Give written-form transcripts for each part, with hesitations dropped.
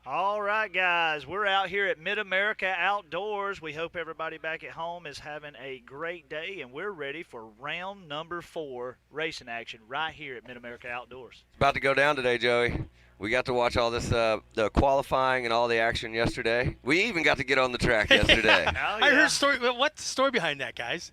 All right, guys, we're out here at Mid-America Outdoors. We hope everybody back at home is having a great day, and we're ready for round number 4 racing action right here at Mid-America Outdoors. It's about to go down today, Joey. We got to watch all this, the qualifying and all the action yesterday. We even got to get on the track yesterday. Oh, I yeah. heard story. What's the story behind that, guys?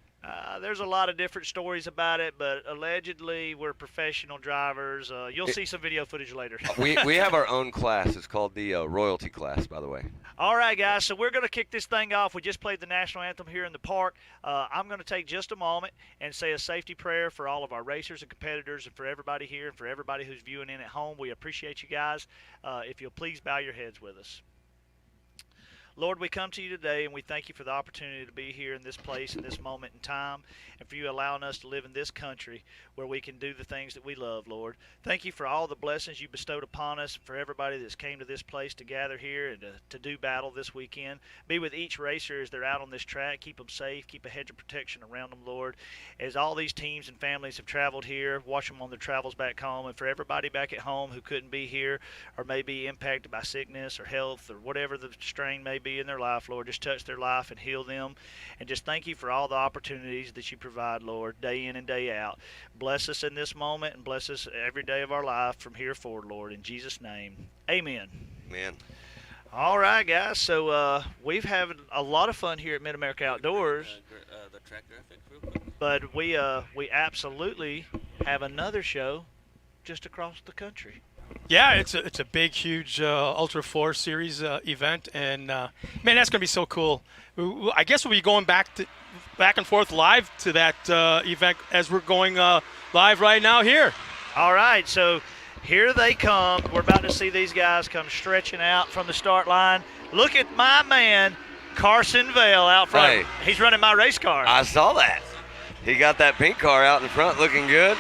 There's a lot of different stories about it, but allegedly we're professional drivers. You'll see some video footage later. we have our own class. It's called the royalty class, by the way. All right, guys, so we're going to kick this thing off. We just played the national anthem here in the park. I'm going to take just a moment and say a safety prayer for all of our racers and competitors and for everybody here and for everybody who's viewing in at home. We appreciate you guys. If you'll please bow your heads with us. Lord, we come to you today, and we thank you for the opportunity to be here in this place, in this moment in time, and for you allowing us to live in this country where we can do the things that we love, Lord. Thank you for all the blessings you bestowed upon us, for everybody that's came to this place to gather here and to do battle this weekend. Be with each racer as they're out on this track. Keep them safe. Keep a hedge of protection around them, Lord. As all these teams and families have traveled here, watch them on their travels back home. And for everybody back at home who couldn't be here or may be impacted by sickness or health or whatever the strain may be in their life, Lord, just touch their life and heal them. And just thank you for all the opportunities that you provide, Lord, day in and day out. Bless us in this moment and bless us every day of our life from here forward, Lord. In Jesus' name, amen. Man. All right, guys. So we've had a lot of fun here at Mid-America Outdoors. The track graphic group. But we absolutely have another show just across the country. Yeah, it's a big, huge Ultra 4 Series event, and man, that's gonna be so cool. I guess we'll be going back and forth live to that event as we're going live right now here. All right, so here they come. We're about to see these guys come stretching out from the start line. Look at my man, Carson Vale, out front. Hey. He's running my race car. I saw that. He got that pink car out in front looking good.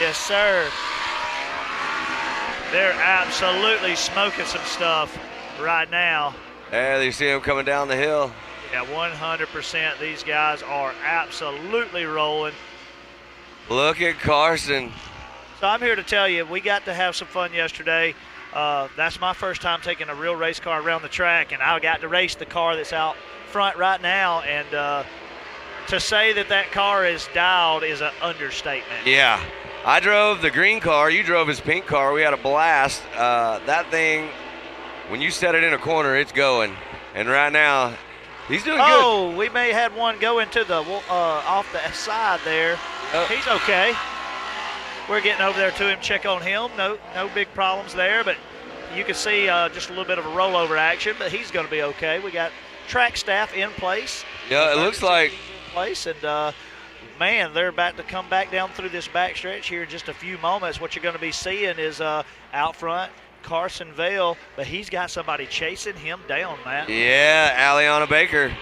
Yes, sir. They're absolutely smoking some stuff right now. There, you see him coming down the hill. Yeah, 100%. These guys are absolutely rolling. Look at Carson. So I'm here to tell you, we got to have some fun yesterday. That's my first time taking a real race car around the track, and I got to race the car that's out front right now. And to say that car is dialed is an understatement. Yeah. I drove the green car. You drove his pink car. We had a blast. That thing, when you set it in a corner, it's going. And right now, he's doing good. Oh, we may have had one go into the off the side there. He's okay. We're getting over there to him, check on him. No big problems there, but you can see just a little bit of a rollover action, but he's going to be okay. We got track staff in place. Yeah, it looks like. In place, and man, they're about to come back down through this backstretch here in just a few moments. What you're going to be seeing is out front, Carson Vale, but he's got somebody chasing him down, Matt. Yeah, Aliana Baker.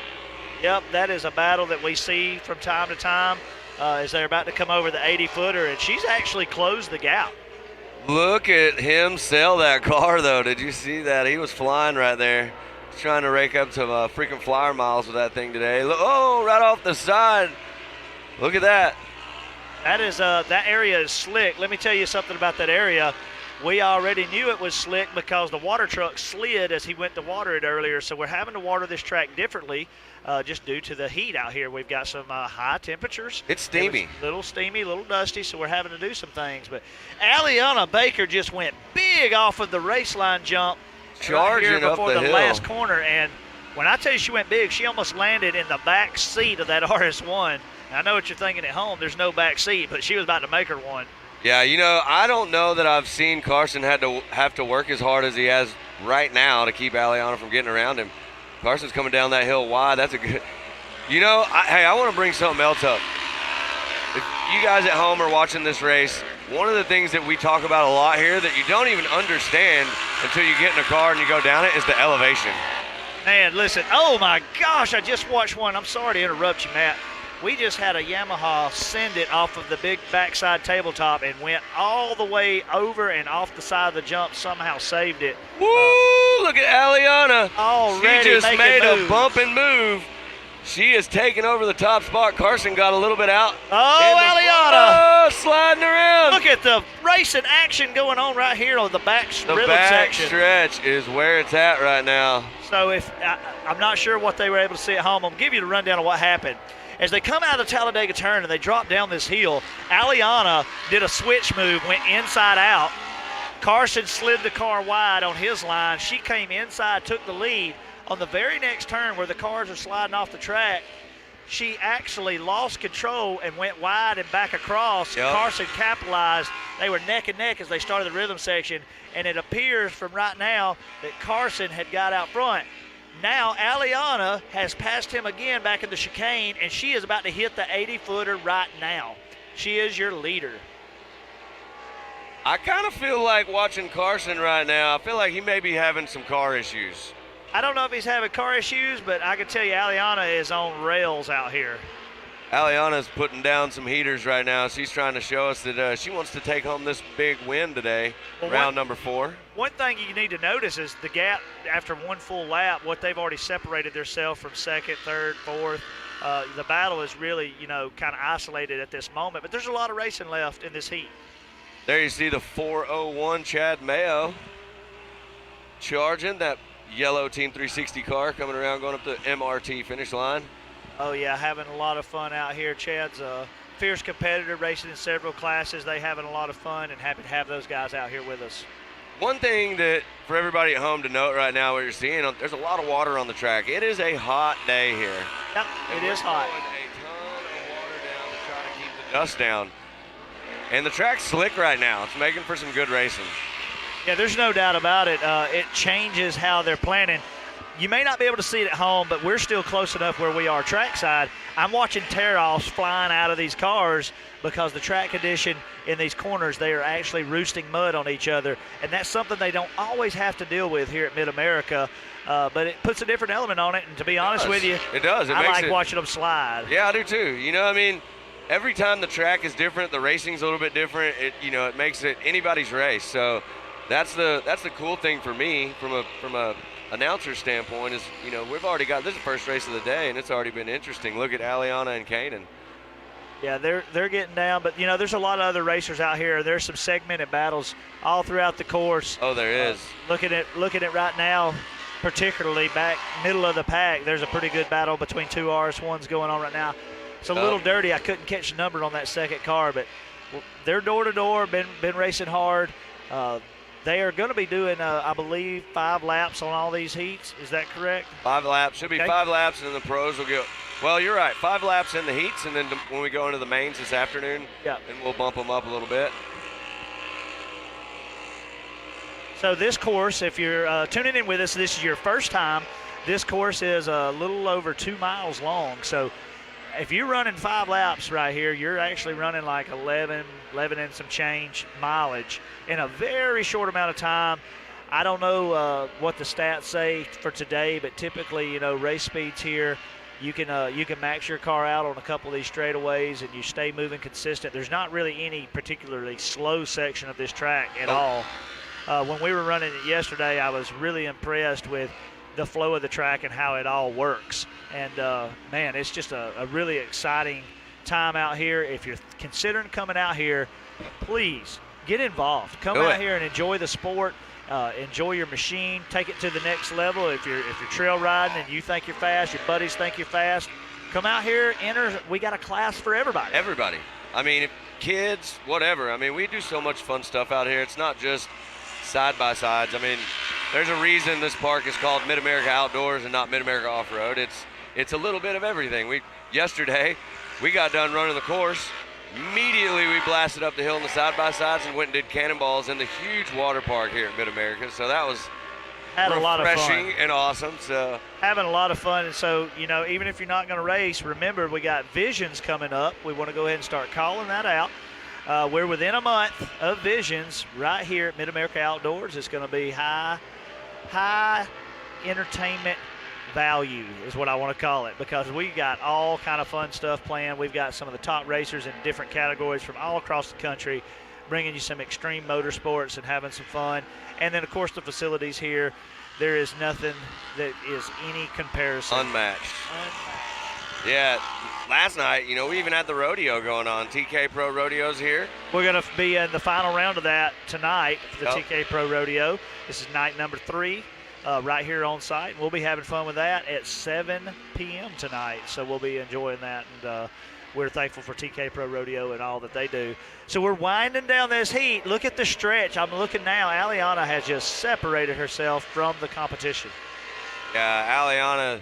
Yep, that is a battle that we see from time to time as they're about to come over the 80-footer, and she's actually closed the gap. Look at him sell that car, though. Did you see that? He was flying right there. He's trying to rake up some freaking flyer miles with that thing today. Look, oh, right off the side. Look at that. That is that area is slick. Let me tell you something about that area. We already knew it was slick because the water truck slid as he went to water it earlier. So we're having to water this track differently just due to the heat out here. We've got some high temperatures. It's steamy. A little steamy, a little dusty, so we're having to do some things. But Aliana Baker just went big off of the race line jump Charging right here up before the the hill. last corner. And when I tell you she went big, she almost landed in the back seat of that RS1. I know what you're thinking at home. There's no back seat, but she was about to make her one. Yeah, you know, I don't know that I've seen Carson have to work as hard as he has right now to keep Aliana from getting around him. Carson's coming down that hill wide. That's a good. You know, I want to bring something else up. If you guys at home are watching this race, one of the things that we talk about a lot here that you don't even understand until you get in a car and you go down it is the elevation. Man, listen. Oh, my gosh, I just watched one. I'm sorry to interrupt you, Matt. We just had a Yamaha send it off of the big backside tabletop and went all the way over and off the side of the jump, somehow saved it. Woo! Look at Aliana. Already She just making made moves. a bump and move. She is taking over the top spot. Carson got a little bit out. Oh, Aliana. Oh, sliding around. Look at the racing action going on right here on the back rhythm back section. stretch is where it's at right now. So I'm not sure what they were able to see at home. I'm going to give you the rundown of what happened. As they come out of the Talladega turn and they drop down this hill, Aliana did a switch move, went inside out. Carson slid the car wide on his line. She came inside, took the lead. On the very next turn where the cars are sliding off the track, she actually lost control and went wide and back across. Yep. Carson capitalized. They were neck and neck as they started the rhythm section, and it appears from right now that Carson had got out front. Now Aliana has passed him again back in the chicane, and she is about to hit the 80-footer right now. She is your leader. I kind of feel like watching Carson right now. I feel like he may be having some car issues. I don't know if he's having car issues, but I can tell you Aliana is on rails out here. Aliana's putting down some heaters right now. She's trying to show us that she wants to take home this big win today, round number 4. One thing you need to notice is the gap after one full lap, what they've already separated themselves from second, third, fourth. The battle is really, kind of isolated at this moment, but there's a lot of racing left in this heat. There you see the 401 Chad Mayo charging that yellow Team 360 car coming around, going up the MRT finish line. Oh, yeah, having a lot of fun out here. Chad's a fierce competitor, racing in several classes. They having a lot of fun, and happy to have those guys out here with us. One thing that for everybody at home to note right now, what you're seeing, there's a lot of water on the track. It is a hot day here. Yep, it is hot. A ton of water down to try to keep the dust down. And the track's slick right now. It's making for some good racing. Yeah, there's no doubt about it. It changes how they're planning. You may not be able to see it at home, but we're still close enough where we are trackside. I'm watching tear-offs flying out of these cars because the track condition in these corners, they are actually roosting mud on each other, and that's something they don't always have to deal with here at Mid-America, but it puts a different element on it, and to be honest with you, it does. I like watching them slide. Yeah, I do too. Every time the track is different, the racing's a little bit different, it makes it anybody's race. So that's the cool thing for me from a announcer standpoint is, we've already got this is the first race of the day, and it's already been interesting. Look at Aliana and Kanan. Yeah, they're getting down, but there's a lot of other racers out here. There's some segmented battles all throughout the course. Oh, there is. Looking at right now, particularly back middle of the pack, there's a pretty good battle between two RS1s going on right now. It's a little dirty. I couldn't catch the number on that second car, but they're door to door, been racing hard. They are going to be doing, I believe, 5 laps on all these heats. Is that correct? 5 laps. Should be Okay. 5 laps, and then the pros will go. Well, you're right. 5 laps in the heats, and then when we go into the mains this afternoon, Yeah. then we'll bump them up a little bit. So this course, if you're tuning in with us, this is your first time. This course is a little over 2 miles long. So if you're running 5 laps right here, you're actually running like 11 and some change mileage in a very short amount of time. I don't know what the stats say for today, but typically, race speeds here, you can max your car out on a couple of these straightaways and you stay moving consistent. There's not really any particularly slow section of this track at all. When we were running it yesterday, I was really impressed with the flow of the track and how it all works. And, man, it's just a really exciting time out here. If you're considering coming out here, please get involved. Come out here and enjoy the sport. Enjoy your machine. Take it to the next level. If you're trail riding and you think you're fast, your buddies think you're fast, come out here, enter. We got a class for everybody. Everybody. If kids, whatever. We do so much fun stuff out here. It's not just side-by-sides. There's a reason this park is called Mid-America Outdoors and not Mid-America Off-Road. It's a little bit of everything. Yesterday, we got done running the course. Immediately, we blasted up the hill in the side-by-sides and went and did cannonballs in the huge water park here at Mid-America. So that was Had a lot of fun. refreshing and awesome. So having a lot of fun. And so, even if you're not going to race, remember we got Visions coming up. We want to go ahead and start calling that out. We're within a month of Visions right here at Mid-America Outdoors. It's going to be high entertainment value is what I want to call it, because we got all kind of fun stuff planned. We've got some of the top racers in different categories from all across the country bringing you some extreme motorsports and having some fun. And then, of course, the facilities here, there is nothing that is any comparison. unmatched. Yeah, last night, we even had the rodeo going on. TK Pro Rodeo's here. We're going to be in the final round of that tonight for the Yep. TK Pro Rodeo. This is night number 3 right here on site. We'll be having fun with that at 7 p.m. tonight, so we'll be enjoying that, and we're thankful for TK Pro Rodeo and all that they do. So we're winding down this heat. Look at the stretch. I'm looking now. Aliana has just separated herself from the competition. Yeah, Aliana,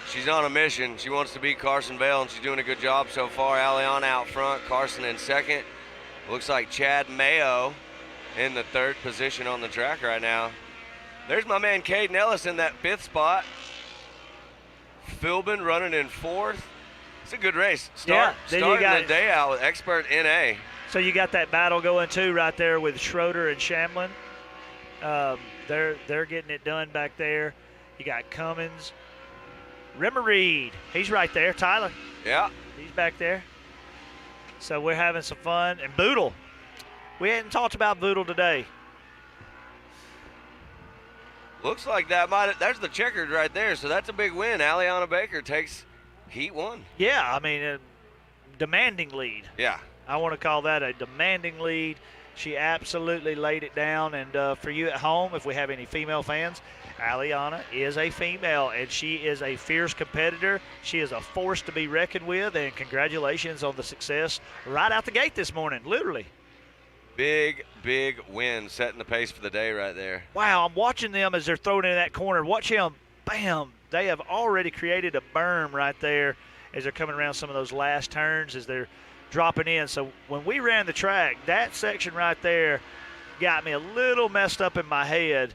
she's on a mission. She wants to beat Carson Bell, and she's doing a good job so far. Aliana out front, Carson in second. Looks like Chad MAO in the 3rd position on the track right now. There's my man Caden Ellis in that 5th spot. Philbin running in 4th. It's a good race. Then you Starting got the day out with Expert NA. So you got that battle going too right there with Schroeder and Shamlin. They're getting it done back there. You got Cummins, Reed. He's right there. Tyler. Yeah. He's back there. So we're having some fun. And Boodle. We hadn't talked about Boodle today. Looks like there's the checkered right there, so that's a big win. Aliana Baker takes Heat 1. Yeah, I mean, a demanding lead. Yeah. I want to call that a demanding lead. She absolutely laid it down. And for you at home, if we have any female fans, Aliana is a female, and she is a fierce competitor. She is a force to be reckoned with, and congratulations on the success right out the gate this morning, literally. Big win, setting the pace for the day right there. Wow, I'm watching them as they're throwing in that corner. Watch him. Bam. They have already created a berm right there as they're coming around some of those last turns as they're dropping in. So when we ran the track, that section right there got me a little messed up in my head.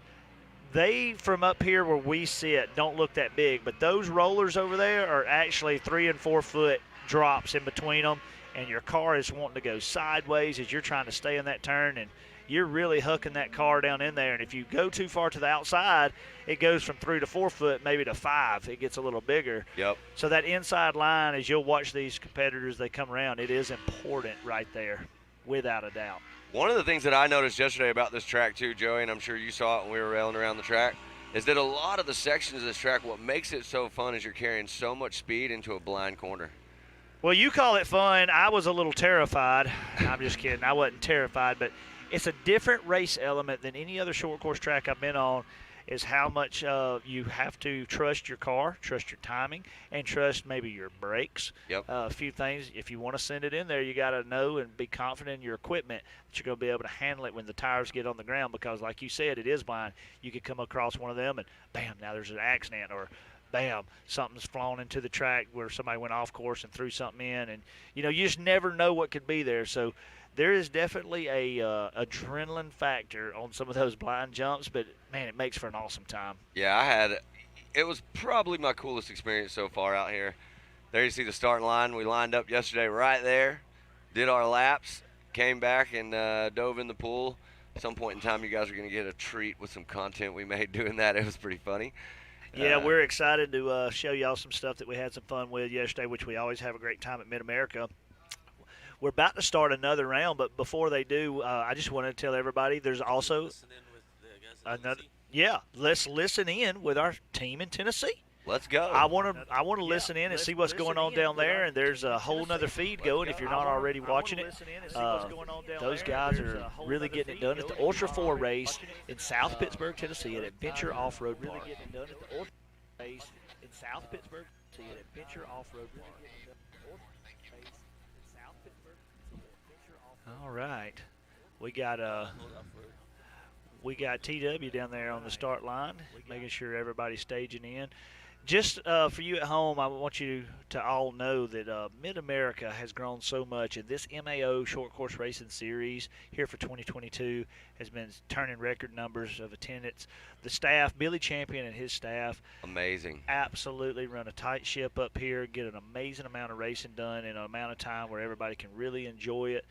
They, from up here where we sit, don't look that big, but those rollers over there are actually 3 and 4 foot drops in between them, and your car is wanting to go sideways as you're trying to stay in that turn, and you're really hooking that car down in there. And if you go too far to the outside, it goes from 3 to 4 foot, maybe to 5. It gets a little bigger. Yep. So that inside line, as you'll watch these competitors, they come around, it is important right there, without a doubt. One of the things that I noticed yesterday about this track too, Joey, and I'm sure you saw it when we were railing around the track, is that a lot of the sections of this track, what makes it so fun is you're carrying so much speed into a blind corner. Well, you call it fun. I was a little terrified. I'm just kidding. I wasn't terrified, but it's a different race element than any other short course track I've been on, is how much you have to trust your car, trust your timing, and trust maybe your brakes. Yep. A few things. If you want to send it in there, you got to know and be confident in your equipment that you're going to be able to handle it when the tires get on the ground, because like you said, it is blind. You could come across one of them and bam, now there's an accident, or bam, something's flown into the track where somebody went off course and threw something in, and you just never know what could be there. So there is definitely a adrenaline factor on some of those blind jumps, but man, it makes for an awesome time. Yeah, it was probably my coolest experience so far out here. There you see the starting line. We lined up yesterday right there, did our laps, came back and dove in the pool. At some point in time, you guys are going to get a treat with some content we made doing that. It was pretty funny. Yeah, we're excited to show y'all some stuff that we had some fun with yesterday, which we always have a great time at Mid-America. We're about to start another round, but before they do, I just wanted to tell everybody there's also Listen in with the guys in another. Tennessee. Yeah, let's listen in with our team in Tennessee. Let's go. I want to listen in and see what's going on down there, and there's a whole nother feed going if you're not already watching it. Those guys are really getting it done at the Ultra 4 race in South Pittsburgh, Tennessee at Adventure Off-Road Park. All right, we got TW down there on the start line, making sure everybody's staging in. Just for you at home, I want you to all know that Mid-America has grown so much, and this MAO Short Course Racing Series here for 2022 has been turning record numbers of attendance. The staff, Billy Champion and his staff, Amazing. absolutely run a tight ship up here, get an amazing amount of racing done in an amount of time where everybody can really enjoy it.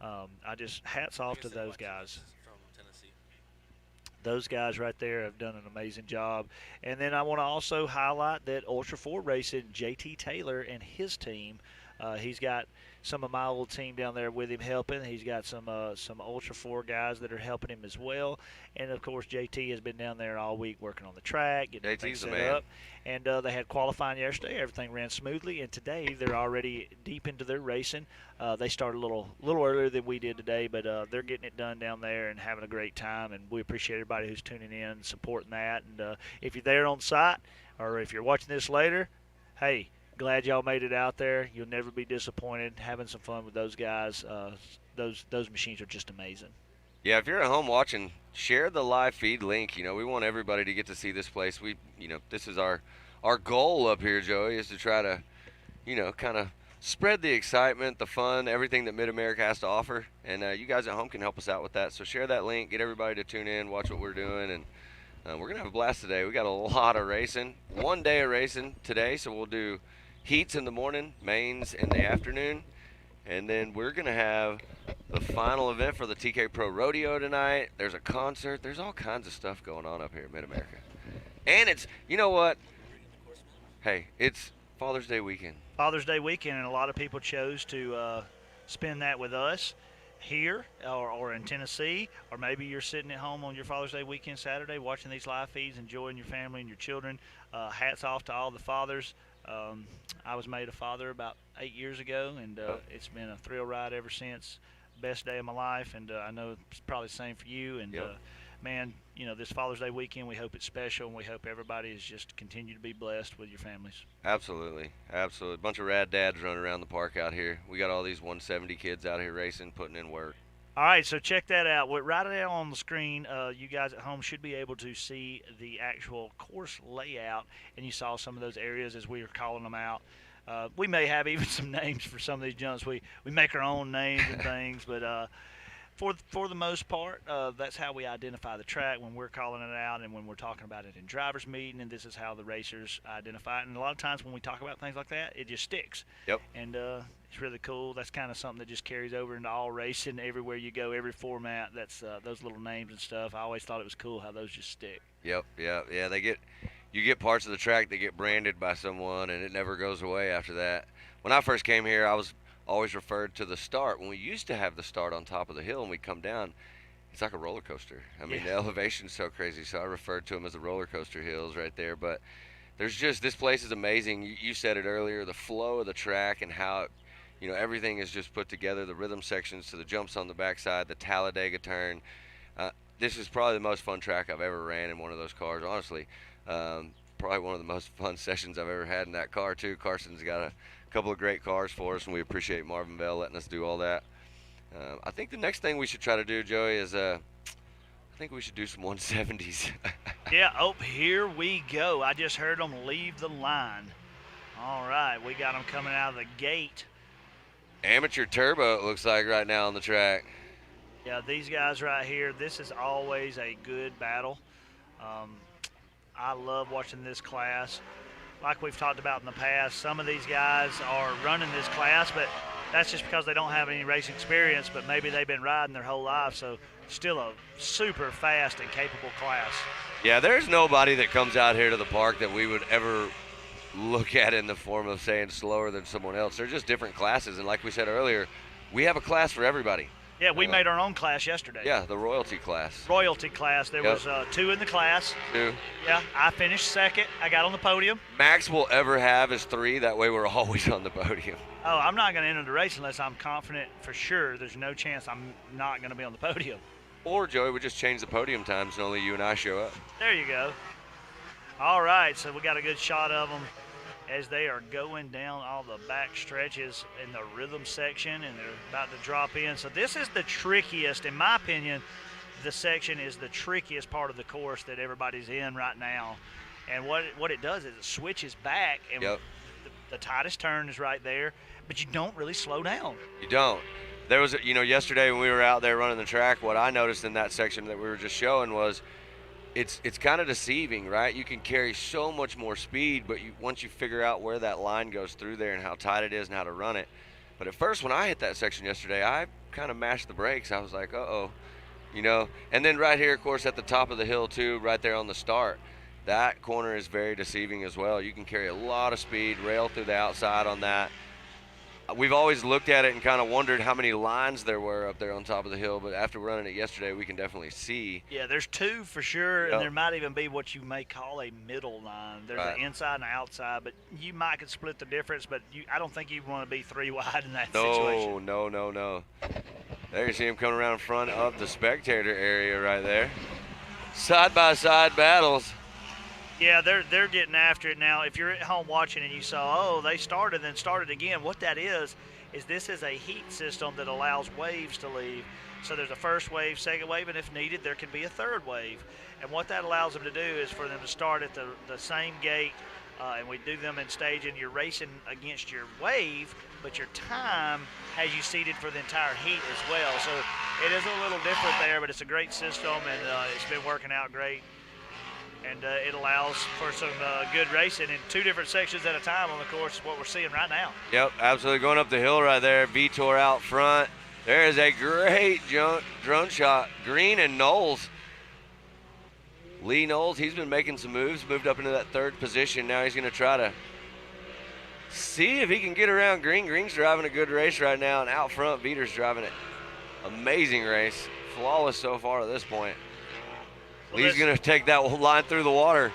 I just hats off to those guys. From Tennessee. Those guys right there have done an amazing job. And then I want to also highlight that Ultra 4 Racing, JT Taylor and his team He's got some of my old team down there with him helping. He's got some Ultra 4 guys that are helping him as well. And, of course, JT has been down there all week working on the track, getting everything JT's the set man. up. And they had qualifying yesterday. Everything ran smoothly. And today they're already deep into their racing. They started a little earlier than we did today, but they're getting it done down there and having a great time. And we appreciate everybody who's tuning in and supporting that. And if you're there on site or if you're watching this later, hey, glad y'all made it out there. You'll never be disappointed. Having some fun with those guys. Those machines are just amazing. Yeah, if you're at home watching, share the live feed link. We want everybody to get to see this place. This is our goal up here, Joey, is to try to, kind of spread the excitement, the fun, everything that Mid-America has to offer. And you guys at home can help us out with that. So share that link, get everybody to tune in, watch what we're doing, and we're going to have a blast today. We got a lot of racing. 1 day of racing today, so we'll do heats in the morning, mains in the afternoon, and then we're going to have the final event for the TK Pro Rodeo tonight. There's a concert. There's all kinds of stuff going on up here at Mid-America. And it's, you know what? Hey, it's Father's Day weekend. Father's Day weekend, and a lot of people chose to spend that with us here or in Tennessee, or maybe you're sitting at home on your Father's Day weekend Saturday watching these live feeds, enjoying your family and your children. Hats off to all the fathers. I was made a father about 8 years ago, and it's been a thrill ride ever since. Best day of my life, and I know it's probably the same for you. And man, this Father's Day weekend, we hope it's special, and we hope everybody is just continue to be blessed with your families. Absolutely. A bunch of rad dads running around the park out here. We got all these 170 kids out here racing, putting in work. All right, so check that out. Right now on the screen, you guys at home should be able to see the actual course layout, and you saw some of those areas as we were calling them out. We may have even some names for some of these jumps. We make our own names and things, but for the most part, that's how we identify the track when we're calling it out and when we're talking about it in drivers' meeting, and this is how the racers identify it. And a lot of times when we talk about things like that, it just sticks. Yep. And it's really cool. That's kind of something that just carries over into all racing, everywhere you go, every format. That's those little names and stuff. I always thought it was cool how those just stick. Yep. Yeah. You get parts of the track that get branded by someone, and it never goes away after that. When I first came here, I was always referred to the start. When we used to have the start on top of the hill and we'd come down, it's like a roller coaster. I mean, the elevation's so crazy, so I referred to them as the roller coaster hills right there. But there's just, this place is amazing. You said it earlier, the flow of the track and how, everything is just put together, the rhythm sections to the jumps on the backside, the Talladega turn. This is probably the most fun track I've ever ran in one of those cars, honestly. Probably one of the most fun sessions I've ever had in that car, too. Carson's got a couple of great cars for us, and we appreciate Marvin Bell letting us do all that. I think the next thing we should try to do, Joey, is I think we should do some 170s. Yeah, here we go. I just heard them leave the line. All right, we got them coming out of the gate. Amateur turbo, it looks like, right now on the track. Yeah, these guys right here, this is always a good battle. I love watching this class. Like we've talked about in the past, some of these guys are running this class, but that's just because they don't have any racing experience, but maybe they've been riding their whole life, so still a super fast and capable class. Yeah, there's nobody that comes out here to the park that we would ever look at in the form of saying slower than someone else. They're just different classes, and like we said earlier, we have a class for everybody. Yeah, we made our own class yesterday. Yeah, the royalty class. Royalty class. There was 2 in the class. 2. Yeah, I finished second. I got on the podium. Max will ever have is 3. That way we're always on the podium. Oh, I'm not going to enter the race unless I'm confident for sure. There's no chance I'm not going to be on the podium. Or, Joey, we just change the podium times and only you and I show up. There you go. All right, so we got a good shot of them as they are going down all the back stretches in the rhythm section, and they're about to drop in. So this is the trickiest, in my opinion. The section is the trickiest part of the course that everybody's in right now. And what it does is it switches back, and the tightest turn is right there, but you don't really slow down. You don't. There was, yesterday when we were out there running the track, what I noticed in that section that we were just showing was it's kind of deceiving, right? You can carry so much more speed, but once you figure out where that line goes through there and how tight it is and how to run it. But at first, when I hit that section yesterday, I kind of mashed the brakes. I was like, uh-oh, And then right here, of course, at the top of the hill, too, right there on the start, that corner is very deceiving as well. You can carry a lot of speed, rail through the outside on that. we've always looked at it and kind of wondered how many lines there were up there on top of the hill, but after running it yesterday, we can definitely see. Yeah, there's two for sure, Yep. and there might even be what you may call a middle line. There's Right. an inside and an outside, but you might could split the difference, but I don't think you want to be 3 wide in that No, situation. no. There you see him coming around in front of the spectator area right there. Side-by-side battles. Yeah, they're getting after it now. If you're at home watching and you saw, oh, they started then started again, what that is this is a heat system that allows waves to leave. So there's a first wave, second wave, and if needed, there can be a third wave. And what that allows them to do is for them to start at the same gate, and we do them in stage, and you're racing against your wave, but your time has you seated for the entire heat as well. So it is a little different there, but it's a great system, and it's been working out great. And it allows for some good racing in 2 different sections at a time on the course, what we're seeing right now. Yep, absolutely. Going up the hill right there. Vitor out front. There is a great drone shot. Green and Knowles. Lee Knowles, he's been making some moves, moved up into that 3rd position. Now he's going to try to see if he can get around Green. Green's driving a good race right now, and out front, Vitor's driving an amazing race. Flawless so far at this point. Well, Lee's going to take that line through the water.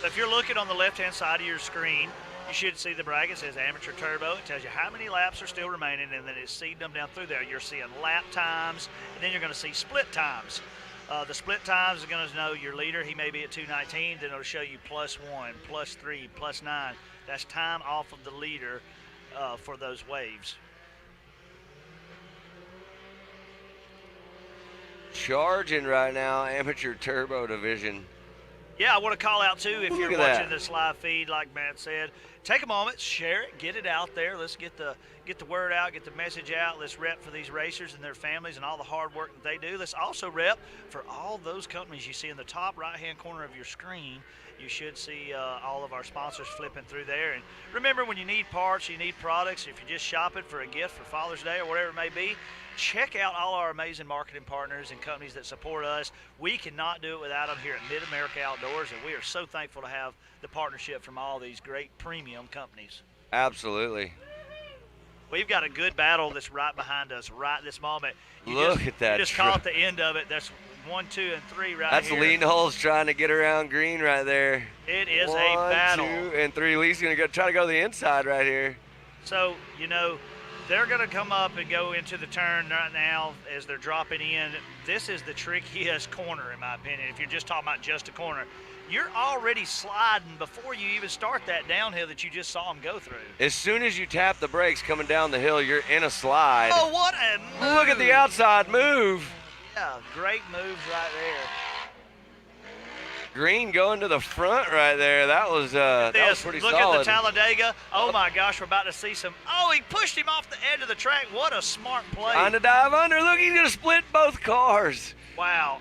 So if you're looking on the left-hand side of your screen, you should see the bracket. It says Amateur Turbo. It tells you how many laps are still remaining, and then it's seeding them down through there. You're seeing lap times, and then you're going to see split times. The split times is going to know your leader. He may be at 2:19. Then it'll show you +1, +3, +9. That's time off of the leader for those waves. Charging right now, Amateur Turbo Division. Yeah, I want to call out, too, if Look you're at watching that. this live feed, like Matt said, take a moment, share it, get it out there. Let's get the word out, get the message out. Let's rep for these racers and their families and all the hard work that they do. Let's also rep for all those companies you see in the top right-hand corner of your screen. You should see all of our sponsors flipping through there. And remember, when you need parts, you need products, if you're just shopping for a gift for Father's Day or whatever it may be, check out all our amazing marketing partners and companies that support us. We cannot do it without them here at Mid-America Outdoors, and we are so thankful to have the partnership from all these great premium companies. Absolutely. We've got a good battle that's right behind us right this moment. Look at that You just truck. caught the end of it. That's 1, 2, and 3 right That's here. Lee Knowles trying to get around Green right there. It is 1, a battle. 2, and 3. Lee's going to try to go to the inside right here. So, they're going to come up and go into the turn right now as they're dropping in. This is the trickiest corner, in my opinion, if you're just talking about just a corner. You're already sliding before you even start that downhill that you just saw them go through. As soon as you tap the brakes coming down the hill, you're in a slide. Oh, what a move. Look at the outside move. Yeah, great moves right there. Green going to the front right there. That was pretty Look solid. at the Talladega. Oh, my gosh, we're about to see some. Oh, he pushed him off the edge of the track. What a smart play. Trying to dive under. Look, he's going to split both cars. Wow.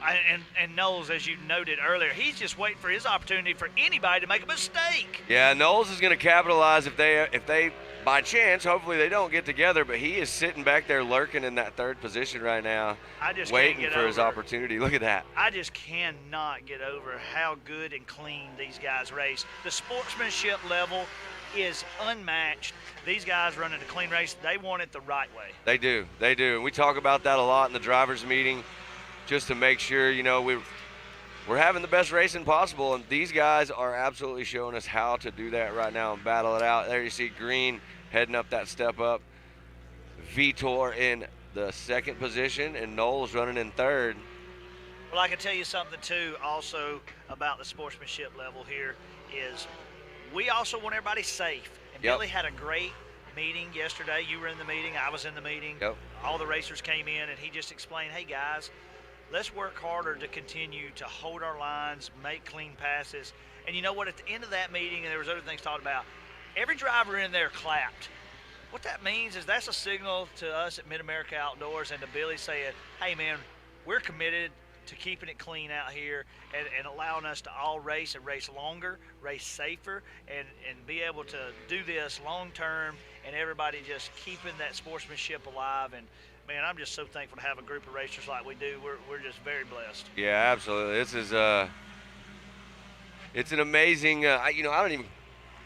And Knowles, as you noted earlier, he's just waiting for his opportunity for anybody to make a mistake. Yeah, Knowles is going to capitalize if they by chance, hopefully they don't get together, but he is sitting back there lurking in that 3rd position right now, I just waiting can't get for his over. opportunity. Look at that. I just cannot get over how good and clean these guys race. The sportsmanship level is unmatched. These guys running a clean race, they want it the right way. They do. And we talk about that a lot in the drivers' meeting just to make sure, we're having the best racing possible, and these guys are absolutely showing us how to do that right now and battle it out. There you see Green heading up that step up. Vitor in the 2nd position, and Knowles running in 3rd. Well, I can tell you something, too, also about the sportsmanship level here is we also want everybody safe. And Yep. Billy had a great meeting yesterday. You were in the meeting. I was in the meeting. Yep. All the racers came in, and he just explained, hey, guys, let's work harder to continue to hold our lines, make clean passes. And you know what? At the end of that meeting, and there was other things talked about, every driver in there clapped. What that means is that's a signal to us at Mid-America Outdoors and to Billy saying, hey, man, we're committed to keeping it clean out here and allowing us to all race and race longer, race safer, and be able to do this long term, and everybody just keeping that sportsmanship alive. And man, I'm just so thankful to have a group of racers like we do. We're just very blessed. Yeah, absolutely. This is it's an amazing. I don't even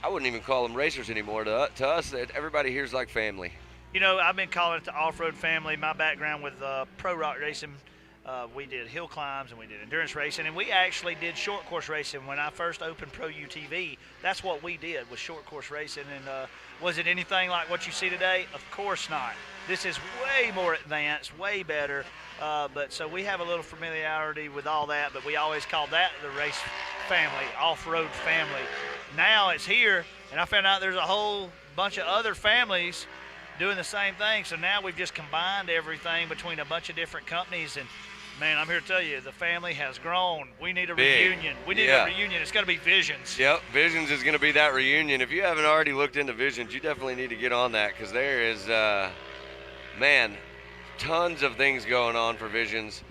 I wouldn't even call them racers anymore. To us, everybody here's like family. You know, I've been calling it the off-road family. My background with pro rock racing, we did hill climbs and we did endurance racing, and we actually did short course racing. When I first opened Pro UTV, that's what we did, was short course racing. And was it anything like what you see today? Of course not. This is way more advanced, way better. But so we have a little familiarity with all that, but we always called that the race family, off-road family. Now it's here, and I found out there's a whole bunch of other families doing the same thing. So now we've just combined everything between a bunch of different companies, and man, I'm here to tell you, the family has grown. We need a reunion. We need a reunion. It's going to be Visions. Yep, Visions is going to be that reunion. If you haven't already looked into Visions, you definitely need to get on that, because there is, man, tons of things going on for Visions.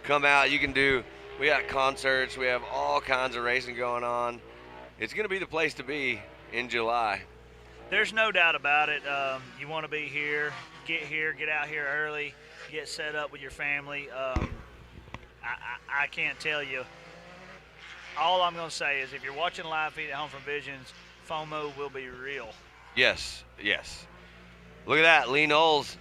Come out, we got concerts, we have all kinds of racing going on. It's going to be the place to be in July. There's no doubt about it. You want to be here, get out here early, get set up with your family. I can't tell you. All I'm going to say is if you're watching live feed at home from Visions, FOMO will be real. Yes. Look at that, Lee Knowles.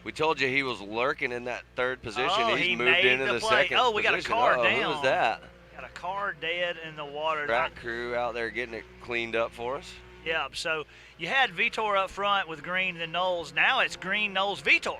We told you he was lurking in that third position. Oh, He's he moved made into the second Oh, we got a position. car Uh-oh, down. Who was that? Got a car dead in the water. Track crew out there getting it cleaned up for us. Yeah, so you had Vitor up front with Green and Knowles. Now it's Green, Knowles, Vitor.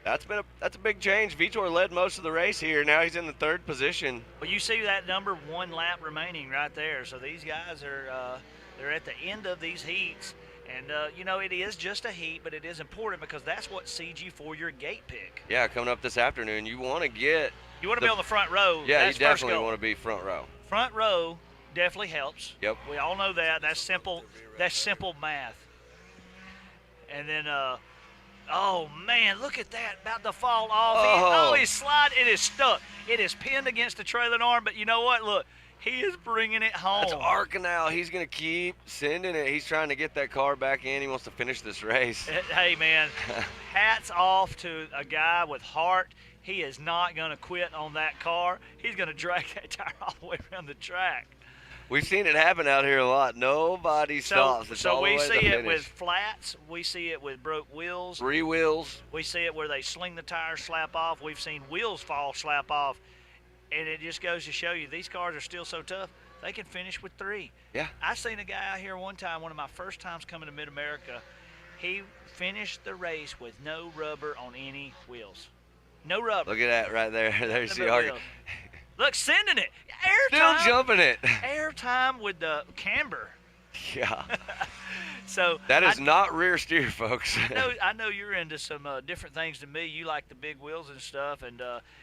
That's a big change. Vitor led most of the race here. Now he's in the third position. Well, you see that number, 1 lap remaining right there. So these guys are they're at the end of these heats. And, you know, it is just a heat, but it is important because that's what seeds you for your gate pick. Yeah, coming up this afternoon, you want to get... You want to be on the front row. Yeah, that's you definitely first goal. want to be front row. Front row definitely helps. Yep. We all know that. That's simple. That's simple math. And then, oh man, look at that! About to fall off. He's sliding. It is stuck. It is pinned against the trailing arm. But you know what? Look, he is bringing it home. That's Arcanal. He's gonna keep sending it. He's trying to get that car back in. He wants to finish this race. Hey man, hats off to a guy with heart. He is not going to quit on that car. He's going to drag that tire all the way around the track. We've seen it happen out here a lot. Nobody stops. It's all the we way to see the it finish. with flats. We see it with broke wheels. 3 wheels. We see it where they sling the tires, slap off. We've seen wheels fall, slap off. And it just goes to show you these cars are still so tough, they can finish with 3. Yeah. I seen a guy out here one time, one of my first times coming to Mid-America. He finished the race with no rubber on any wheels. No rubber. Look at that right there. There's the Arcanal. Look, sending it. Still Airtime. jumping it. Airtime with the camber. Yeah. So that is not rear steer, folks. I know you're into some different things than me. You like the big wheels and stuff, and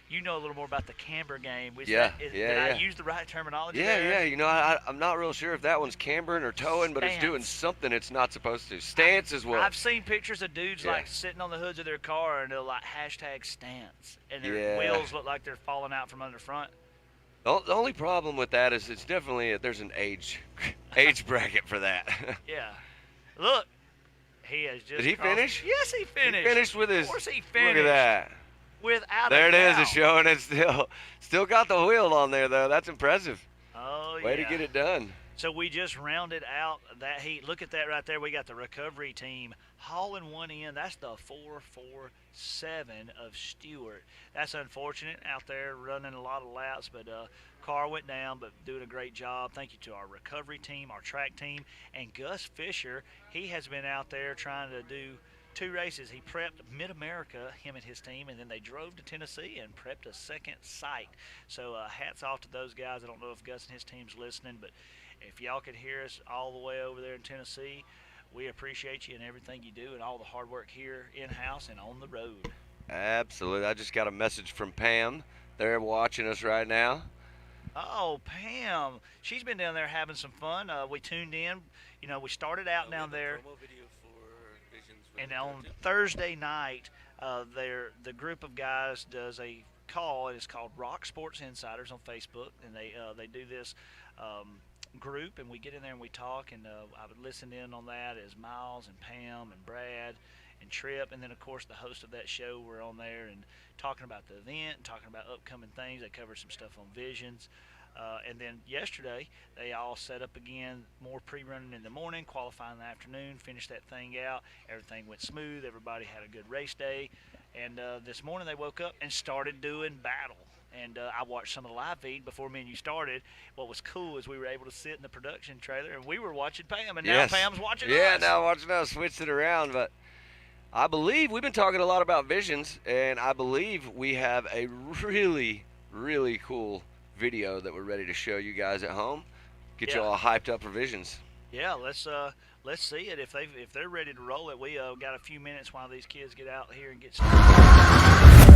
you know a little more about the camber game. Did I use the right terminology there? Yeah. You know, I'm not real sure if that one's cambering or towing, but it's doing something it's not supposed to. Stance as well. I've seen pictures of dudes like sitting on the hoods of their car, and they're like #stance, and their wheels look like they're falling out from under front. The only problem with that is it's definitely there's an age bracket for that. Yeah. Look, he has just. Did he finish? Yes, he finished. He finished with his. Of course, he finished. Look at that. Without there a it is. doubt. It's showing it still got the wheel on there though. That's impressive. Oh yeah. Way to get it done. So we just rounded out that heat. Look at that right there. We got the recovery team hauling one in. That's the 447 of Stewart. That's unfortunate out there running a lot of laps, but car went down, but doing a great job. Thank you to our recovery team, our track team, and Gus Fisher. He has been out there trying to do 2 races. He prepped Mid-America, him and his team, and then they drove to Tennessee and prepped a second site. So hats off to those guys. I don't know if Gus and his team's listening, but if y'all could hear us all the way over there in Tennessee, we appreciate you and everything you do and all the hard work here in-house and on the road. Absolutely. I just got a message from Pam. They're watching us right now. Oh, Pam. She's been down there having some fun. We tuned in. You know, we started out down there. Promo video for Visions with And the on captain. Thursday night, the group of guys does a call, and it's called Rock Sports Insiders on Facebook, and they do this group, and we get in there and we talk, and I would listen in on that as Miles and Pam and Brad and Tripp, and then of course the host of that show were on there and talking about the event and talking about upcoming things. They covered some stuff on Visions. And then yesterday, they all set up again, more pre-running in the morning, qualifying in the afternoon, finished that thing out. Everything went smooth. Everybody had a good race day. And this morning they woke up and started doing battle. And I watched some of the live feed before me and you started. What was cool is we were able to sit in the production trailer and we were watching Pam, and now Yes. Pam's watching Yeah, us. now watching us switch it around. But I believe we've been talking a lot about Visions, and I believe we have a really, really cool video that we're ready to show you guys at home. Get you Yeah. all hyped up for Visions. Yeah, let's see it. If they're ready to roll it, we got a few minutes while these kids get out here and get started.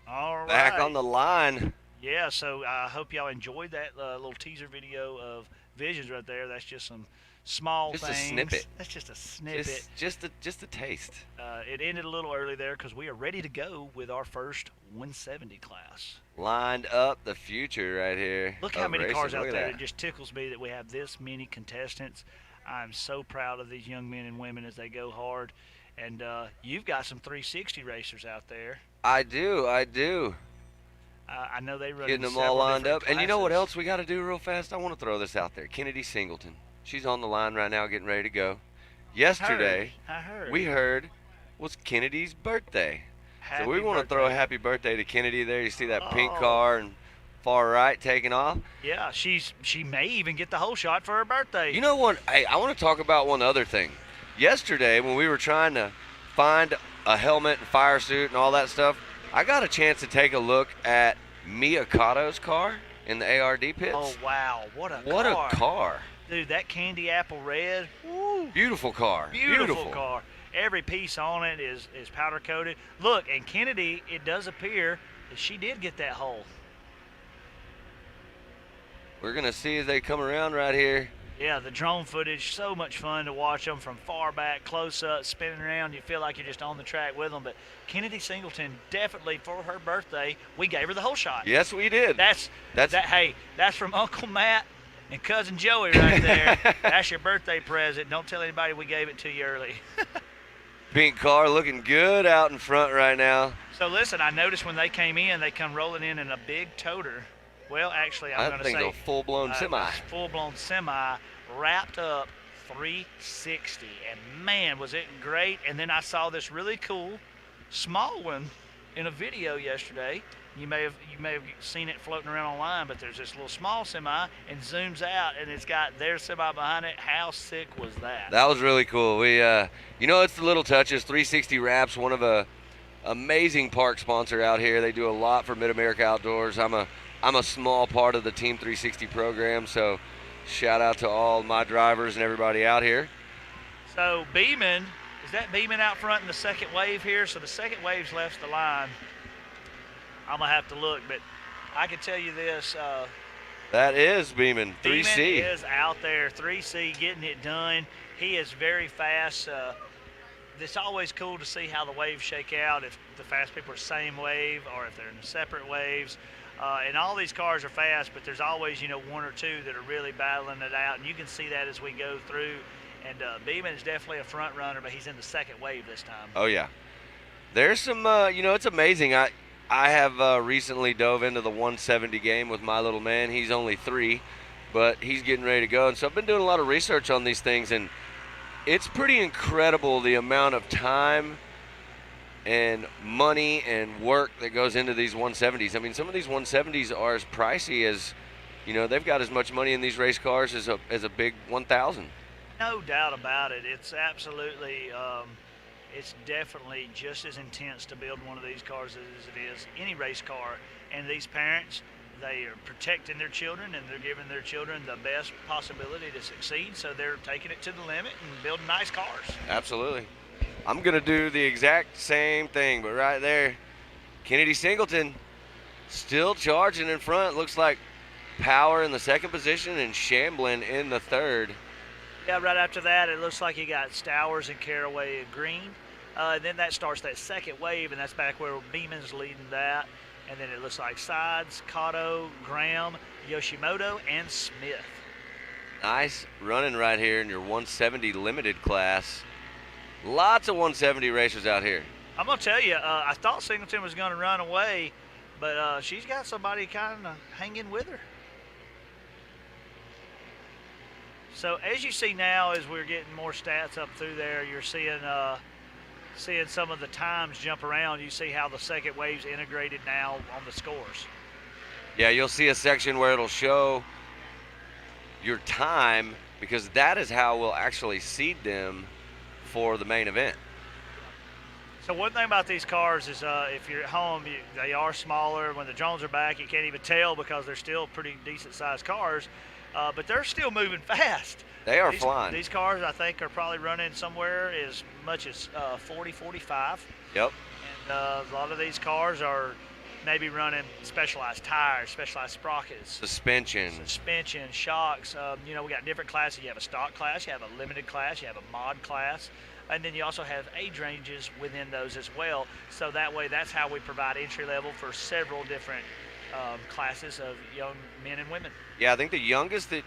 All Back right. on the line. Yeah, so I hope y'all enjoyed that little teaser video of Visions right there. That's just some small Just a things. snippet. That's just a snippet. Just a taste. It ended a little early there because we are ready to go with our first 170 class. Lined up the future right here. Look how of many racing. cars out Look at there. that. It just tickles me that we have this many contestants. I'm so proud of these young men and women as they go hard. And you've got some 360 racers out there. I do. I know they run Getting in them all several lined different up. And you know what classes. else we got to do real fast? I want to throw this out there. Kennedy Singleton. She's on the line right now getting ready to go. Yesterday, I heard. we heard was Kennedy's birthday. Happy So we want to throw a birthday. happy birthday to Kennedy there. You see that pink Oh. car and far right taking off. Yeah, she may even get the whole shot for her birthday. You know what? Hey, I want to talk about one other thing. Yesterday, when we were trying to find a helmet and fire suit and all that stuff, I got a chance to take a look at Mia Cotto's car in the ARD pits. Oh wow, what a What car. a car. Dude, that candy apple red. Woo. Beautiful car. Beautiful car. Every piece on it is powder coated. Look, and Kennedy, it does appear that she did get that hole. We're going to see as they come around right here. Yeah, the drone footage, so much fun to watch them from far back, close up, spinning around. You feel like you're just on the track with them. But Kennedy Singleton, definitely for her birthday, we gave her the whole shot. Yes, we did. Hey, that's from Uncle Matt and Cousin Joey right there. That's your birthday present. Don't tell anybody we gave it to you early. Pink car looking good out in front right now. So listen, I noticed when they came in, they come rolling in a big toter. Well, actually, I'm I going to think say a full-blown semi. Full-blown semi, wrapped up 360, and man, was it great! And then I saw this really cool small one in a video yesterday. You may have seen it floating around online, but there's this little small semi and zooms out, and it's got their semi behind it. How sick was that? That was really cool. We, it's the little touches. 360 Wraps, one of a amazing park sponsor out here. They do a lot for Mid-America Outdoors. I'm a small part of the Team 360 program, so shout out to all my drivers and everybody out here. So Beeman, is that Beeman out front in the second wave here? So the second wave's left the line. I'm gonna have to look, but I can tell you this. That is Beeman, 3C. Beeman is out there, 3C, getting it done. He is very fast. It's always cool to see how the waves shake out, if the fast people are same wave or if they're in separate waves. And all these cars are fast, but there's always, one or two that are really battling it out, and you can see that as we go through. And Beeman is definitely a front runner, but he's in the second wave this time. Oh, yeah. There's some, it's amazing. I have recently dove into the 170 game with my little man. He's only 3, but he's getting ready to go. And so I've been doing a lot of research on these things, and it's pretty incredible the amount of time and money and work that goes into these 170s. I mean, some of these 170s are as pricey as, they've got as much money in these race cars as a big 1000. No doubt about it. It's absolutely, it's definitely just as intense to build one of these cars as it is any race car. And these parents, they are protecting their children and they're giving their children the best possibility to succeed. So they're taking it to the limit and building nice cars. Absolutely. I'm going to do the exact same thing, but right there, Kennedy Singleton still charging in front. Looks like Power in the second position and Shamblin in the third. Yeah, right after that, it looks like you got Stowers and Caraway and Green. And then that starts that second wave, and that's back where Beeman's leading that. And then it looks like Sides, Cotto, Graham, Yoshimoto, and Smith. Nice running right here in your 170 limited class. Lots of 170 racers out here. I'm going to tell you, I thought Singleton was going to run away, but she's got somebody kind of hanging with her. So as you see now, as we're getting more stats up through there, you're seeing some of the times jump around. You see how the second wave's integrated now on the scores. Yeah, you'll see a section where it'll show your time, because that is how we'll actually seed them for the main event. So one thing about these cars is if you're at home, they are smaller. When the drones are back, you can't even tell because they're still pretty decent-sized cars, but they're still moving fast. They are these, flying. These cars, I think, are probably running somewhere as much as 40, 45. Yep. And a lot of these cars are maybe running specialized tires, specialized sprockets. Suspension, shocks. We got different classes. You have a stock class, you have a limited class, you have a mod class, and then you also have age ranges within those as well. So that way, that's how we provide entry level for several different classes of young men and women. Yeah, I think the youngest that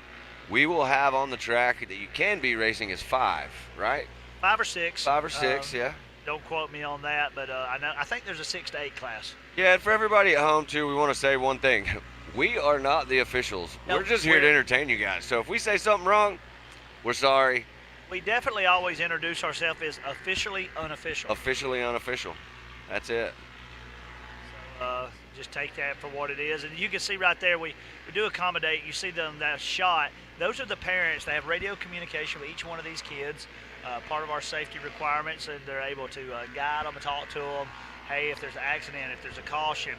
we will have on the track that you can be racing is 5, right? 5 or 6. 5 or 6, yeah. Don't quote me on that, but I think there's a 6 to 8 class. Yeah, and for everybody at home, too, we want to say one thing. We are not the officials. Nope, we're just here to entertain you guys. So if we say something wrong, we're sorry. We definitely always introduce ourselves as officially unofficial. Officially unofficial. That's it. Just take that for what it is. And you can see right there, we do accommodate. You see them, that shot. Those are the parents. They have radio communication with each one of these kids, part of our safety requirements, and they're able to guide them and talk to them. Hey, if there's an accident, if there's a caution,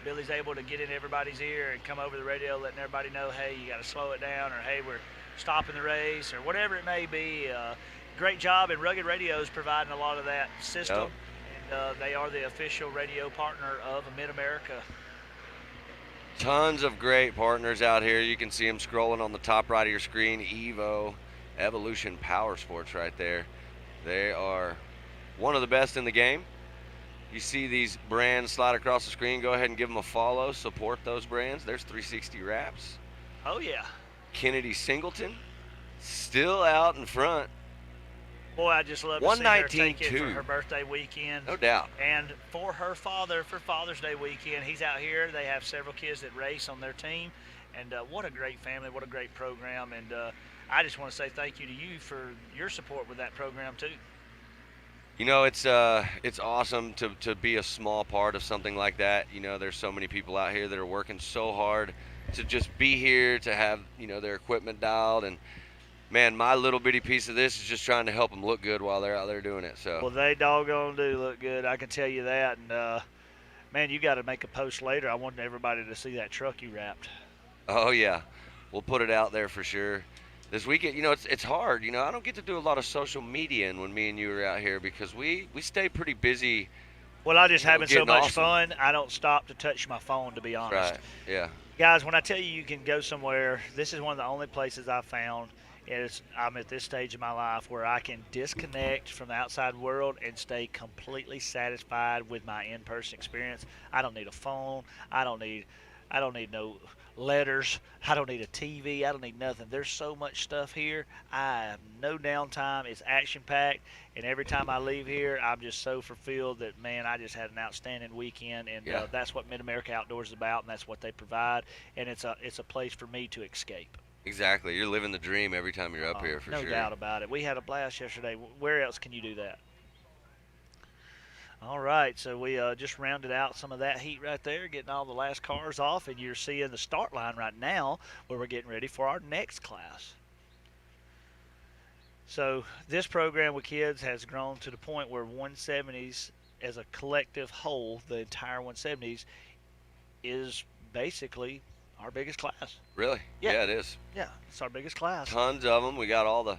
Billy's able to get in everybody's ear and come over the radio letting everybody know, hey, you got to slow it down, or hey, we're stopping the race, or whatever it may be. Great job, and Rugged Radio is providing a lot of that system. Yep. They are the official radio partner of Mid-America. Tons of great partners out here. You can see them scrolling on the top right of your screen. Evo, Evolution Power Sports right there. They are one of the best in the game. You see these brands slide across the screen. Go ahead and give them a follow. Support those brands. There's 360 Wraps. Oh, yeah. Kennedy Singleton still out in front. Boy, I just love to see her take it for her birthday weekend. No doubt. And for her father, for Father's Day weekend, he's out here. They have several kids that race on their team. And what a great family, what a great program. And I just want to say thank you to you for your support with that program, too. It's awesome to be a small part of something like that. There's so many people out here that are working so hard to just be here, to have, their equipment dialed. And man, my little bitty piece of this is just trying to help them look good while they're out there doing it. So. Well, they doggone do look good. I can tell you that. And, man, you got to make a post later. I want everybody to see that truck you wrapped. Oh, yeah. We'll put it out there for sure. This weekend, it's hard. I don't get to do a lot of social media when me and you are out here because we stay pretty busy. Well, I just having so much awesome fun, I don't stop to touch my phone, to be honest. Right, yeah. Guys, when I tell you can go somewhere, this is one of the only places I've found I'm at this stage of my life where I can disconnect from the outside world and stay completely satisfied with my in-person experience. I don't need a phone. I don't need no letters. I don't need a TV. I don't need nothing. There's so much stuff here. I have no downtime. It's action packed, and every time I leave here, I'm just so fulfilled that, man, I just had an outstanding weekend, and Yeah. that's what Mid America Outdoors is about, and that's what they provide, and it's a place for me to escape. Exactly. You're living the dream every time you're up here, for no sure. doubt about it. We had a blast yesterday. Where else can you do that? All right, so we just rounded out some of that heat right there, getting all the last cars off, and you're seeing the start line right now where we're getting ready for our next class. So this program with kids has grown to the point where 170s as a collective whole, the entire 170s, is basically our biggest class. Really? Yeah. It is. Yeah, it's our biggest class. Tons of them. We got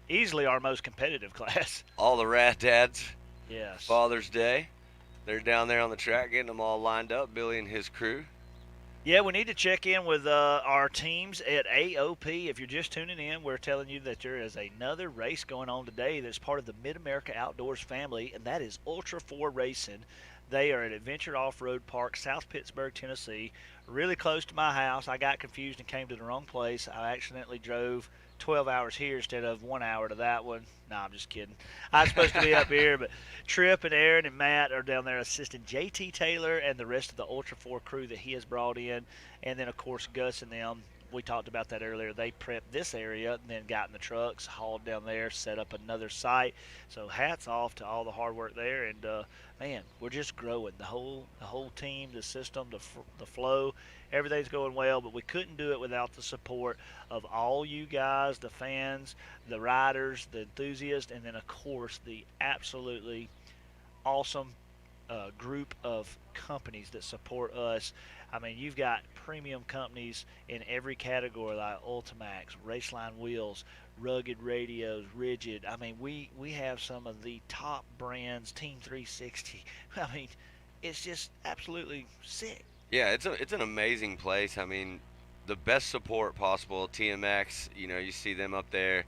Easily our most competitive class. all the rat dads. Yes. Father's Day. They're down there on the track getting them all lined up, Billy and his crew. Yeah, we need to check in with our teams at AOP. If you're just tuning in, we're telling you that there is another race going on today that's part of the Mid-America Outdoors family, and that is Ultra 4 Racing. They are at Adventure Off-Road Park, South Pittsburgh, Tennessee, really close to my house. I got confused and came to the wrong place. I accidentally drove 12 hours here instead of 1 hour to that one. No, I'm just kidding. I was supposed to be up here, but Tripp and Aaron and Matt are down there assisting JT Taylor and the rest of the Ultra 4 crew that he has brought in. And then, of course, Gus and them, we talked about that earlier. They prepped this area and then got in the trucks, hauled down there, set up another site. So hats off to all the hard work there. And, man, we're just growing. The whole team, the system, the flow, everything's going well. But we couldn't do it without the support of all you guys, the fans, the riders, the enthusiasts, and then, of course, the absolutely awesome group of companies that support us. I mean, you've got premium companies in every category like Ultimax, Raceline Wheels, Rugged Radios, Rigid. I mean, we have some of the top brands, Team 360. I mean, it's just absolutely sick. Yeah, it's an amazing place. I mean, the best support possible. TMX, you see them up there.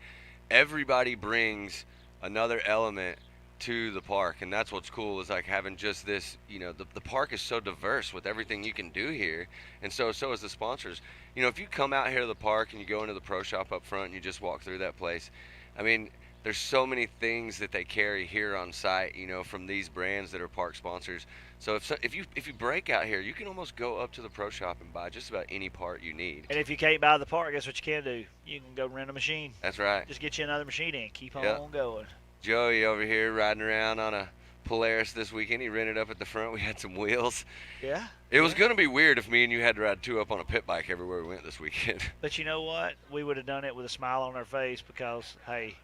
Everybody brings another element to the park, and that's what's cool is like having just this, the park is so diverse with everything you can do here, and so is the sponsors. If you come out here to the park and you go into the pro shop up front and you just walk through that place, I mean, there's so many things that they carry here on site, from these brands that are park sponsors. So if you break out here, you can almost go up to the pro shop and buy just about any part you need. And if you can't buy the part, guess what you can do? You can go rent a machine. That's right. Just get you another machine and keep on Yep. going. Joey over here riding around on a Polaris this weekend. He rented up at the front. We had some wheels. Yeah. It was going to be weird if me and you had to ride two up on a pit bike everywhere we went this weekend. But you know what? We would have done it with a smile on our face because, hey,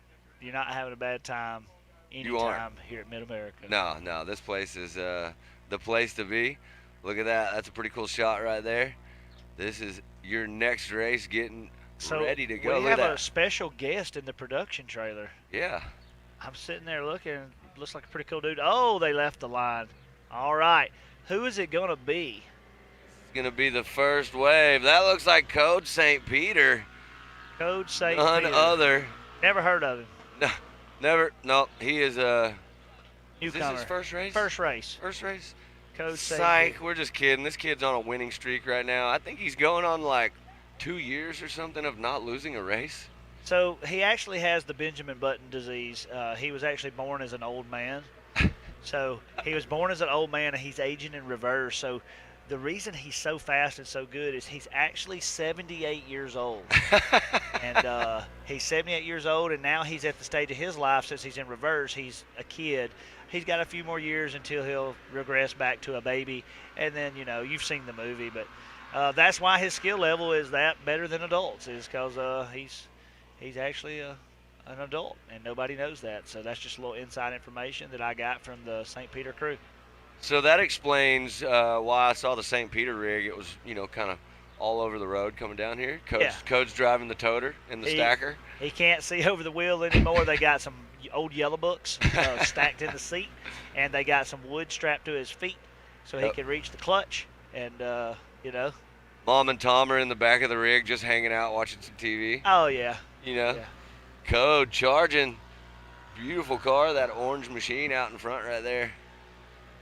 you're not having a bad time You aren't. anytime here at Mid-America. No, this place is the place to be. Look at that. That's a pretty cool shot right there. This is your next race getting ready to go. We Look have at a that. special guest in the production trailer. Yeah. I'm sitting there looking. Looks like a pretty cool dude. Oh, they left the line. All right. Who is it going to be? It's going to be the first wave. That looks like Code St. Peter. Code St. None Peter. other. Never heard of him. No, never. No, he is Is Newcomer. this his first race? First race. First race? Code St. Psych, Peter. we're just kidding. This kid's on a winning streak right now. I think he's going on like 2 years or something of not losing a race. So he actually has the Benjamin Button disease. He was actually born as an old man. So he was born as an old man, and he's aging in reverse. So the reason he's so fast and so good is he's actually 78 years old. And he's 78 years old, and now he's at the stage of his life since he's in reverse. He's a kid. He's got a few more years until he'll regress back to a baby. And then, you've seen the movie, but that's why his skill level is that better than adults, is because he's actually an adult, and nobody knows that. So that's just a little inside information that I got from the St. Peter crew. So that explains why I saw the St. Peter rig. It was, kind of all over the road coming down here. Code's driving the toter and the stacker. He can't see over the wheel anymore. They got some old yellow books stacked in the seat, and they got some wood strapped to his feet so he can reach the clutch. And, Mom and Tom are in the back of the rig just hanging out watching some TV. Oh, yeah. Yeah. Yeah. Code charging. Beautiful car, that orange machine out in front right there.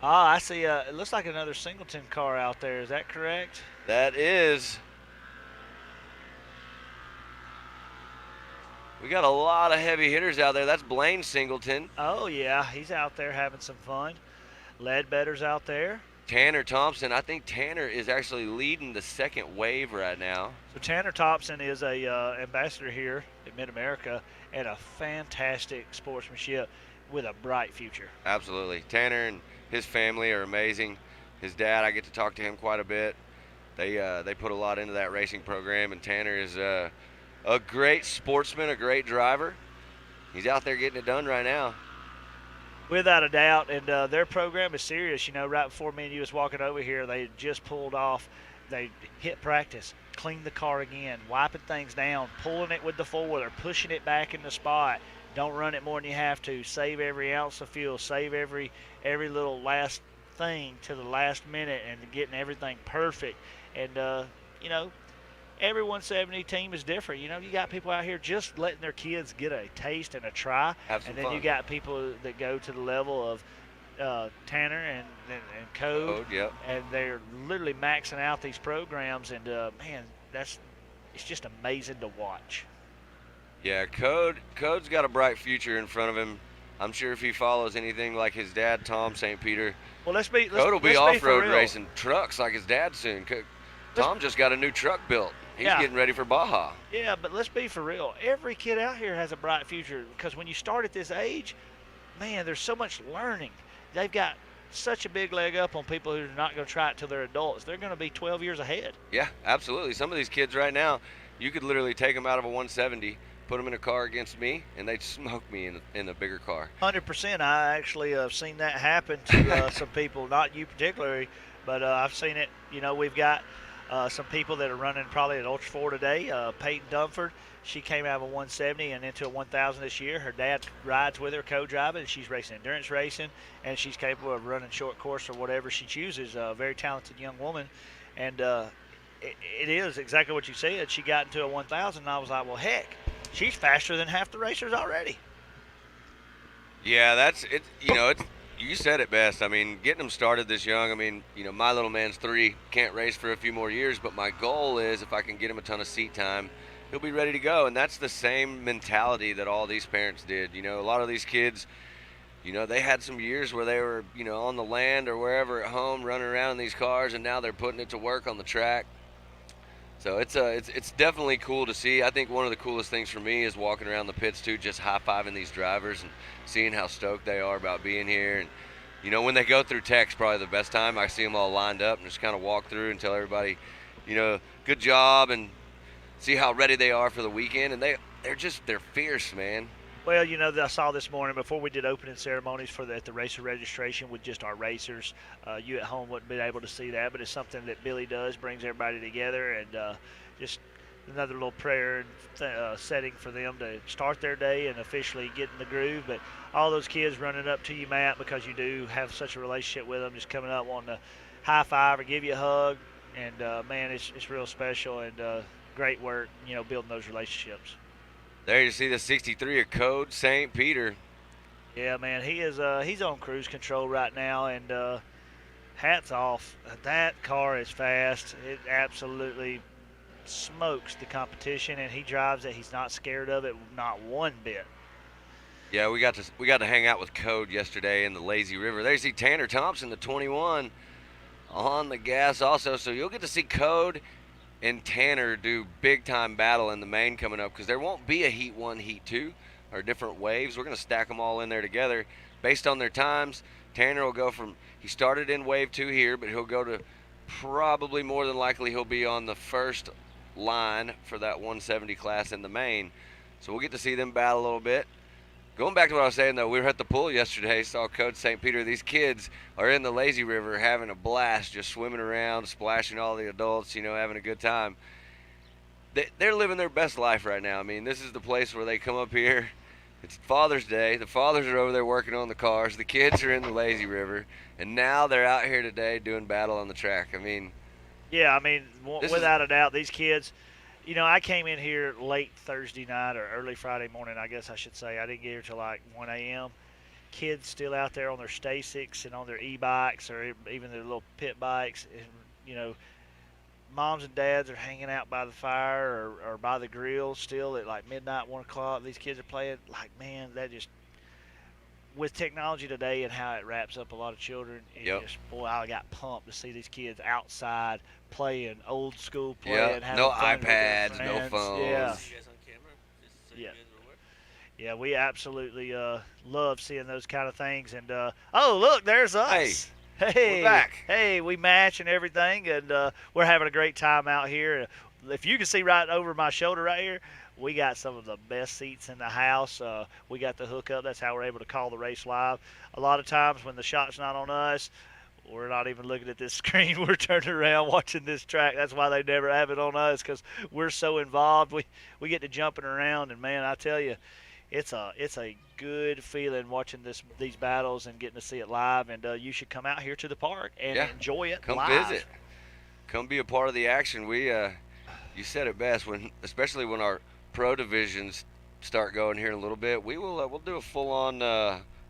I see. It looks like another Singleton car out there. Is that correct? That is. We got a lot of heavy hitters out there. That's Blaine Singleton. Oh, yeah, he's out there having some fun. Ledbetter's out there. Tanner Thompson. I think Tanner is actually leading the second wave right now. So Tanner Thompson is a ambassador here at Mid-America and a fantastic sportsmanship with a bright future. Absolutely. Tanner and his family are amazing. His dad, I get to talk to him quite a bit. They put a lot into that racing program, and Tanner is a great sportsman, a great driver. He's out there getting it done right now. Without a doubt, and their program is serious. You know, right before me and you was walking over here, they just pulled off. They hit practice, cleaned the car again, wiping things down, pulling it with the four-wheeler, pushing it back in the spot. Don't run it more than you have to. Save every ounce of fuel. Save every little last thing to the last minute, and getting everything perfect. And you know, every 170 team is different. You know, you got people out here just letting their kids get a taste and a try. Have some and then fun. you got people that go to the level of Tanner and Code. Yep. And they're literally maxing out these programs. And, man, it's just amazing to watch. Yeah, Code's got a bright future in front of him. I'm sure if he follows anything like his dad, Tom St. Peter, Well, Code will be off-road racing trucks like his dad soon. Tom just got a new truck built. He's getting ready for Baja. Yeah, but let's be for real. Every kid out here has a bright future because when you start at this age, man, there's so much learning. They've got such a big leg up on people who are not going to try it till they're adults. They're going to be 12 years ahead. Yeah, absolutely. Some of these kids right now, you could literally take them out of a 170, put them in a car against me, and they'd smoke me in a bigger car. 100%. I actually have seen that happen to some people, not you particularly, but I've seen it. You know, we've got some people that are running probably at Ultra 4 today. Peyton Dunford, she came out of a 170 and into a 1000 this year. Her dad rides with her, co-driving, and she's racing endurance racing, and she's capable of running short course or whatever she chooses. A very talented young woman, and it is exactly what you said. She got into a 1000, and I was like, well, heck, she's faster than half the racers already. Yeah, that's it. You know, you said it best. I mean, getting them started this young. I mean, you know, my little man's 3, can't race for a few more years, but my goal is if I can get him a ton of seat time, he'll be ready to go. And that's the same mentality that all these parents did. You know, a lot of these kids, you know, they had some years where they were, you know, on the land or wherever at home running around in these cars, and now they're putting it to work on the track. So it's definitely cool to see. I think one of the coolest things for me is walking around the pits too, just high-fiving these drivers and seeing how stoked they are about being here. And you know, when they go through tech's probably the best time. I see them all lined up and just kind of walk through and tell everybody, you know, good job, and see how ready they are for the weekend. And they're fierce, man. Well, you know, I saw this morning before we did opening ceremonies at the racer registration with just our racers. You at home wouldn't be able to see that, but it's something that Billy does, brings everybody together, and just another little prayer and setting for them to start their day and officially get in the groove. But all those kids running up to you, Matt, because you do have such a relationship with them, just coming up wanting to high five or give you a hug, and man, it's real special, and great work, you know, building those relationships. There you see the 63 of Code St. Peter. Yeah, man, he's on cruise control right now, and hats off. That car is fast. It absolutely smokes the competition, and he drives it. He's not scared of it, not one bit. Yeah, we got to hang out with Code yesterday in the Lazy River. There you see Tanner Thompson, the 21, on the gas also. So you'll get to see Code and Tanner do big-time battle in the main coming up, because there won't be a Heat 1, Heat 2, or different waves. We're going to stack them all in there together. Based on their times, Tanner will go from, he started in Wave 2 here, but he'll go to probably more than likely he'll be on the first line for that 170 class in the main. So we'll get to see them battle a little bit. Going back to what I was saying, though, we were at the pool yesterday, saw Coach St. Peter. These kids are in the Lazy River having a blast, just swimming around, splashing all the adults, you know, having a good time. They're living their best life right now. I mean, this is the place where they come up here. It's Father's Day. The fathers are over there working on the cars. The kids are in the Lazy River. And now they're out here today doing battle on the track. I mean, yeah, I mean, without a doubt, these kids, you know, I came in here late Thursday night or early Friday morning, I guess I should say. I didn't get here till like 1 a.m. Kids still out there on their Stasics and on their e-bikes or even their little pit bikes. And, you know, moms and dads are hanging out by the fire or by the grill still at like midnight, 1 o'clock. These kids are playing. Like, man, that just with technology today and how it wraps up a lot of children, it Yep. just, boy, I got pumped to see these kids outside playing old school Yeah. playing, having No fun with their iPads, no friends. phones. Yeah, See you guys on camera, just so Yeah. you guys are aware. yeah, we absolutely love seeing those kind of things. And oh, look, there's us. Hey, we're back. Hey, we match and everything, and we're having a great time out here. If you can see right over my shoulder right here, we got some of the best seats in the house. We got the hookup. That's how we're able to call the race live. A lot of times when the shot's not on us, we're not even looking at this screen. We're turning around watching this track. That's why they never have it on us, because we're so involved. We get to jumping around, and man, I tell you, it's a good feeling watching these battles and getting to see it live. And you should come out here to the park and Yeah. enjoy it Come live. visit. Come be a part of the action. You said it best, especially when our pro divisions start going here in a little bit. We'll do a full-on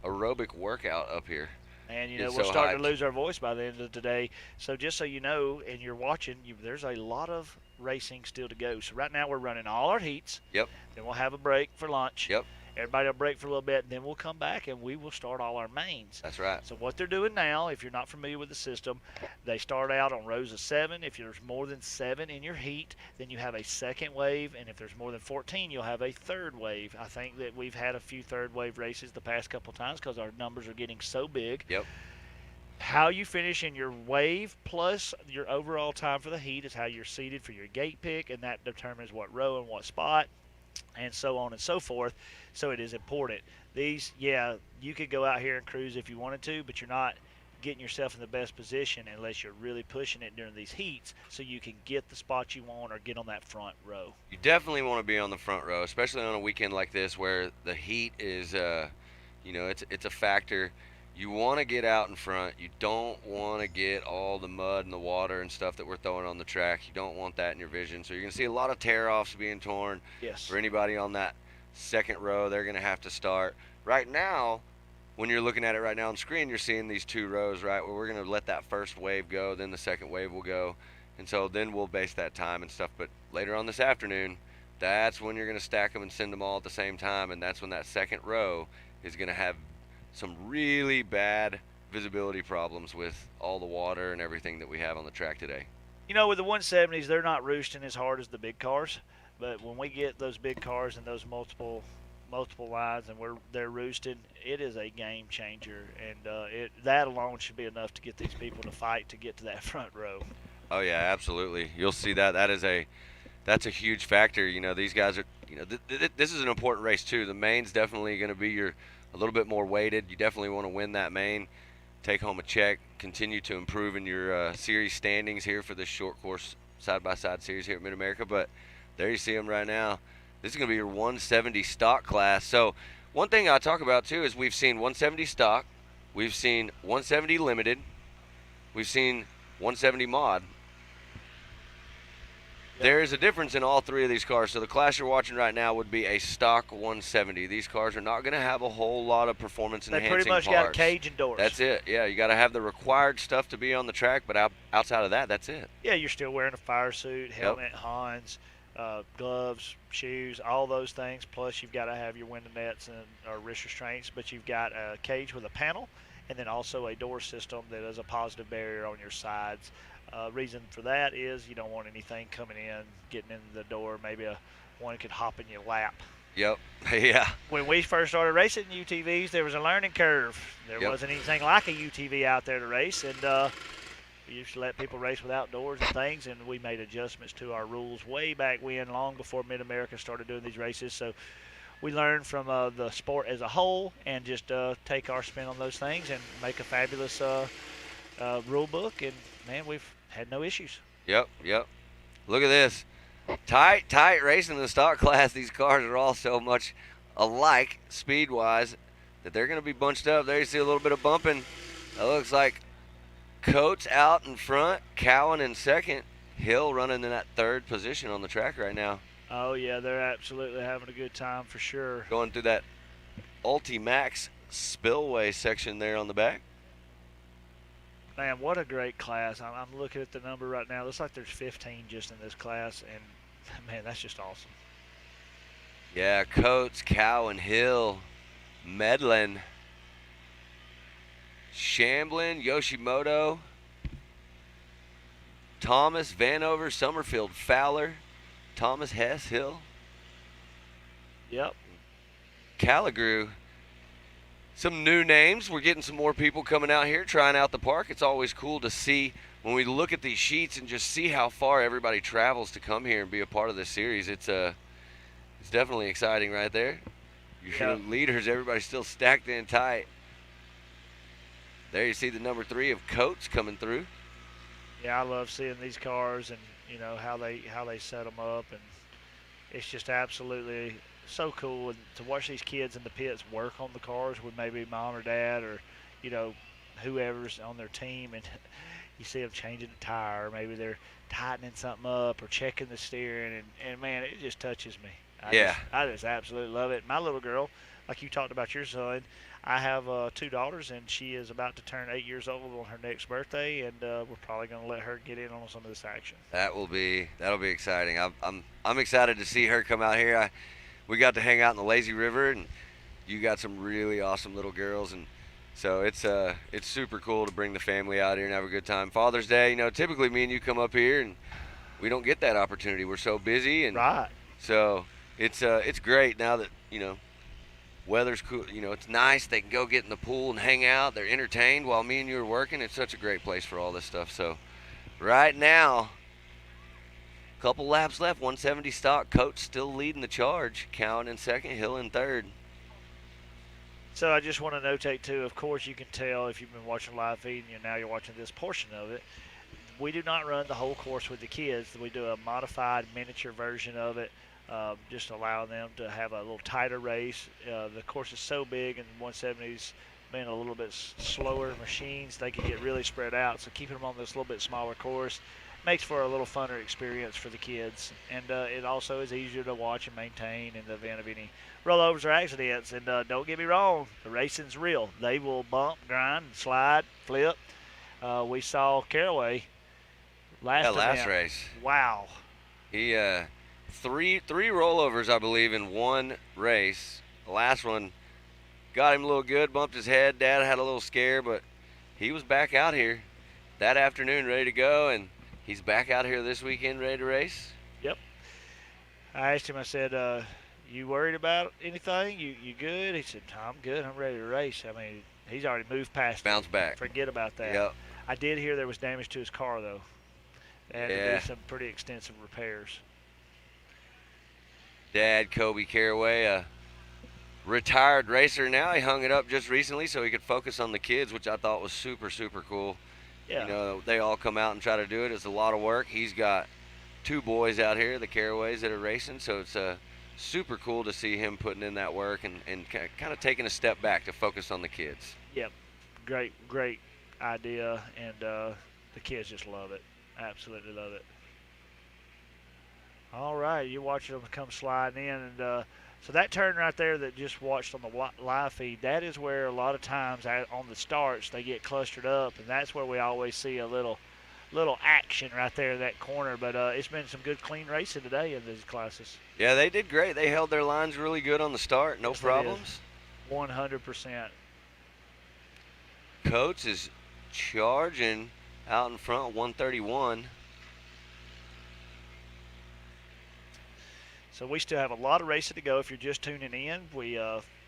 aerobic workout up here. And, Get we're so starting to hyped. lose our voice by the end of today. So just so you know, and you're watching, there's a lot of racing still to go. So right now we're running all our heats. Yep. Then we'll have a break for lunch. Yep. Everybody will break for a little bit, and then we'll come back and we will start all our mains. That's right. So what they're doing now, if you're not familiar with the system, they start out on rows of 7. If there's more than 7 in your heat, then you have a second wave, and if there's more than 14, you'll have a third wave. I think that we've had a few third wave races the past couple of times because our numbers are getting so big. Yep. How you finish in your wave plus your overall time for the heat is how you're seated for your gate pick, and that determines what row and what spot, and so on and so forth. So it is important. These, you could go out here and cruise if you wanted to, but you're not getting yourself in the best position unless you're really pushing it during these heats so you can get the spot you want or get on that front row. You definitely want to be on the front row, especially on a weekend like this where the heat is, it's a factor. You want to get out in front. You don't want to get all the mud and the water and stuff that we're throwing on the track. You don't want that in your vision. So you're going to see a lot of tear-offs being torn. Yes. For anybody on that second row, they're going to have to start. Right now, when you're looking at it right now on the screen, you're seeing these 2 rows, right, where we're going to let that first wave go, then the second wave will go. And so then we'll base that time and stuff. But later on this afternoon, that's when you're going to stack them and send them all at the same time. And that's when that second row is going to have some really bad visibility problems with all the water and everything that we have on the track today. With the 170s, they're not roosting as hard as the big cars, but when we get those big cars and those multiple lines and they're roosting, it is a game changer, and that alone should be enough to get these people to fight to get to that front row. Oh yeah, absolutely. You'll see that. That's a huge factor. These guys are. This is an important race too. The main's definitely going to be a little bit more weighted. You definitely want to win that main, take home a check, continue to improve in your series standings here for this short course side-by-side series here at Mid-America. But there you see them right now. This is going to be your 170 stock class. So one thing I talk about too is we've seen 170 stock, we've seen 170 limited, we've seen 170 mod. There is a difference in all 3 of these cars. So the class you're watching right now would be a stock 170. These cars are not going to have a whole lot of performance enhancing parts. They pretty much got a cage and doors. That's it. Yeah, you got to have the required stuff to be on the track, but outside of that, that's it. Yeah, you're still wearing a fire suit, helmet, Hans, gloves, shoes, all those things. Plus, you've got to have your window nets or wrist restraints, but you've got a cage with a panel, and then also a door system that is a positive barrier on your sides. Reason for that is you don't want anything coming in, getting in the door. Maybe one could hop in your lap. Yep. Yeah. When we first started racing UTVs, there was a learning curve. There wasn't anything like a UTV out there to race, and we used to let people race without doors and things, and we made adjustments to our rules way back when, long before Mid-America started doing these races. So we learned from the sport as a whole and just take our spin on those things and make a fabulous rule book, and, man, we've had no issues. Yep. Look at this. Tight racing in the stock class. These cars are all so much alike speed-wise that they're going to be bunched up. There you see a little bit of bumping. It looks like Coates out in front, Cowan in second, Hill running in that 3rd position on the track right now. Oh, yeah, they're absolutely having a good time for sure. Going through that Ultimax spillway section there on the back. Man, what a great class. I'm looking at the number right now. Looks like there's 15 just in this class, and man, that's just awesome. Yeah, Coates, Cowan, Hill, Medlin, Shamblin, Yoshimoto, Thomas, Vanover, Summerfield, Fowler, Thomas, Hess, Hill, Yep. Calligrew. Some new names. We're getting some more people coming out here trying out the park. It's always cool to see when we look at these sheets and just see how far everybody travels to come here and be a part of this series. It's definitely exciting right there. Your leaders, everybody's still stacked in tight. There you see the number 3 of Coates coming through. Yeah, I love seeing these cars and how they set them up, and it's just absolutely so cool and to watch these kids in the pits work on the cars with maybe mom or dad or whoever's on their team, and you see them changing the tire, or maybe they're tightening something up or checking the steering, and man, it just touches me. I just absolutely love it. My little girl, like you talked about your son, I have 2 daughters, and she is about to turn 8 years old on her next birthday, and we're probably going to let her get in on some of this action. That'll be exciting. I'm excited to see her come out here. We got to hang out in the lazy river, and you got some really awesome little girls, and so it's super cool to bring the family out here and have a good time. Father's Day, typically me and you come up here, and we don't get that opportunity. We're so busy, and right. So it's great now that weather's cool. It's nice. They can go get in the pool and hang out. They're entertained while me and you are working. It's such a great place for all this stuff. So right now, couple laps left, 170 stock. Coates still leading the charge. Cowan in second, Hill in third. So I just want to notate too, of course you can tell if you've been watching live feed and now you're watching this portion of it, we do not run the whole course with the kids. We do a modified miniature version of it, just allowing them to have a little tighter race. The course is so big, and 170s being a little bit slower machines, they can get really spread out. So keeping them on this little bit smaller course makes for a little funner experience for the kids, and it also is easier to watch and maintain in the event of any rollovers or accidents. And don't get me wrong, the racing's real. They will bump, grind, slide, flip. We saw Caraway last race. Wow. He three rollovers, I believe, in one race. The last one got him a little good, bumped his head. Dad had a little scare, but he was back out here that afternoon ready to go, and he's back out here this weekend ready to race. Yep. I asked him, I said, you worried about anything? You good? He said, I'm good. I'm ready to race. I mean, he's already moved past Bounce back. Forget about that. Yep. I did hear there was damage to his car, though. They had to do some pretty extensive repairs. Dad, Kobe Caraway, a retired racer now. He hung it up just recently so he could focus on the kids, which I thought was super, super cool. Yeah. They all come out and try to do it. It's a lot of work. He's got 2 boys out here, the Caraways, that are racing, so it's super cool to see him putting in that work and kind of taking a step back to focus on the kids. Yep. Great idea, and the kids just love it. Absolutely love it. All right, you're watching them come sliding in, and so that turn right there that just watched on the live feed, that is where a lot of times on the starts they get clustered up, and that's where we always see a little action right there in that corner. But it's been some good clean racing today in these classes. Yeah, they did great. They held their lines really good on the start, no problems. 100%. Coates is charging out in front, 131. So we still have a lot of racing to go. If you're just tuning in, we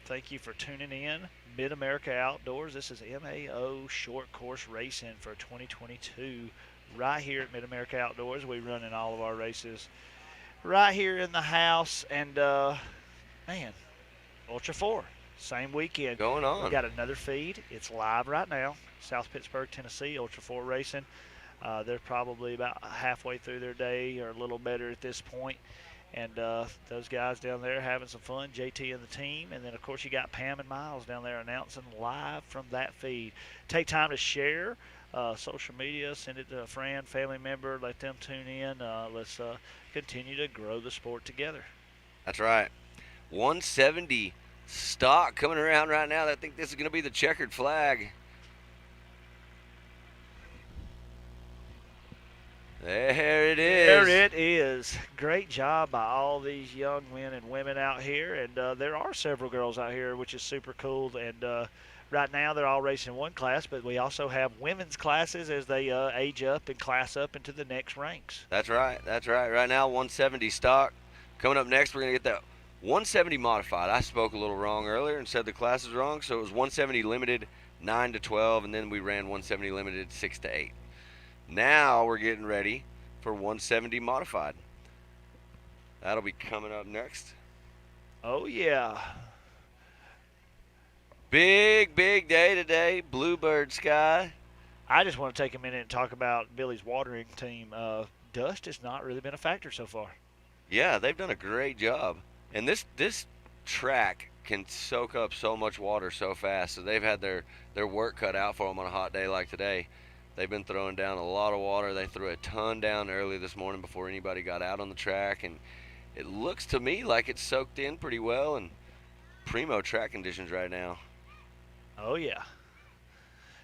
thank you for tuning in. Mid-America Outdoors. This is MAO Short Course Racing for 2022 right here at Mid-America Outdoors. We run in all of our races right here in the house. And, man, Ultra 4, same weekend. Going on. We got another feed. It's live right now. South Pittsburgh, Tennessee, Ultra 4 Racing. They're probably about halfway through their day or a little better at this point. And those guys down there having some fun, JT and the team. And then, of course, you got Pam and Miles down there announcing live from that feed. Take time to share social media, send it to a friend, family member, let them tune in. Let's continue to grow the sport together. That's right. 170 stock coming around right now. I think this is going to be the checkered flag. There it is. There it is. Great job by all these young men and women out here, and there are several girls out here, which is super cool. And right now they're all racing one class, but we also have women's classes as they age up and class up into the next ranks. That's right. That's right. Right now, 170 stock. Coming up next, we're going to get that 170 modified. I spoke a little wrong earlier and said the class is wrong, so it was 170 limited 9 to 12, and then we ran 170 limited 6 to 8. Now we're getting ready for 170 modified. That'll be coming up next. Oh, yeah. Big day today. Bluebird sky. I just want to take a minute and talk about Billy's watering team. Dust has not really been a factor so far. Yeah, they've done a great job. And this track can soak up so much water so fast, so they've had their work cut out for them on a hot day like today. They've been throwing down a lot of water. They threw a ton down early this morning before anybody got out on the track, and it looks to me like it's soaked in pretty well and primo track conditions right now. Oh, yeah.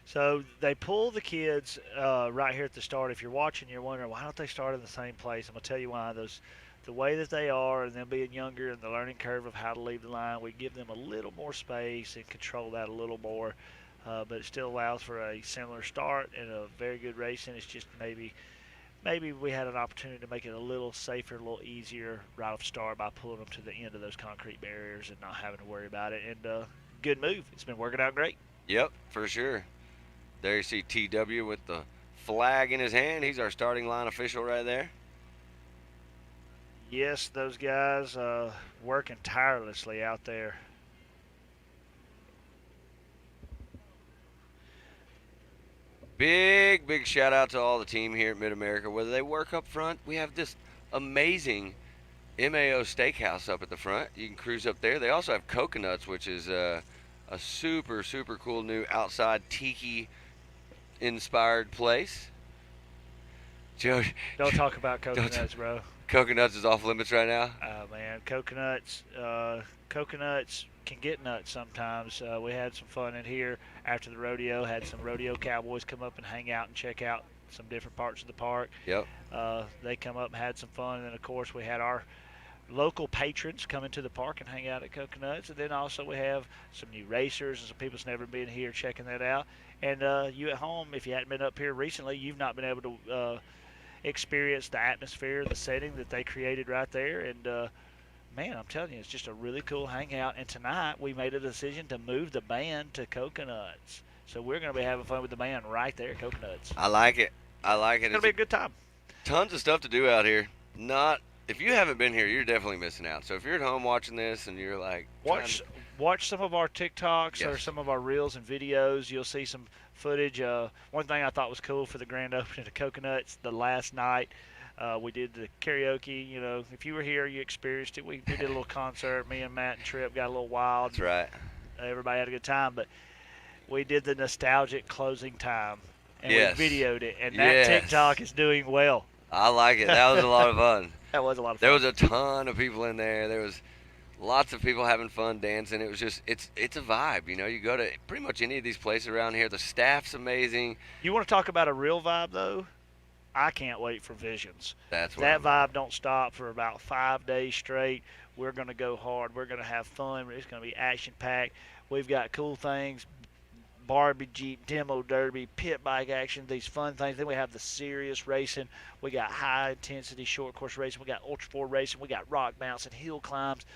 So they pull the kids right here at the start. If you're watching, you're wondering, why don't they start in the same place? I'm going to tell you why. The way that they are and them being younger and the learning curve of how to leave the line, we give them a little more space and control that a little more. But it still allows for a similar start and a very good racing. It's just maybe we had an opportunity to make it a little safer, a little easier right off start by pulling them to the end of those concrete barriers and not having to worry about it. And good move. It's been working out great. Yep, for sure. There you see TW with the flag in his hand. He's our starting line official right there. Yes, those guys working tirelessly out there. Big shout out to all the team here at Mid-America. Whether they work up front, we have this amazing MAO steakhouse up at the front. You can cruise up there. They also have Coconuts, which is a super cool new outside tiki inspired place. Joe, Don't talk about coconuts, bro. Coconuts is off limits right now. Oh man, coconuts can get nuts sometimes. We had some fun in here after the rodeo. Had some rodeo cowboys come up and hang out and check out some different parts of the park. Yep. They come up and had some fun, and then of course we had our local patrons come into the park and hang out at Coconuts, and then also we have some new racers and some people that's never been here checking that out. And you at home, if you hadn't been up here recently, you've not been able to experience the atmosphere, the setting that they created right there. And man, I'm telling you, it's just a really cool hangout. And tonight we made a decision to move the band to Coconuts, so we're going to be having fun with the band right there at Coconuts. I like it. It's going to be a good time. Tons of stuff to do out here. If you haven't been here, you're definitely missing out. So if you're at home watching this and you're like, watch some of our TikToks or Yes. some of our reels and videos. You'll see some footage. One thing I thought was cool for the grand opening of Coconuts, the last night, we did the karaoke. You know, if you were here, you experienced it. We did a little concert. Me and Matt and Tripp got a little wild. That's right. Everybody had a good time, but we did the nostalgic closing time, and Yes. we videoed it, and Yes. that TikTok is doing well. I like it. That was a lot of fun. That was a lot of fun. There was a ton of people in there. There was lots of people having fun dancing. It was just, it's a vibe. You know, you go to pretty much any of these places around here. The staff's amazing. You want to talk about a real vibe, though? I can't wait for Visions. That's what That vibe don't stop for about 5 days straight. We're going to go hard. We're going to have fun. It's going to be action-packed. We've got cool things, Barbie Jeep, demo derby, pit bike action, these fun things. Then we have the serious racing. We got high-intensity short course racing. We got Ultra 4 racing. We got rock bouncing, hill climbs,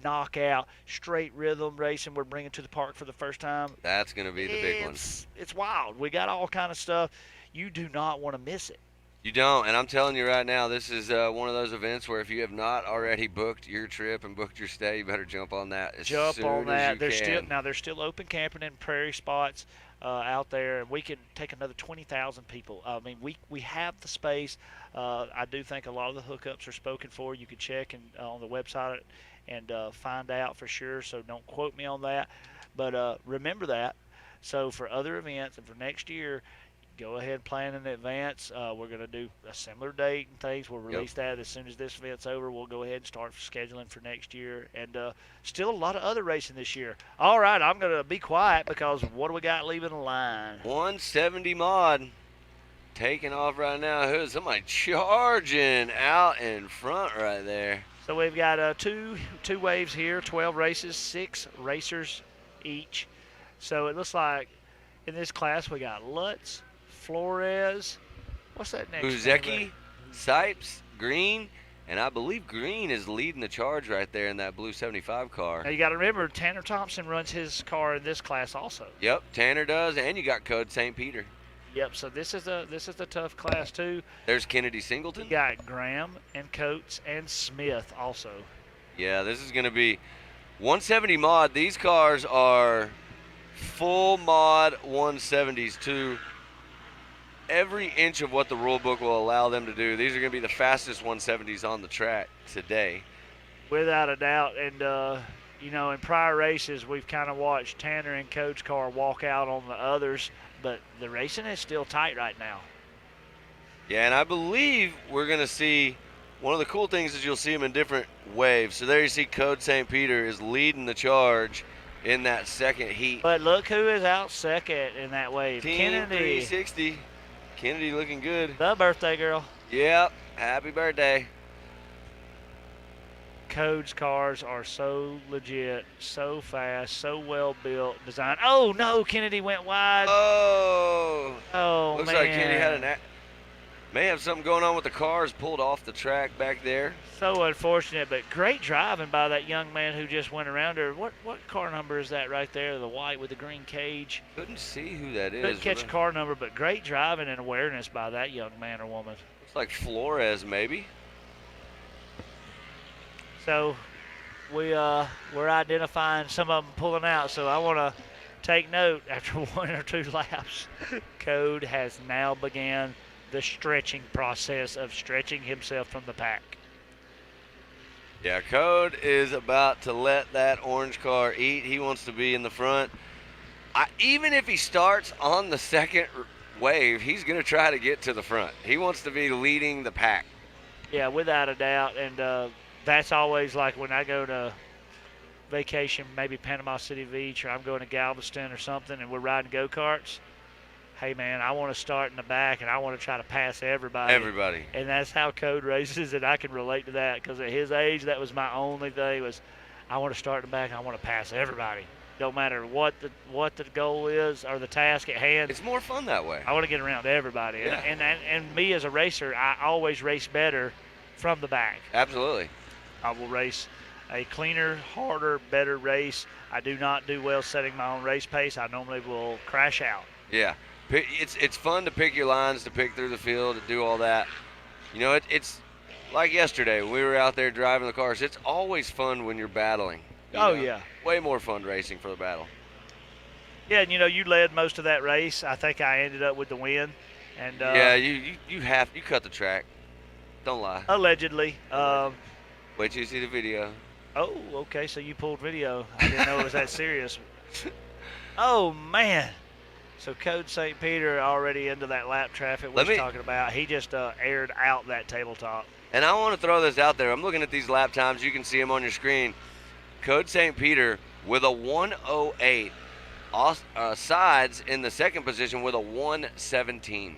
knockout, straight rhythm racing we're bringing to the park for the first time. That's going to be the big one. It's wild. We got all kind of stuff. You do not want to miss it. You don't, and I'm telling you right now, this is one of those events where if you have not already booked your trip and booked your stay, you better jump on that as soon as you can. There's still open camping and prairie spots out there, and we can take another 20,000 people. I mean, we have the space. I do think a lot of the hookups are spoken for. You can check on the website and find out for sure. So don't quote me on that, but remember that. So for other events and for next year, go ahead and plan in advance. We're going to do a similar date and things. We'll release that as soon as this event's over. We'll go ahead and start scheduling for next year. And still a lot of other racing this year. All right, I'm going to be quiet because what do we got leaving the line? 170 mod. taking off right now. Who's somebody charging out in front right there? So we've got two waves here, 12 races, 6 racers each. So it looks like in this class we got Lutz, Flores. What's that next? Buzecki, Sipes, Green, and I believe Green is leading the charge right there in that blue 75 car. Now you got to remember, Tanner Thompson runs his car in this class also. Yep, Tanner does, and you got Code St. Peter. Yep. So this is the tough class too. There's Kennedy Singleton. You got Graham and Coates and Smith also. Yeah, this is going to be 170 mod. These cars are full mod 170s too. Every inch of what the rule book will allow them to do. These are going to be the fastest 170s on the track today. Without a doubt. And, in prior races, we've kind of watched Tanner and Coach's car walk out on the others, but the racing is still tight right now. Yeah, and I believe we're going to see, one of the cool things is you'll see them in different waves. So there you see Code St. Peter is leading the charge in that second heat. But look who is out second in that wave. Team Kennedy. 360. Kennedy looking good. The birthday girl. Yep, happy birthday. Code's cars are so legit, so fast, so well built, designed. Oh no, Kennedy went wide. Oh, Oh looks man. like Kennedy had may have something going on with the cars, pulled off the track back there. So unfortunate, but great driving by that young man who just went around her. What car number is that right there? The white with the green cage. Couldn't see who that is. Couldn't catch a car number, but great driving and awareness by that young man or woman. Looks like Flores maybe. So we're identifying some of them pulling out. So I want to take note after 1 or 2 laps. Code has now began the stretching process of stretching himself from the pack. Yeah, Code is about to let that orange car eat. He wants to be in the front. Even if he starts on the second wave, he's going to try to get to the front. He wants to be leading the pack. Yeah, without a doubt. And that's always like when I go to vacation, maybe Panama City Beach, or I'm going to Galveston or something, and we're riding go-karts. Hey, man, I want to start in the back, and I want to try to pass everybody. Everybody. And that's how Code races, and I can relate to that because at his age, that was my only thing was I want to start in the back, and I want to pass everybody. Don't matter what the goal is or the task at hand. It's more fun that way. I want to get around everybody. Yeah. And me as a racer, I always race better from the back. Absolutely. I will race a cleaner, harder, better race. I do not do well setting my own race pace. I normally will crash out. Yeah. It's fun to pick your lines, to pick through the field, to do all that. You know, it's like yesterday when we were out there driving the cars. It's always fun when you're battling. Oh, know? yeah. Way more fun racing for the battle. Yeah, and you led most of that race. I think I ended up with the win. And yeah, you cut the track. Don't lie. Allegedly. Wait till you see the video. Oh, okay. So you pulled video. I didn't know it was that serious. Oh man. So Code St. Peter already into that lap traffic we was talking about. He just aired out that tabletop. And I want to throw this out there. I'm looking at these lap times. You can see them on your screen. Code St. Peter with a 108. Sides in the second position with a 117.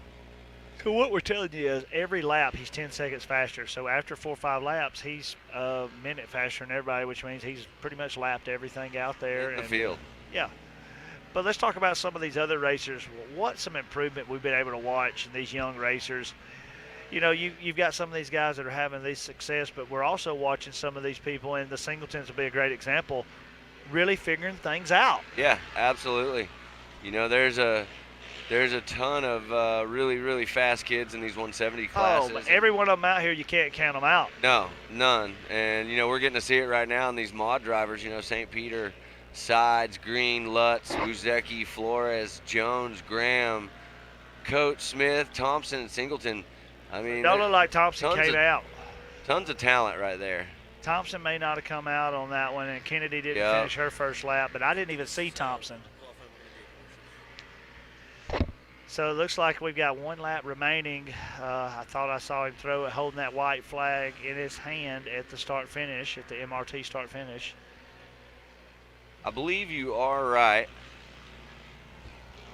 So what we're telling you is every lap he's 10 seconds faster. So after 4 or 5 laps, he's a minute faster than everybody, which means he's pretty much lapped everything out there. In the field. Yeah. But let's talk about some of these other racers. What's some improvement we've been able to watch in these young racers? You know, you've got some of these guys that are having this success, but we're also watching some of these people, and the Singletons will be a great example, really figuring things out. Yeah, absolutely. You know, there's a ton of really, really fast kids in these 170 classes. Oh, but every one of them out here, you can't count them out. No, none. And, you know, we're getting to see it right now in these mod drivers. You know, St. Peter, Sides, Green, Lutz, Buzecki, Flores, Jones, Graham, Coates, Smith, Thompson, and Singleton. I mean, Don't look like Thompson came out. Tons of talent right there. Thompson may not have come out on that one, and Kennedy didn't finish her first lap, but I didn't even see Thompson. So it looks like we've got 1 lap remaining. I thought I saw him throw it, holding that white flag in his hand at the start-finish, at the MRT start-finish. I believe you are right.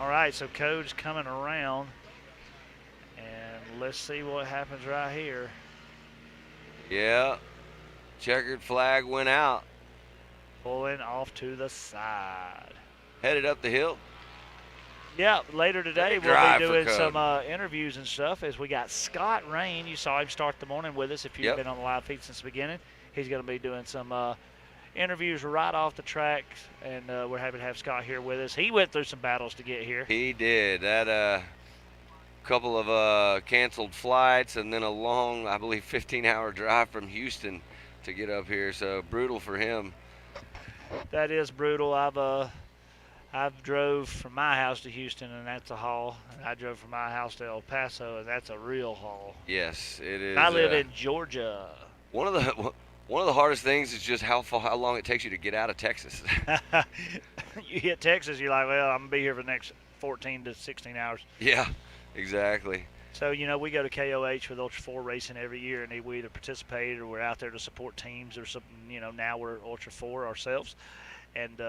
All right, so Code's coming around, let's see what happens right here. Yeah. Checkered flag went out. Pulling off to the side. Headed up the hill. Yeah, later today Take a we'll drive be for doing Code. some interviews and stuff as we got Scott Rain. You saw him start the morning with us if you've Yep. been on the live feed since the beginning. He's going to be doing some interviews right off the track, and we're happy to have Scott here with us. He went through some battles to get here. He did. That couple of canceled flights and then a long, I believe, 15-hour drive from Houston to get up here. So brutal for him. That is brutal. I've drove from my house to Houston, and that's a haul. And I drove from my house to El Paso, and that's a real haul. Yes, it is. I live in Georgia. One of the hardest things is just how long it takes you to get out of Texas. You hit Texas, you're like, well, I'm going to be here for the next 14 to 16 hours. Yeah, exactly. So, we go to KOH with Ultra 4 racing every year, and we either participate or we're out there to support teams or something. Now we're Ultra 4 ourselves. And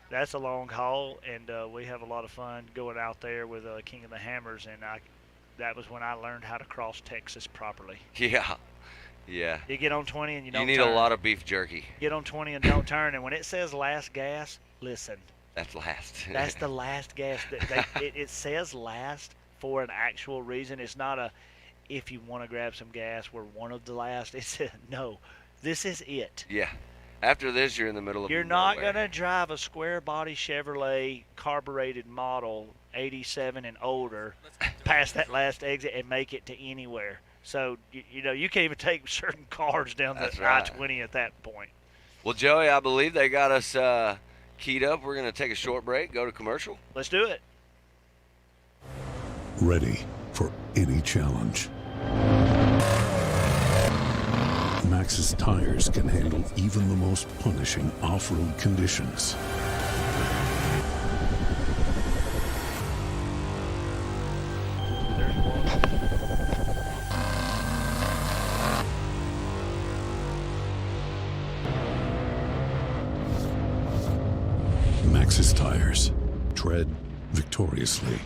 that's a long haul, and we have a lot of fun going out there with King of the Hammers, and that was when I learned how to cross Texas properly. Yeah. Yeah. You get on 20 and you don't You need turn. a lot of beef jerky. Get on 20 and don't turn, and when it says last gas, listen. That's last. That's the last gas. It says last for an actual reason. It's not a if you want to grab some gas, we're one of the last. It's no, this is it. Yeah. After this, you're in the middle of You're not nowhere. going to drive a square body Chevrolet carbureted model 87 and older past that last exit and make it to anywhere. So, you can't even take certain cars down That's the right. I-20 at that point. Well, Joey, I believe they got us keyed up. We're going to take a short break, go to commercial. Let's do it. Ready for any challenge. Maxxis tires can handle even the most punishing off-road conditions. There's one. Maxxis tires. Tread victoriously.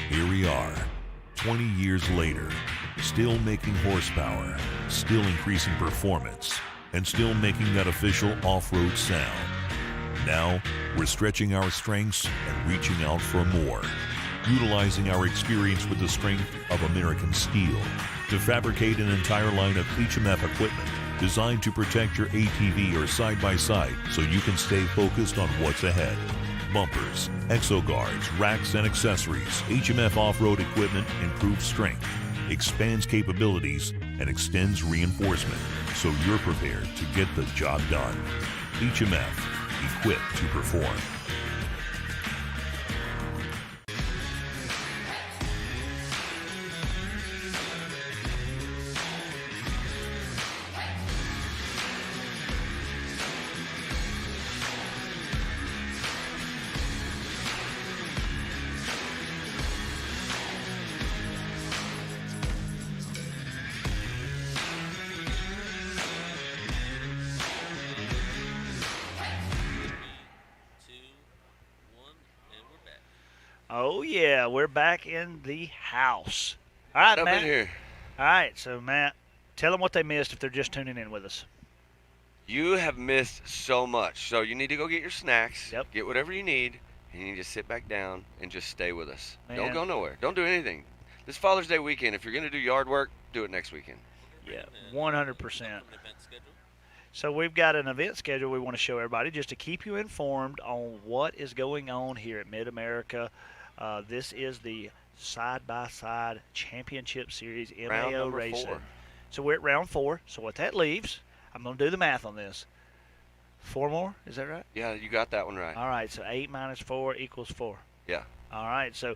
Here we are, 20 years later, still making horsepower, still increasing performance, and still making that official off-road sound. Now, we're stretching our strengths and reaching out for more, utilizing our experience with the strength of American steel to fabricate an entire line of HMF equipment designed to protect your ATV or side-by-side so you can stay focused on what's ahead. Bumpers, exoguards, racks, and accessories. HMF off-road equipment improves strength, expands capabilities, and extends reinforcement so you're prepared to get the job done. HMF, equipped to perform. Oh, yeah, we're back in the house. All right, Up Matt. in here. All right, so, Matt, tell them what they missed if they're just tuning in with us. You have missed so much. So you need to go get your snacks, Yep. get whatever you need, and you need to sit back down and just stay with us. Man. Don't go nowhere. Don't do anything. This Father's Day weekend, if you're going to do yard work, do it next weekend. Yeah, 100%. So we've got an event schedule we want to show everybody just to keep you informed on what is going on here at Mid-America. This is the side-by-side championship series Round MAO number racing. 4. So we're at round 4. So what that leaves, I'm going to do the math on this. 4 more? Is that right? Yeah, you got that one right. All right, so 8 minus 4 equals 4. Yeah. All right, so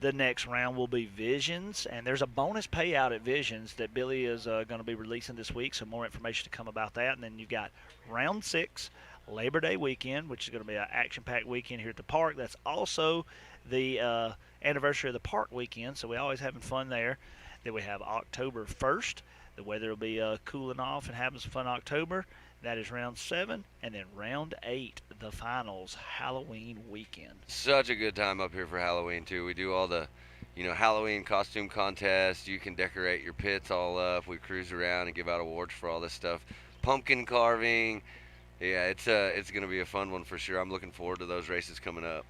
the next round will be Visions, and there's a bonus payout at Visions that Billy is going to be releasing this week, so more information to come about that. And then you've got round 6, Labor Day weekend, which is going to be an action-packed weekend here at the park. That's also the anniversary of the park weekend, so we're always having fun there. Then we have October 1st. The weather will be cooling off and having some fun October. That is round 7. And then round 8, the finals, Halloween weekend. Such a good time up here for Halloween, too. We do all the, Halloween costume contests. You can decorate your pits all up. We cruise around and give out awards for all this stuff. Pumpkin carving. Yeah, it's going to be a fun one for sure. I'm looking forward to those races coming up.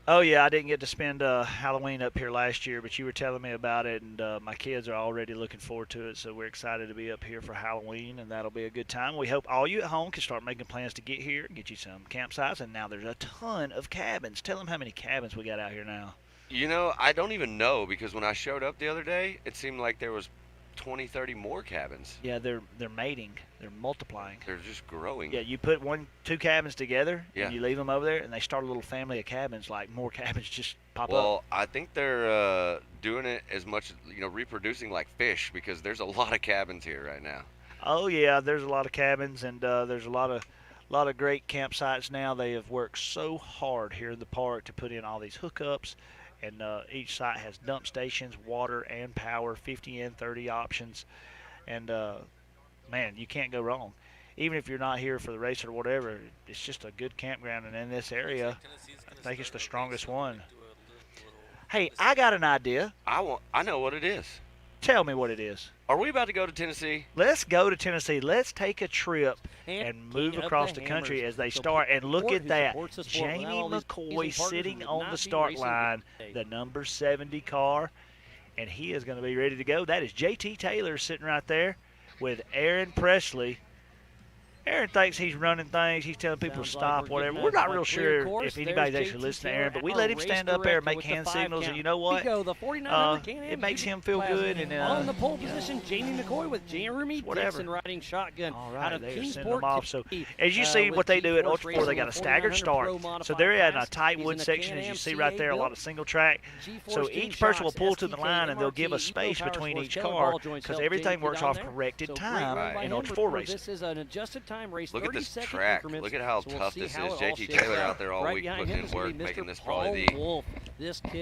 Oh, yeah, I didn't get to spend Halloween up here last year, but you were telling me about it, and my kids are already looking forward to it, so we're excited to be up here for Halloween, and that'll be a good time. We hope all you at home can start making plans to get here, get you some campsites, and now there's a ton of cabins. Tell them how many cabins we got out here now. I don't even know, because when I showed up the other day, it seemed like there was 20, 30 more cabins. Yeah, they're mating. They're multiplying. They're just growing. Yeah, you put 2 cabins together, Yeah. and you leave them over there, and they start a little family of cabins, like more cabins just pop up. Well, I think they're doing it as much, reproducing like fish, because there's a lot of cabins here right now. Oh yeah, there's a lot of cabins, and there's a lot of great campsites now. They have worked so hard here in the park to put in all these hookups, and each site has dump stations, water and power, 50 and 30 options, and man, you can't go wrong. Even if you're not here for the race or whatever, it's just a good campground, and in this area, I think it's the strongest one. Hey, I got an idea. I know what it is. Tell me what it is. Are we about to go to Tennessee? Let's go to Tennessee. Let's take a trip and move across the country as they start. And look at that. Jamie McCoy sitting on the start line, the number 70 car, and he is going to be ready to go. That is JT Taylor sitting right there with Aaron Presley. Aaron thinks he's running things. He's telling people to stop, whatever. We're not real sure if anybody's actually listening to Aaron, but we let him stand up there and make hand signals, and you know what? It makes him feel good. And on the pole position, Jamie McCoy with Jeremy Dixon riding shotgun out of they're sending Kingsport. them off. So as you see what they do at Ultra 4, they got a staggered start. So they're in a tight wood section, as you see right there, a lot of single track. So each person will pull to the line, and they'll give a space between each car because everything works off corrected time in Ultra 4 racing. This is an adjusted time race. Look at this track. Look at how tough this is. JT Taylor out there all week putting in work, making this probably one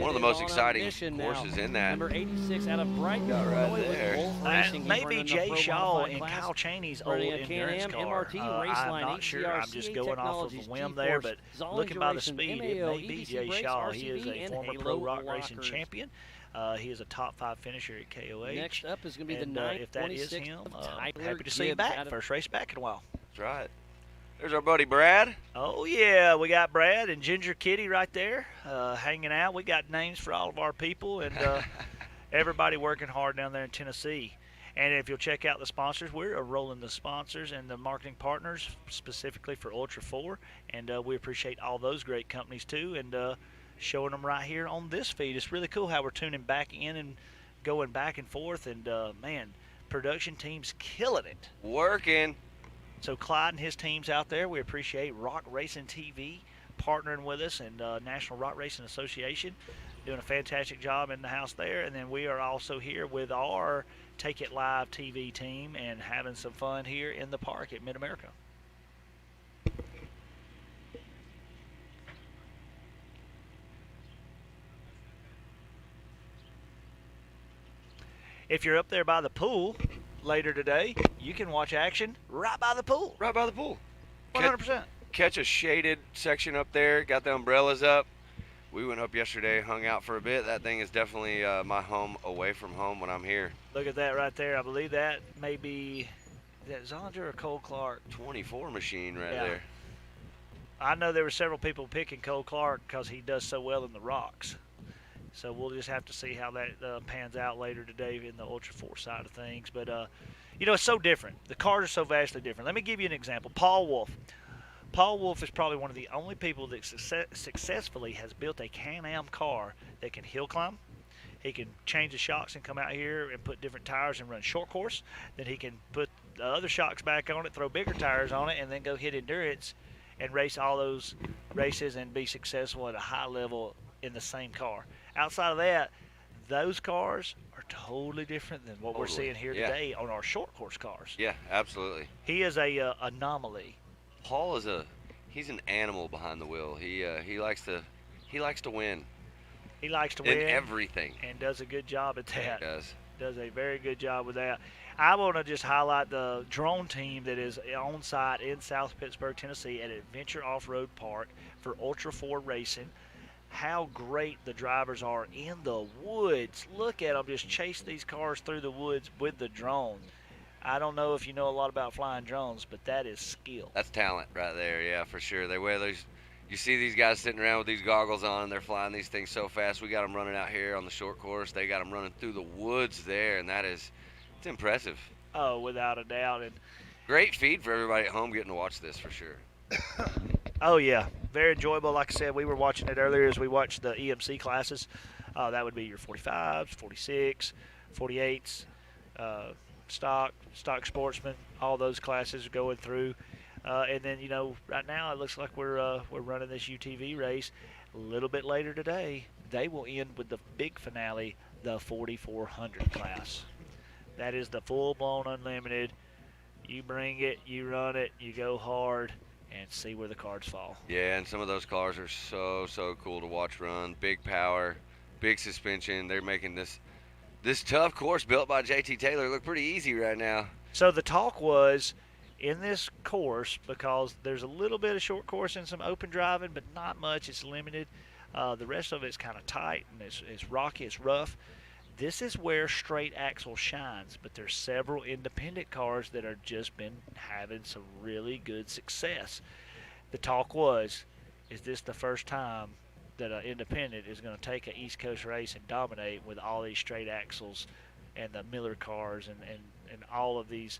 of the most exciting courses in that. Number 86 out of Brighton, right there. Maybe Jay Shaw and Kyle Cheney's old endurance car. I'm not sure. I'm just going off of a whim there, but looking by the speed, it may be Jay Shaw. He is a former pro rock racing champion. He is a top 5 finisher at KOH. Next up is going to be the 9th, if that is him, happy to see him back. First race back in a while. That's right. There's our buddy Brad. Oh, yeah. We got Brad and Ginger Kitty right there hanging out. We got names for all of our people, and everybody working hard down there in Tennessee. And if you'll check out the sponsors, we're rolling the sponsors and the marketing partners specifically for Ultra 4, and we appreciate all those great companies too, and showing them right here on this feed. It's really cool how we're tuning back in and going back and forth, and man, production team's killing it. Working. So Clyde and his teams out there, we appreciate Rock Racing TV partnering with us, and National Rock Racing Association doing a fantastic job in the house there. And then we are also here with our Take It Live TV team and having some fun here in the park at Mid-America. If you're up there by the pool later today, you can watch action right by the pool. Right by the pool. 100%. Catch a shaded section up there. Got the umbrellas up. We went up yesterday, hung out for a bit. That thing is definitely my home away from home when I'm here. Look at that right there. I believe that may be, is that Zonder or Cole Clark? 24 machine right there. I know there were several people picking Cole Clark because he does so well in the rocks. So we'll just have to see how that pans out later today in the Ultra 4 side of things. But, you know, it's so different. The cars are so vastly different. Let me give you an example. Paul Wolf. Paul Wolf is probably one of the only people that successfully has built a Can-Am car that can hill climb. He can change the shocks and come out here and put different tires and run short course. Then he can put the other shocks back on it, throw bigger tires on it, and then go hit endurance and race all those races and be successful at a high level in the same car. Outside of that, those cars are totally different than what we're seeing here today on our short course cars. Yeah, absolutely. He is a anomaly. Paul is he's an animal behind the wheel. He likes to win. He likes to win in everything and does a good job at that. He does a very good job with that. I want to just highlight the drone team that is on site in South Pittsburgh, Tennessee at Adventure Off-Road Park for Ultra 4 racing. How great the drivers are in the woods. Look at them just chase these cars through the woods with the drone. I don't know if you know a lot about flying drones, but that is skill. That's talent right there, yeah, for sure. They wear those. You see these guys sitting around with these goggles on, and they're flying these things so fast. We got them running out here on the short course. They got them running through the woods there, and it's impressive. Oh, without a doubt. And great feed for everybody at home getting to watch this for sure. Oh, yeah. Very enjoyable. Like I said, we were watching it earlier as we watched the EMC classes. That would be your 45s, 46, 48s, stock sportsman, all those classes are going through. And then, right now it looks like we're running this UTV race. A little bit later today, they will end with the big finale, the 4400 class. That is the full-blown unlimited. You bring it, you run it, you go hard, and see where the cards fall. Yeah, and some of those cars are so cool to watch run. Big power, big suspension. They're making this tough course built by JT Taylor look pretty easy right now. So the talk was in this course, because there's a little bit of short course and some open driving, but not much. It's limited. The rest of it's kind of tight, and it's rocky, it's rough. This is where straight axle shines, but there's several independent cars that are just been having some really good success. The talk was, is this the first time that an independent is going to take an East Coast race and dominate with all these straight axles and the Miller cars and all of these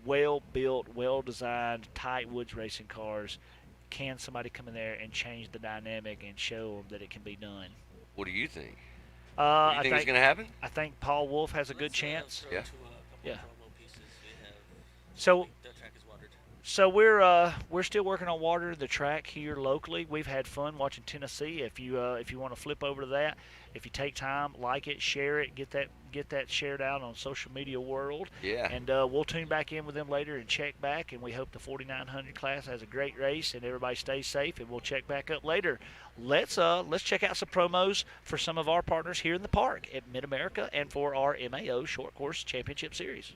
well-built, well-designed, tight woods racing cars? Can somebody come in there and change the dynamic and show them that it can be done? What do you think? I think it's going to happen? I think Paul Wolf has a good chance. Yeah. Yeah. So we're still working on watering the track here locally. We've had fun watching Tennessee. If you want to flip over to that, if you take time, like it, share it, get that shared out on social media world. Yeah. And we'll tune back in with them later and check back. And we hope the 4900 class has a great race and everybody stays safe. And we'll check back up later. Let's check out some promos for some of our partners here in the park at Mid America and for our MAO Short Course Championship Series.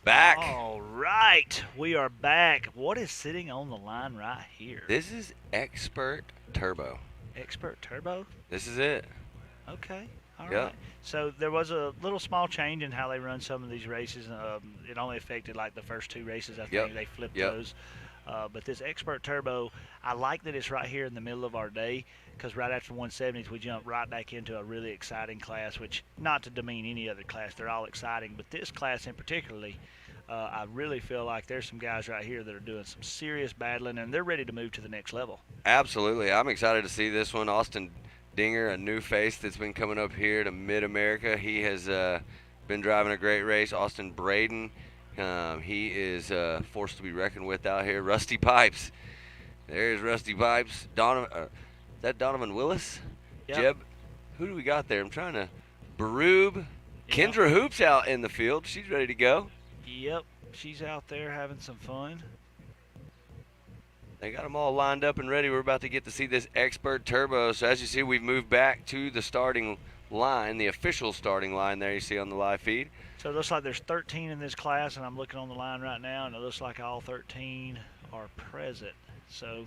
Back. All right, we are back. What is sitting on the line right here? This is Expert Turbo. Expert Turbo? This is it. Okay. All Yep. right. So there was a little small change in how they run some of these races. It only affected like the first 2 races. I think Yep. they flipped Yep. those. But this Expert Turbo, I like that it's right here in the middle of our day, because right after 170s we jump right back into a really exciting class, which, not to demean any other class, they're all exciting, but this class in particularly, I really feel like there's some guys right here that are doing some serious battling, and they're ready to move to the next level. Absolutely. I'm excited to see this one. Austin Dinger, a new face that's been coming up here to Mid-America. He has been driving a great race. Austin Braden, he is a force to be reckoned with out here. Rusty Pipes. There's Rusty Pipes. Is that Donovan Willis? Yep. Jeb, who do we got there? I'm trying to. Baroob. Kendra Hoops out in the field. She's ready to go. Yep, she's out there having some fun. They got them all lined up and ready. We're about to get to see this Expert Turbo. So as you see, we've moved back to the starting line, the official starting line there you see on the live feed. So it looks like there's 13 in this class, and I'm looking on the line right now, and it looks like all 13 are present. So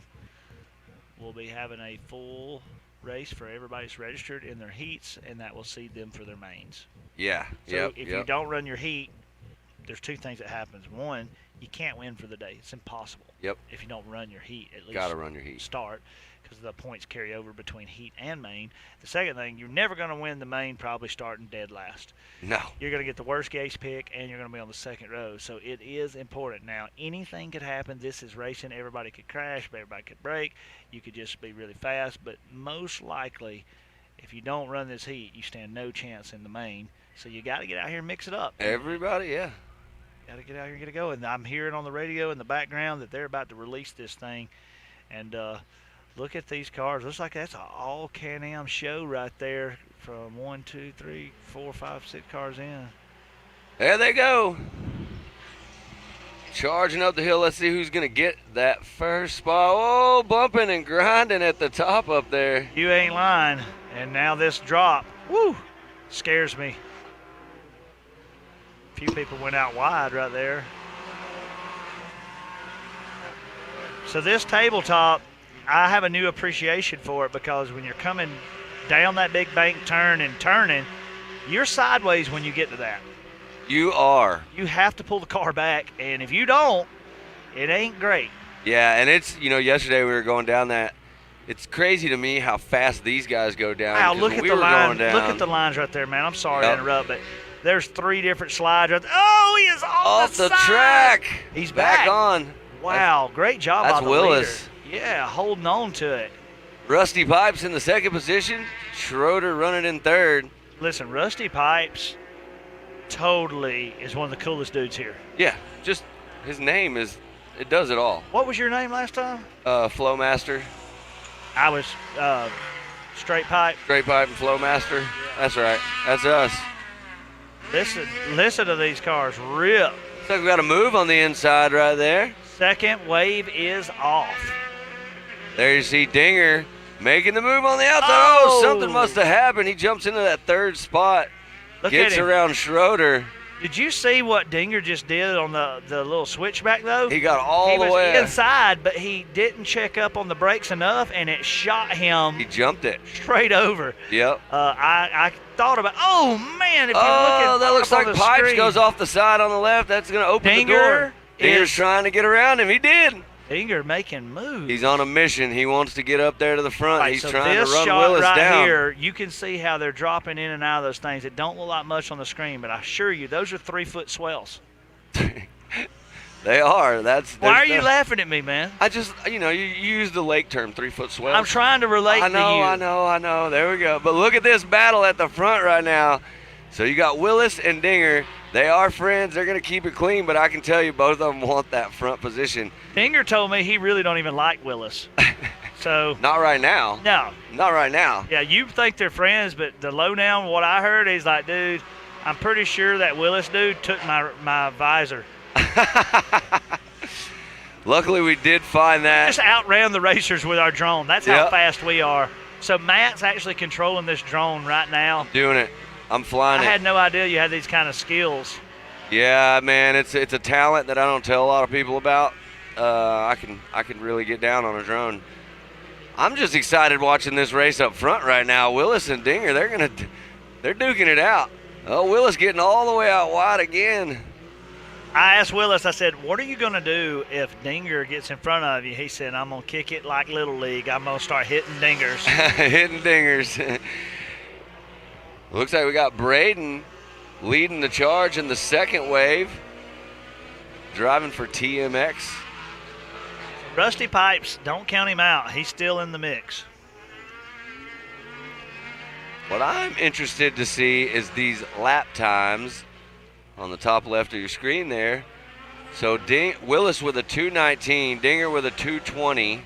we'll be having a full race for everybody that's registered in their heats, and that will seed them for their mains. Yeah. So if you don't run your heat, there's 2 things that happens. One, you can't win for the day. It's impossible. Yep. If you don't run your heat, at least Gotta run your heat. start, because the points carry over between heat and main. The second thing, you're never going to win the main probably starting dead last. No. You're going to get the worst gauge pick, and you're going to be on the second row. So it is important. Now, anything could happen. This is racing. Everybody could crash, but everybody could break. You could just be really fast. But most likely, if you don't run this heat, you stand no chance in the main. So you got to get out here and mix it up. Everybody, yeah. Got to get out here and get it going. I'm hearing on the radio in the background that they're about to release this thing. And look at these cars. Looks like that's an all Can-Am show right there from 1, 2, 3, 4, 5, 6 cars in. There they go. Charging up the hill. Let's see who's going to get that first spot. Oh, bumping and grinding at the top up there. You ain't lying. And now this drop, woo, scares me. A few people went out wide right there. So this tabletop, I have a new appreciation for it, because when you're coming down that big bank turn and turning, you're sideways when you get to that. You are. You have to pull the car back, and if you don't, it ain't great. Yeah, and it's, yesterday we were going down that. It's crazy to me how fast these guys go down. Wow, look at the line. Down, look at the lines right there, man. I'm sorry to interrupt, but there's 3 different slides right there. Oh, he is off the side. track. He's back on. Wow, great job That's by the Willis. leader. Yeah, holding on to it. Rusty Pipes in the second position. Schroeder running in third. Listen, Rusty Pipes totally is one of the coolest dudes here. Yeah, just his name it does it all. What was your name last time? Flowmaster. I was Straight Pipe. Straight Pipe and Flowmaster. That's right. That's us. Listen to these cars rip. Looks like we got a move on the inside right there. Second wave is off. There you see Dinger making the move on the outside. Oh, something must have happened. He jumps into that third spot. Look Gets at him. around Schroeder. Did you see what Dinger just did on the little switchback, though? He got all the way. He was inside, but he didn't check up on the brakes enough, and it shot him. He jumped it. Straight over. Yep. I thought about, oh, man, if you look at that looks like the Pipes screen, goes off the side on the left. That's going to open the door. Dinger's trying to get around him. He did. Dinger making moves. He's on a mission. He wants to get up there to the front. Right, He's so trying to this run shot Willis right down. Here, you can see how they're dropping in and out of those things. It don't look like much on the screen, but I assure you, those are 3-foot swells. They are. Why are you laughing at me, man? I just, you use the lake term, 3-foot swells. I'm trying to relate to you. I know. There we go. But look at this battle at the front right now. So you got Willis and Dinger. They are friends. They're going to keep it clean, but I can tell you both of them want that front position. Dinger told me he really don't even like Willis. So Not right now. No. Not right now. Yeah, you think they're friends, but the lowdown, what I heard, he's like, dude, I'm pretty sure that Willis dude took my visor. Luckily, we did find that. Just outran the racers with our drone. That's how fast we are. So Matt's actually controlling this drone right now. Doing it. I'm flying I had no idea you had these kind of skills. Yeah, man, it's a talent that I don't tell a lot of people about. I can really get down on a drone. I'm just excited watching this race up front right now. Willis and Dinger, they're duking it out. Oh, Willis getting all the way out wide again. I asked Willis, I said, what are you going to do if Dinger gets in front of you? He said, I'm going to kick it like Little League. I'm going to start hitting dingers. Hitting dingers. Looks like we got Braden leading the charge in the second wave, driving for TMX. Rusty Pipes, don't count him out. He's still in the mix. What I'm interested to see is these lap times on the top left of your screen there. So Willis with a 2:19, Dinger with a 2:20.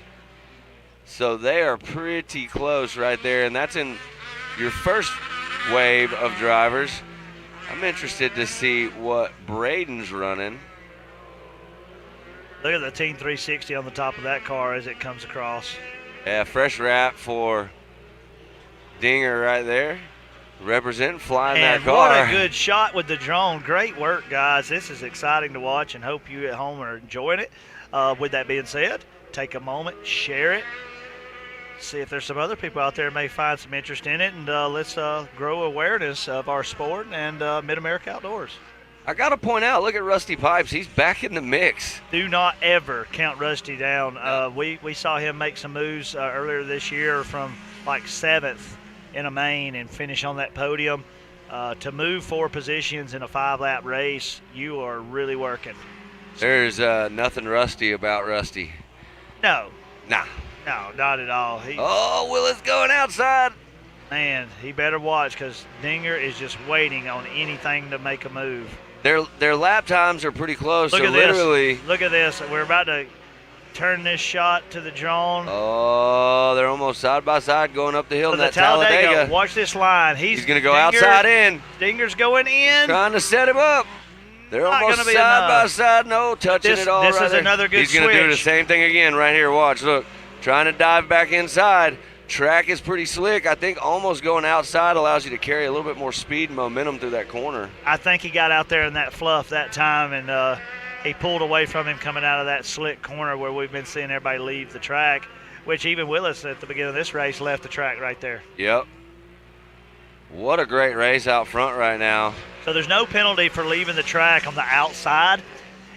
So they are pretty close right there, and that's in your first wave of drivers. I'm interested to see what Braden's running. Look at the Team 360 on the top of that car as it comes across. Yeah, fresh wrap for Dinger right there. Representing, flying that And car. what a good shot with the drone. Great work, guys. This is exciting to watch, and hope you at home are enjoying it. With that being said, take a moment, share it, see if there's some other people out there may find some interest in it, and let's grow awareness of our sport and Mid-America Outdoors. I got to point out, look at Rusty Pipes. He's back in the mix. Do not ever count Rusty down. We saw him make some moves earlier this year from like 7th in a main and finish on that podium. To move 4 positions in a 5-lap race, you are really working. There's nothing rusty about Rusty. No, Nah. no, not at all. Oh, Willis going outside. Man, he better watch because Dinger is just waiting on anything to make a move. Their lap times are pretty close. Look so at literally, this. Look at this. We're about to turn this shot to the drone. Oh, they're almost side by side going up the hill So in the that Talladega. Watch this line. He's going to go outside in. Dinger's going in. Trying to set him up. They're Not almost gonna be side by enough. side. No, touching it all This right is there. another good He's going to do the switch. same thing again right here. Watch, look. Trying to dive back inside. Track is pretty slick. I think almost going outside allows you to carry a little bit more speed and momentum through that corner. I think he got out there in that fluff that time, and he pulled away from him coming out of that slick corner where we've been seeing everybody leave the track, which even Willis at the beginning of this race left the track right there. Yep. What a great race out front right now. So there's no penalty for leaving the track on the outside,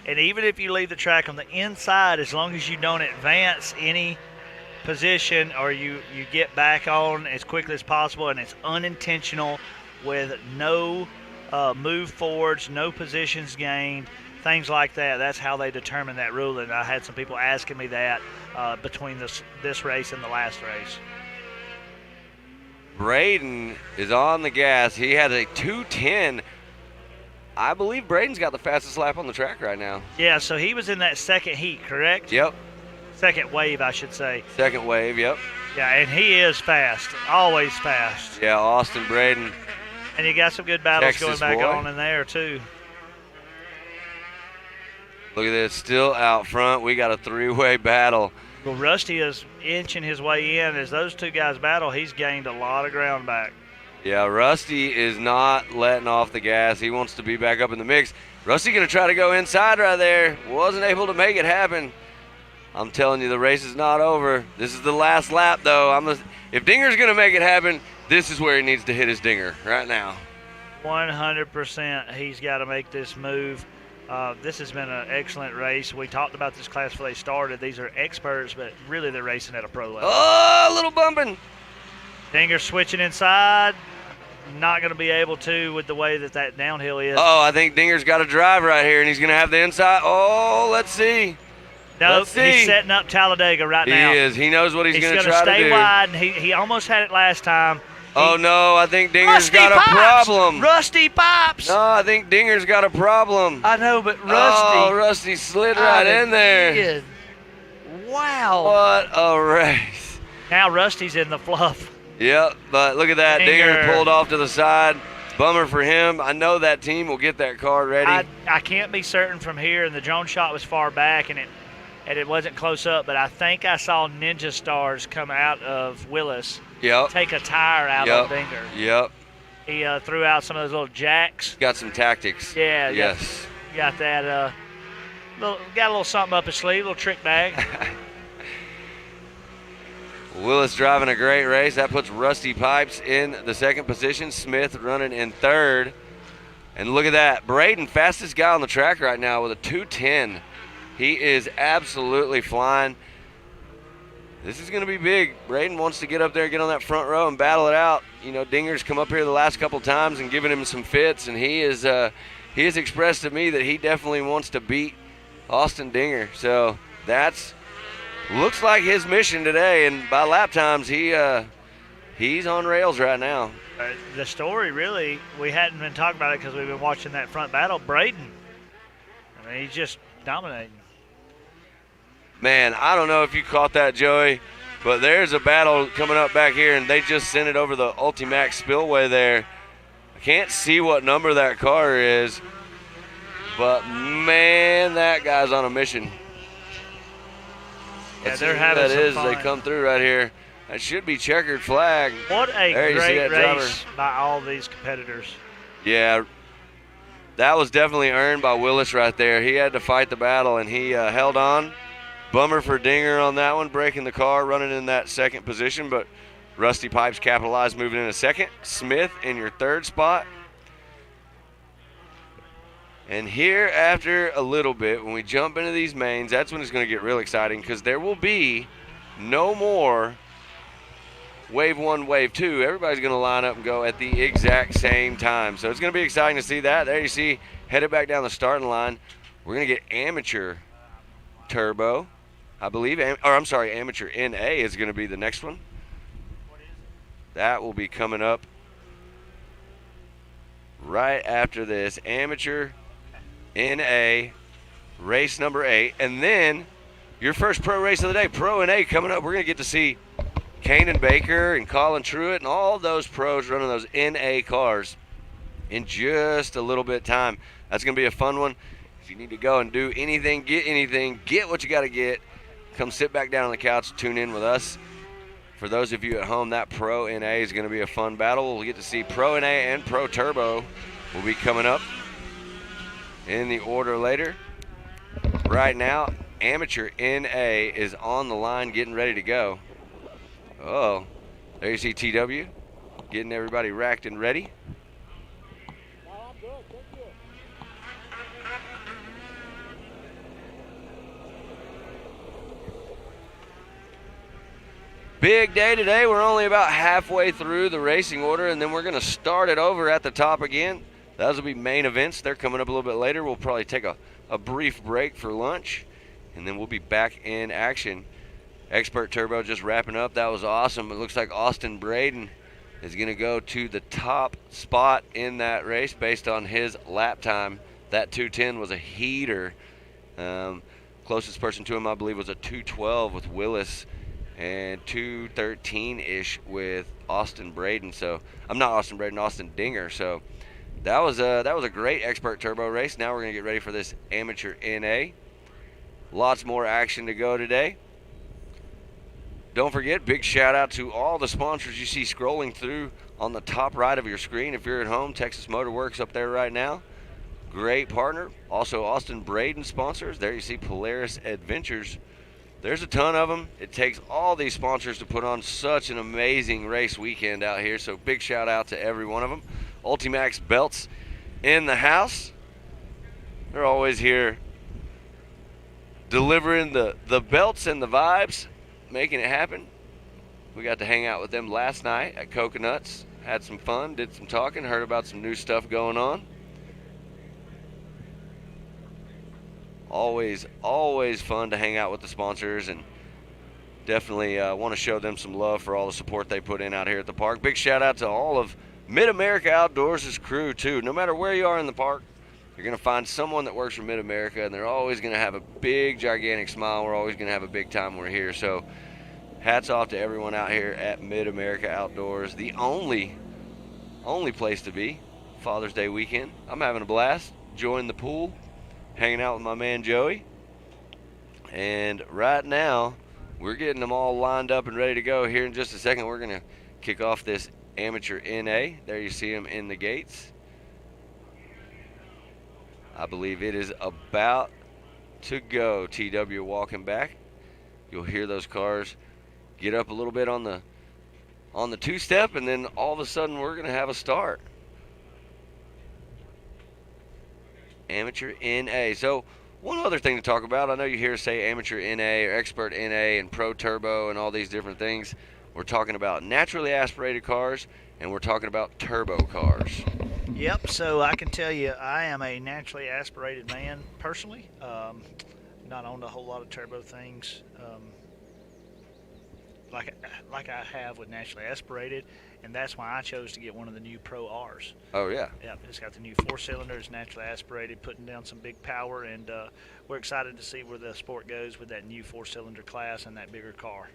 and even if you leave the track on the inside, as long as you don't advance any position or you get back on as quickly as possible and it's unintentional with no move forwards, no positions gained, things like that. That's how they determine that rule, and I had some people asking me that between this race and the last race. Braden is on the gas. He had a 2:10. I believe Braden's got the fastest lap on the track right now. Yeah, so he was in that second heat, correct? Yep. Second wave, I should say. Second wave, yep. Yeah, and he is fast, always fast. Yeah, Austin Braden. And you got some good battles Texas going back boy. on in there, too. Look at this, still out front. We got a 3-way battle. Well, Rusty is inching his way in. As those two guys battle, he's gained a lot of ground back. Yeah, Rusty is not letting off the gas. He wants to be back up in the mix. Rusty going to try to go inside right there. Wasn't able to make it happen. I'm telling you, the race is not over. This is the last lap, though. If Dinger's going to make it happen, this is where he needs to hit his dinger right now. 100% he's got to make this move. This has been an excellent race. We talked about this class before they started. These are experts, but really they're racing at a pro level. Oh, a little bumping. Dinger switching inside. Not going to be able to with the way that downhill is. Oh, I think Dinger's got a drive right here, and he's going to have the inside. Oh, let's see. Nope, Let's see. he's setting up Talladega right now. He is. He knows what he's going to gonna try to stay do. wide, and he almost had it last time. Oh, no, I think Dinger's Rusty got a Pipes! problem. Rusty Pipes! No, I think Dinger's got a problem. I know, but Rusty. Oh, Rusty slid right in there. Did. Wow. What a race. Now Rusty's in the fluff. Yep, but look at that. Dinger Dinger pulled off to the side. Bummer for him. I know that team will get that car ready. I can't be certain from here, and the drone shot was far back, and it wasn't close up, but I think I saw Ninja Stars come out of Willis, Yep. take a tire out of Dinger. Yep. He threw out some of those little jacks. Got some tactics. Yeah. Yes. Got that. Got a little something up his sleeve, a little trick bag. Willis driving a great race. That puts Rusty Pipes in the second position. Smith running in third. And look at that. Braden, fastest guy on the track right now with a 2:10. He is absolutely flying. This is going to be big. Braden wants to get up there, get on that front row, and battle it out. You know, Dinger's come up here the last couple times and given him some fits, and he has expressed to me that he definitely wants to beat Austin Dinger. So that's looks like his mission today, and by lap times, he's on rails right now. The story, really, we hadn't been talking about it because we've been watching that front battle. Braden, I mean, he's just dominating. Man, I don't know if you caught that, Joey, but there's a battle coming up back here, and they just sent it over the Ultimax Spillway there. I can't see what number that car is, but, man, that guy's on a mission. Yeah, they're having some fun. They come through right here. That should be checkered flag. What a there great race by all these competitors. Yeah, that was definitely earned by Willis right there. He had to fight the battle, and he held on. Bummer for Dinger on that one, breaking the car, running in that second position, but Rusty Pipes capitalized, moving in a second. Smith in your third spot. And here, after a little bit, when we jump into these mains, that's when it's going to get real exciting because there will be no more Wave 1, Wave 2. Everybody's going to line up and go at the exact same time. So it's going to be exciting to see that. There you see, headed back down the starting line, we're going to get Amateur Turbo, I believe. Amateur NA is going to be the next one. That will be coming up right after this. Amateur NA, race number 8. And then your first pro race of the day, Pro NA coming up. We're going to get to see Kanan Baker and Colin Truitt and all those pros running those NA cars in just a little bit of time. That's going to be a fun one. If you need to go and do anything, get what you got to get. Come sit back down on the couch, tune in with us. For those of you at home, that Pro NA is going to be a fun battle. We'll get to see Pro NA and Pro Turbo will be coming up in the order later. Right now, Amateur NA is on the line getting ready to go. Oh, there you see TW getting everybody racked and ready. Big day today. We're only about halfway through the racing order, and then we're going to start it over at the top again. Those will be main events. They're coming up a little bit later. We'll probably take a brief break for lunch, and then we'll be back in action. Expert Turbo just wrapping up. That was awesome. It looks like Austin Braden is going to go to the top spot in that race based on his lap time. That 2:10 was a heater. Closest person to him, I believe, was a 2:12 with Willis and 2:13-ish with Austin Braden. So I'm not Austin Braden, Austin Dinger. So that was a great Expert Turbo race. Now we're going to get ready for this Amateur NA. Lots more action to go today. Don't forget, big shout out to all the sponsors you see scrolling through on the top right of your screen. If you're at home, Texas Motor Works up there right now. Great partner. Also, Austin Braden sponsors. There you see Polaris Adventures. There's a ton of them. It takes all these sponsors to put on such an amazing race weekend out here. So big shout out to every one of them. Ultimax Belts in the house. They're always here delivering the belts and the vibes, making it happen. We got to hang out with them last night at Coconuts. Had some fun, did some talking, heard about some new stuff going on. Always fun to hang out with the sponsors, and definitely want to show them some love for all the support they put in out here at the park. Big shout out to all of Mid-America Outdoors' crew too. No matter where you are in the park, you're going to find someone that works for Mid-America, and they're always going to have a big, gigantic smile. We're always going to have a big time when we're here. So hats off to everyone out here at Mid-America Outdoors, the only place to be. Father's Day weekend. I'm having a blast, enjoying the pool, hanging out with my man Joey. And right now, we're getting them all lined up and ready to go. Here in just a second, we're going to kick off this Amateur NA. There you see him in the gates. I believe it is about to go. TW walking back. You'll hear those cars get up a little bit on the two-step, and then all of a sudden we're going to have a start. Amateur NA. So one other thing to talk about, I know you hear us say amateur NA or expert NA and pro turbo and all these different things. We're talking about naturally aspirated cars, and we're talking about turbo cars. Yep, so I can tell you I am a naturally aspirated man personally. Not owned a whole lot of turbo things like I have with naturally aspirated, and that's why I chose to get one of the new Pro Rs. Oh, yeah. Yep, it's got the new 4-cylinder, it's naturally aspirated, putting down some big power, and we're excited to see where the sport goes with that new 4-cylinder class and that bigger car.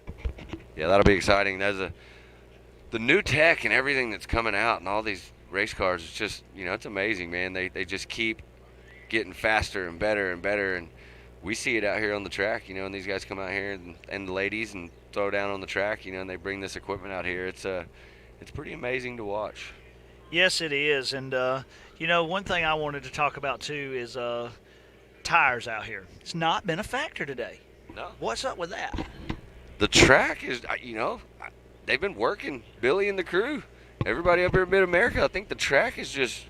Yeah, that'll be exciting. The new tech and everything that's coming out and all these race cars, it's just, it's amazing, man. They just keep getting faster and better and better, and we see it out here on the track, and these guys come out here and the ladies and throw down on the track, and they bring this equipment out here. It's pretty amazing to watch. Yes, it is, and one thing I wanted to talk about too is tires out here. It's not been a factor today. No. What's up with that? The track is, they've been working, Billy and the crew, everybody up here in Mid-America. I think the track is just.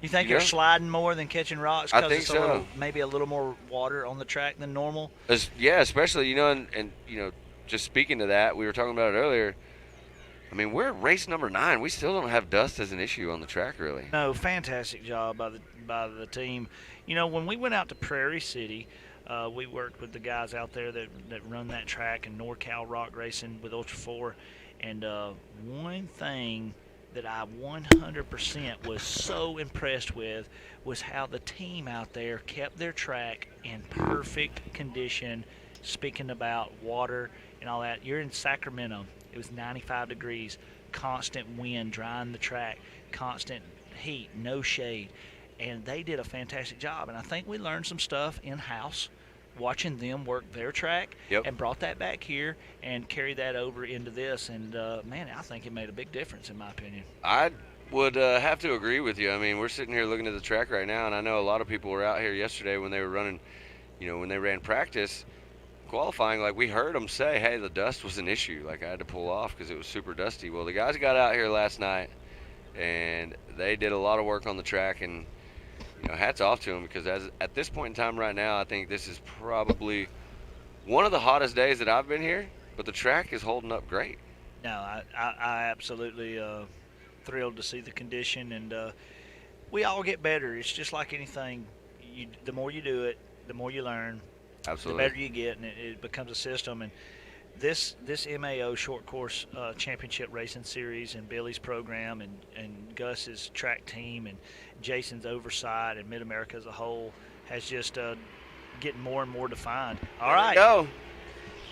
You think you're sliding more than catching rocks? I think it's so. Maybe a little more water on the track than normal. Yeah, especially and just speaking to that, we were talking about it earlier. I mean, we're at race number 9. We still don't have dust as an issue on the track, really. No, fantastic job by the team. When we went out to Prairie City, we worked with the guys out there that run that track and NorCal Rock Racing with Ultra 4. And one thing that I 100% was so impressed with was how the team out there kept their track in perfect condition. Speaking about water and all that, you're in Sacramento. It was 95 degrees, constant wind drying the track, constant heat, no shade, and they did a fantastic job. And I think we learned some stuff in-house watching them work their track. Yep. And brought that back here and carried that over into this. And, man, I think it made a big difference in my opinion. I would have to agree with you. I mean, we're sitting here looking at the track right now, and I know a lot of people were out here yesterday when they were running, when they ran practice, qualifying, like we heard them say, hey, the dust was an issue. Like I had to pull off because it was super dusty. Well, the guys got out here last night, and they did a lot of work on the track, and hats off to them because at this point in time right now, I think this is probably one of the hottest days that I've been here, but the track is holding up great. No, I absolutely thrilled to see the condition, and we all get better. It's just like anything. The more you do it, the more you learn. Absolutely. The better you get, and it becomes a system. And this MAO short course championship racing series and Billy's program and Gus's track team and Jason's oversight and Mid-America as a whole has just getting more and more defined. All right. There we go.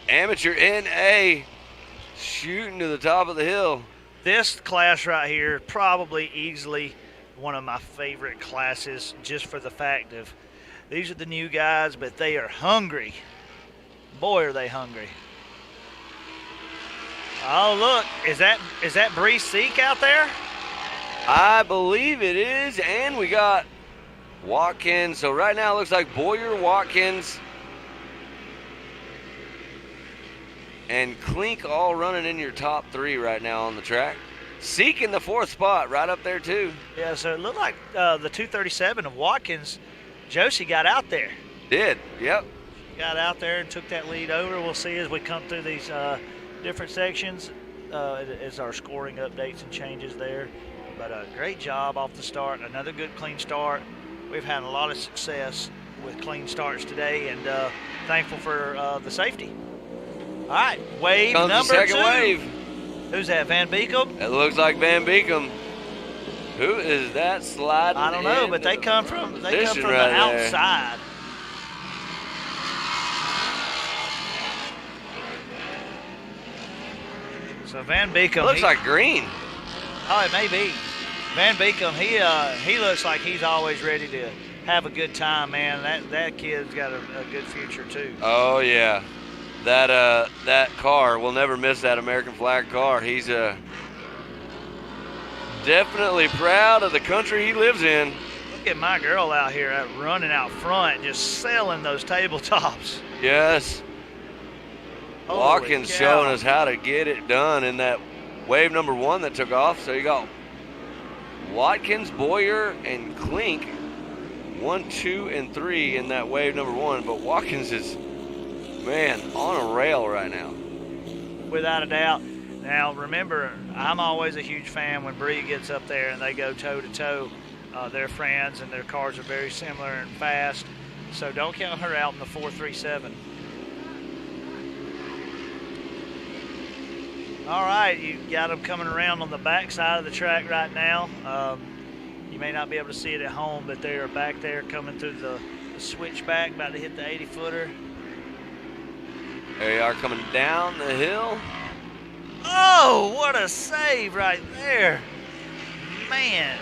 Amateur NA shooting to the top of the hill. This class right here, probably easily one of my favorite classes just for the fact of these are the new guys, but they are hungry. Boy, are they hungry. Oh, look, is that Bree Seek out there? I believe it is, and we got Watkins. So right now it looks like Boyer, Watkins, and Klink all running in your top 3 right now on the track. Seek in the 4th spot, right up there too. Yeah, so it looked like the 237 of Watkins, Josie got out there. Did, yep. Got out there and took that lead over. We'll see as we come through these different sections as our scoring updates and changes there. But a great job off the start. Another good clean start. We've had a lot of success with clean starts today, and thankful for the safety. All right, wave Comes number the second 2. wave. Who's that, Van Beekum? It looks like Van Beekum. Who is that sliding? I don't know, but they come from the outside. So Van Beekum Looks like green. Oh, it may be. Van Beekum, he looks like he's always ready to have a good time, man. That kid's got a good future too. Oh yeah, that car, we'll never miss that American flag car. He's definitely proud of the country he lives in. Look at my girl out here running out front, just selling those tabletops. Yes. Holy Watkins cow. showing us how to get it done in that wave number 1 that took off. So you got Watkins, Boyer, and Klink, 1, 2, and 3 in that wave number 1. But Watkins is, man, on a rail right now. Without a doubt. Now, remember, I'm always a huge fan when Bree gets up there and they go toe-to-toe. They're friends, and their cars are very similar and fast. So don't count her out in the 4.37. All right, you got them coming around on the back side of the track right now. You may not be able to see it at home, but they are back there coming through the switchback, about to hit the 80-footer. There you are coming down the hill. Oh, what a save right there. Man.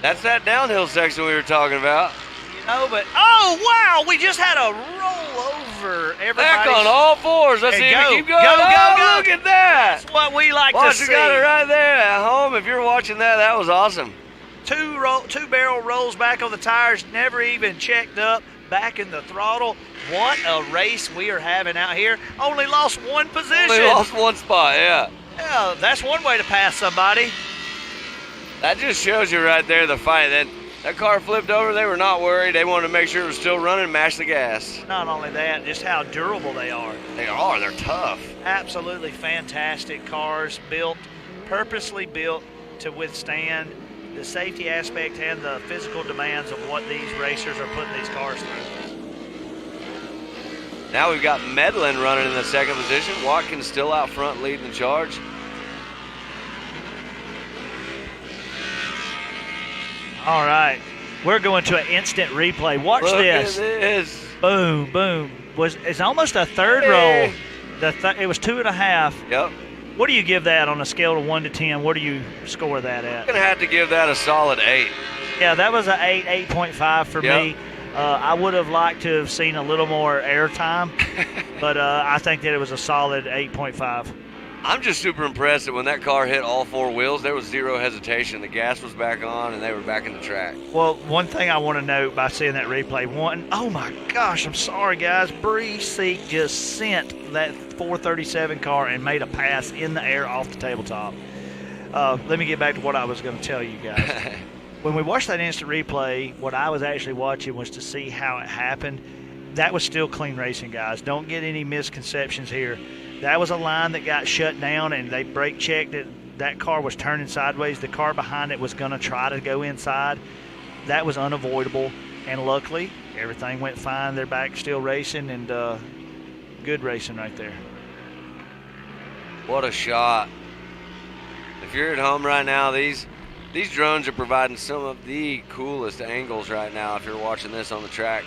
That's that downhill section we were talking about. You know, but, oh, wow, we just had a roll over. Back on all fours. Let's see if go, we keep going. go, Oh, go. look at that. That's what we like to see. You got it right there at home. If you're watching that, that was awesome. Two barrel rolls back on the tires, never even checked up, back in the throttle. What a race we are having out here. Only lost one position. Only lost one spot, yeah. Yeah, that's one way to pass somebody. That just shows you right there the fight. That car flipped over. They were not worried. They wanted to make sure it was still running, mash the gas. Not only that, just how durable they are. They are. They're tough. Absolutely fantastic cars, purposely built to withstand the safety aspect and the physical demands of what these racers are putting these cars through. Now we've got Medlin running in the second position. Watkins still out front leading the charge. All right, we're going to an instant replay. Watch Look this. at this. Boom, boom. It's almost a third roll. It was 2.5. Yep. What do you give that on a scale of 1 to 10? What do you score that at? I'm going to have to give that a solid 8. Yeah, that was an 8.5 for me. I would have liked to have seen a little more airtime, but I think that it was a solid 8.5. I'm just super impressed that when that car hit all 4 wheels, there was zero hesitation. The gas was back on, and they were back in the track. Well, one thing I want to note by seeing that replay, oh my gosh, I'm sorry, guys. Bree Seek just sent that 437 car and made a pass in the air off the tabletop. Let me get back to what I was going to tell you guys. When we watched that instant replay, what I was actually watching was to see how it happened. That was still clean racing, guys. Don't get any misconceptions here. That was a line that got shut down, and they brake checked it. That car was turning sideways. The car behind it was going to try to go inside. That was unavoidable, and luckily, everything went fine. They're back still racing, and good racing right there. What a shot. If you're at home right now, these drones are providing some of the coolest angles right now if you're watching this on the track.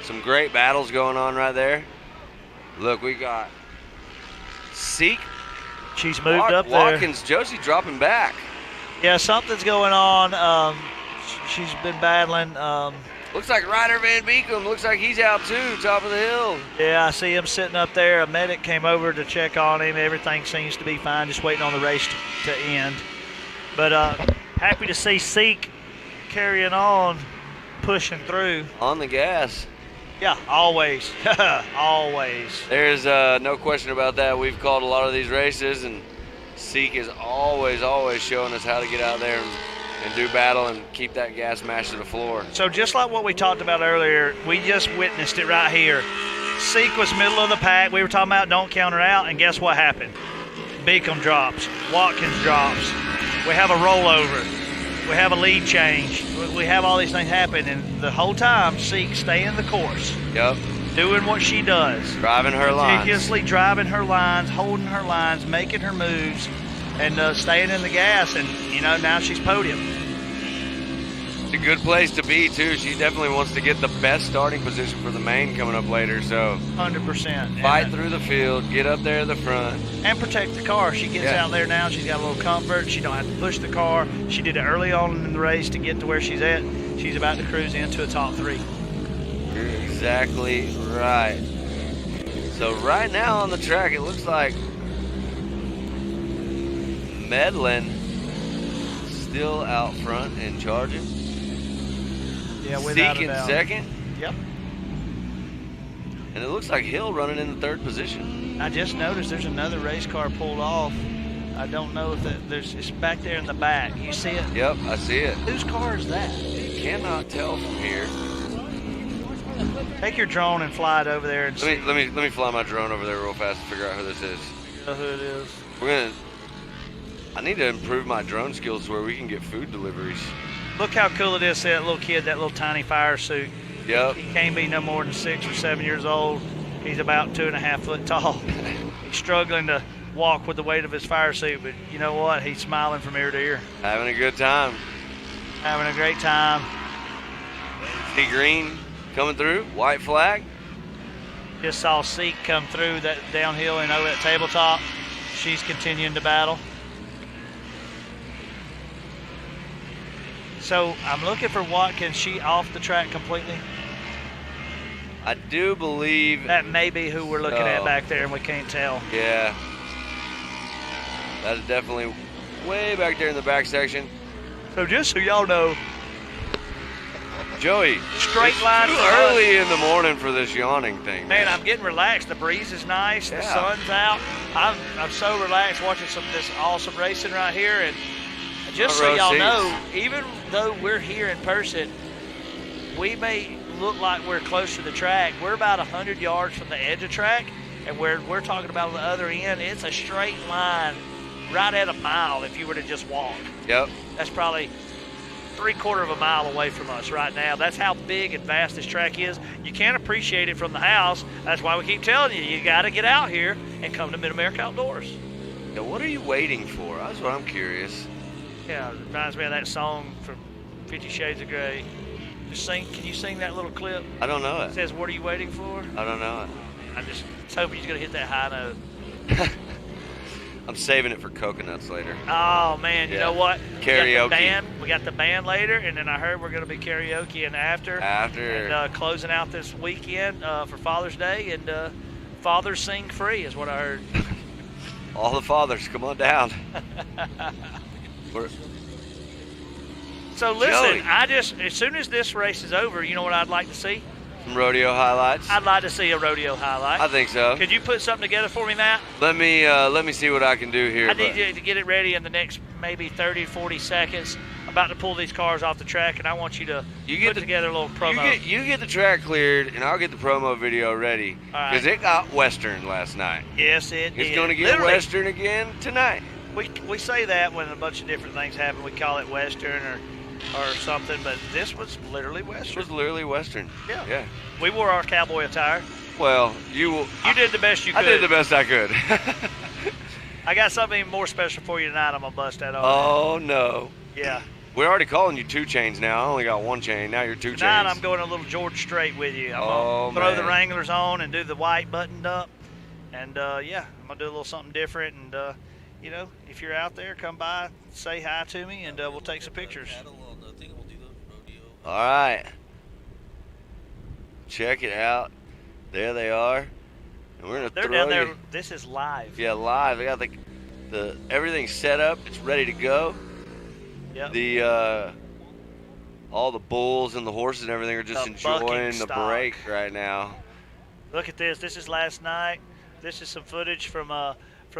Some great battles going on right there. Look, we got Seek. She's moved up there. Watkins, Josie dropping back. Yeah, something's going on. She's been battling. Looks like Ryder Van Beekum. Looks like he's out too, top of the hill. Yeah, I see him sitting up there. A medic came over to check on him. Everything seems to be fine, just waiting on the race to end. But happy to see Seek carrying on, pushing through. On the gas. Yeah, always. Always. There's no question about that. We've called a lot of these races, and Seek is always showing us how to get out there and do battle and keep that gas mashed to the floor. So just like what we talked about earlier, we just witnessed it right here. Seek was middle of the pack. We were talking about don't count her out, and guess what happened? Beacom drops. Watkins drops. We have a rollover. We have a lead change. We have all these things happen, and the whole time, Seek staying the course. Yep. Doing what she does. Driving her lines. Meticulously driving her lines, holding her lines, making her moves, and staying in the gas. And, now she's podium. It's a good place to be, too. She definitely wants to get the best starting position for the main coming up later. So 100%. Fight through the field, get up there at the front. And protect the car. She gets out there now. She's got a little comfort. She don't have to push the car. She did it early on in the race to get to where she's at. She's about to cruise into a top 3. You're exactly right. So right now on the track, it looks like Medlin still out front and charging. Yeah, without Zeke a in doubt. second. Yep. And it looks like Hill running in the third position. I just noticed there's another race car pulled off. I don't know if it's back there in the back. You see it? Yep, I see it. Whose car is that? Cannot tell from here. Take your drone and fly it over there and see Let me fly my drone over there real fast and figure out who this is. who it is. I need to improve my drone skills where we can get food deliveries. Look how cool it is, see that little kid, that little tiny fire suit. Yep. He can't be no more than 6 or 7 years old. He's about 2.5 foot tall. He's struggling to walk with the weight of his fire suit, but you know what? He's smiling from ear to ear. Having a good time. Having a great time. See green coming through, white flag. Just saw Seek come through that downhill and over that tabletop. She's continuing to battle. So I'm looking for Watkins. She off the track completely? I do believe. That may be who we're looking at Oh. back there, and we can't tell. Yeah. That is definitely way back there in the back section. So just so y'all know, Joey, Straight it's line too for us. early in the morning for this yawning thing. man, I'm getting relaxed. The breeze is nice. The Yeah. sun's out. I'm so relaxed watching this awesome racing right here. And just so Front row y'all seats. know, even though we're here in person, we may look like we're close to the track. We're about 100 yards from the edge of track, and where we're talking about the other end, it's a straight line right at a mile if you were to just walk. Yep. That's probably 3/4 of a mile away from us right now. That's how big and vast this track is. You can't appreciate it from the house. That's why we keep telling you, you got to get out here and come to Mid-America Outdoors. Now, what are you waiting for? That's what I'm curious. Yeah, it reminds me of that song from 50 Shades of Grey. Just sing. Can you sing that little clip? I don't know It it. says, "What are you waiting for?" I don't know I just hope he's gonna hit that high note. it. I'm saving it for coconuts later. Oh man, you Yeah. know what? Karaoke. We got the band later, and then I heard we're gonna be karaokeing after. After. And closing out this weekend for Father's Day, and Fathers Sing Free is what I heard. All the fathers, come on down. We're- So listen, Joey. as soon as this race is over, you know what I'd like to see? Some rodeo highlights. I'd like to see a rodeo highlight. I think so. Could you put something together for me, Matt? Let me see what I can do here. I need but- you to get it ready in the next maybe 30, 40 seconds. I'm about to pull these cars off the track, and I want you to put together a little promo. You get the track cleared, and I'll get the promo video ready. All right. Because it got Western last night. Yes, it It's is. going to get Literally, Western again tonight. We say that when a bunch of different things happen. We call it Western or something, but this was literally It Western. was literally Western. Yeah. Yeah. We wore our cowboy attire. Well, you did the best you could. I did the best I could. I got something even more special for you tonight. I'm going to bust that on. Oh, no. Yeah. We're already calling you 2 chains now. I only got 1 chain. Now you're 2 Tonight chains. I'm going a little George Strait with you. I'm Oh, going to throw the man. Wranglers on and do the white buttoned up. And, yeah, I'm going to do a little something different. And, you know, if you're out there, come by, say hi to me, and we'll take some pictures. Cattle on the thing, we'll do the rodeo. All right. Check it out. There they are. And we're going to They're throw down there. you. This is live. Yeah, live. They got the everything set up. It's ready to go. Yep. The all the bulls and the horses and everything are just The bucking enjoying the stock. break right now. Look at this. This is last night. This is some footage from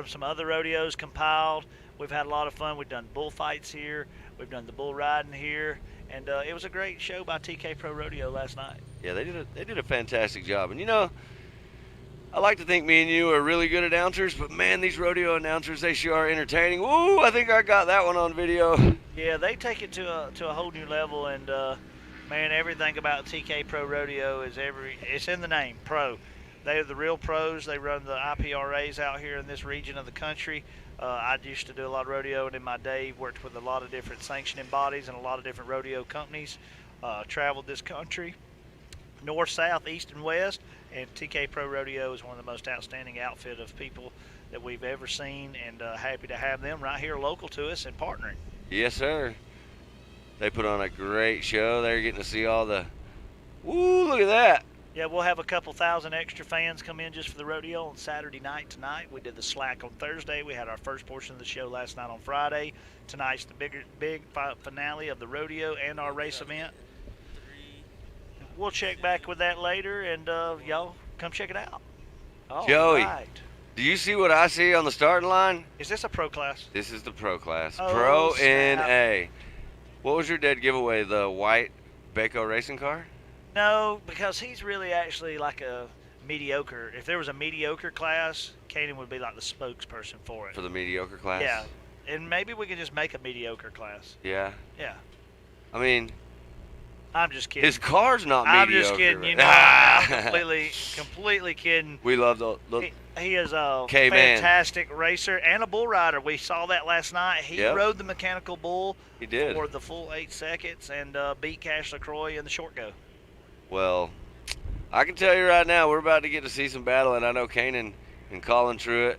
some other rodeos compiled. We've had a lot of fun. We've done bullfights here. We've done the bull riding here. And it was a great show by TK Pro Rodeo last night. Yeah, they did a fantastic job. And you know, I like to think me and you are really good announcers, but man, these rodeo announcers, they sure are entertaining. Woo! I think I got that one on video. Yeah, they take it to a whole new level, and man, everything about TK Pro Rodeo it's in the name, pro. They're the real pros. They run the IPRAs out here in this region of the country. I used to do a lot of rodeo, and in my day worked with a lot of different sanctioning bodies and a lot of different rodeo companies. Traveled this country, north, south, east, and west, and TK Pro Rodeo is one of the most outstanding outfit of people that we've ever seen, and happy to have them right here local to us and partnering. Yes, sir. They put on a great show. They're getting to see all the. Woo! Look at that. Yeah, we'll have a couple thousand extra fans come in just for the rodeo on Saturday night tonight. We did the slack on Thursday. We had our first portion of the show last night on Friday. Tonight's the big finale of the rodeo and our race event. We'll check back with that later, and y'all come check it out. All Joey, right. do you see what I see on the starting line? Is this a pro class? This is the pro class. Oh, Pro snap. NA. What was your dead giveaway? The white Baco racing car? No, because he's really actually like a mediocre. If there was a mediocre class, Kaden would be like the spokesperson for it. For the mediocre class? Yeah, and maybe we could just make a mediocre class. Yeah. Yeah. I mean, I'm just kidding. his car's not I'm mediocre. just kidding. You know, right? I'm completely kidding. We love the He is a K-Man. fantastic racer and a bull rider. We saw that last night. He Yep. rode the mechanical bull He did. for the full 8 seconds and beat Cash LaCroix in the short go. Well, I can tell you right now, we're about to get to see some battle, and I know Kanan and Colin Truitt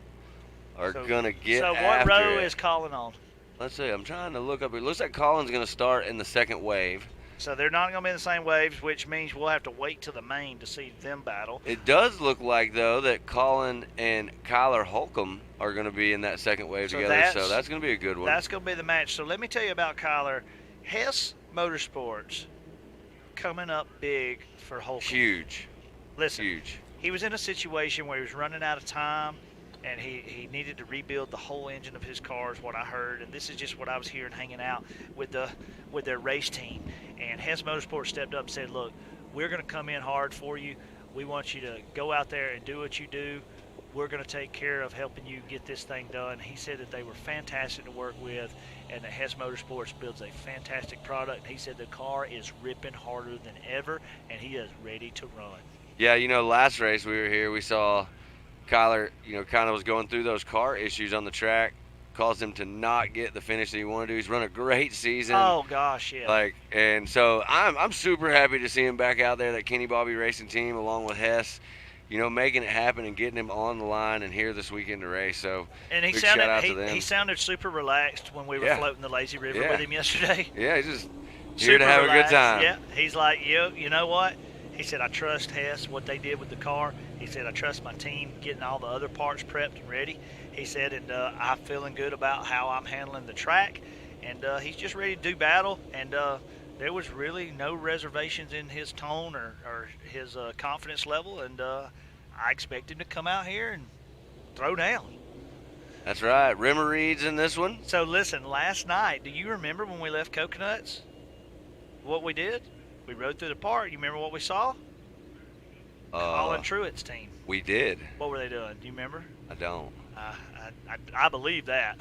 are going to get So what after row it. is Colin on? Let's see. I'm trying to look up. It looks like Colin's going to start in the second wave. So they're not going to be in the same waves, which means we'll have to wait till the main to see them battle. It does look like, though, that Colin and Kyler Holcomb are going to be in that second wave together, so that's going to be a good one. That's going to be the match. So let me tell you about Kyler. Hess Motorsports coming up big for Holcomb. Huge. Listen, Huge. he was in a situation where he was running out of time, and he needed to rebuild the whole engine of his car, is what I heard. And this is just what I was hearing hanging out with their race team. And Hess Motorsports stepped up and said, look, we're going to come in hard for you. We want you to go out there and do what you do. We're going to take care of helping you get this thing done. He said that they were fantastic to work with, and that Hess Motorsports builds a fantastic product. He said the car is ripping harder than ever, and he is ready to run. Yeah, last race we were here, we saw Kyler, kind of was going through those car issues on the track, caused him to not get the finish that he wanted to. He's run a great season. Oh gosh, yeah. And so I'm super happy to see him back out there, that Kenny Bobby Racing team, along with Hess, making it happen and getting him on the line and here this weekend to race. So and he big shout out to sounded them. he sounded super relaxed when we were floating the lazy river with him yesterday. Yeah, he's just here to have relaxed. a good time. Yeah, he's like, you know what? He said, I trust Hess, what they did with the car. He said, I trust my team getting all the other parts prepped and ready. He said, and I'm feeling good about how I'm handling the track. And he's just ready to do battle. And there was really no reservations in his tone or his confidence level. And I expect him to come out here and throw down. That's right. Rimmer Reed's in this one. So listen, last night, do you remember when we left Coconuts? What we did? We rode through the park. You remember what we saw? Colin Truitt's team. We did. What were they doing? Do you remember? I don't. I believe that.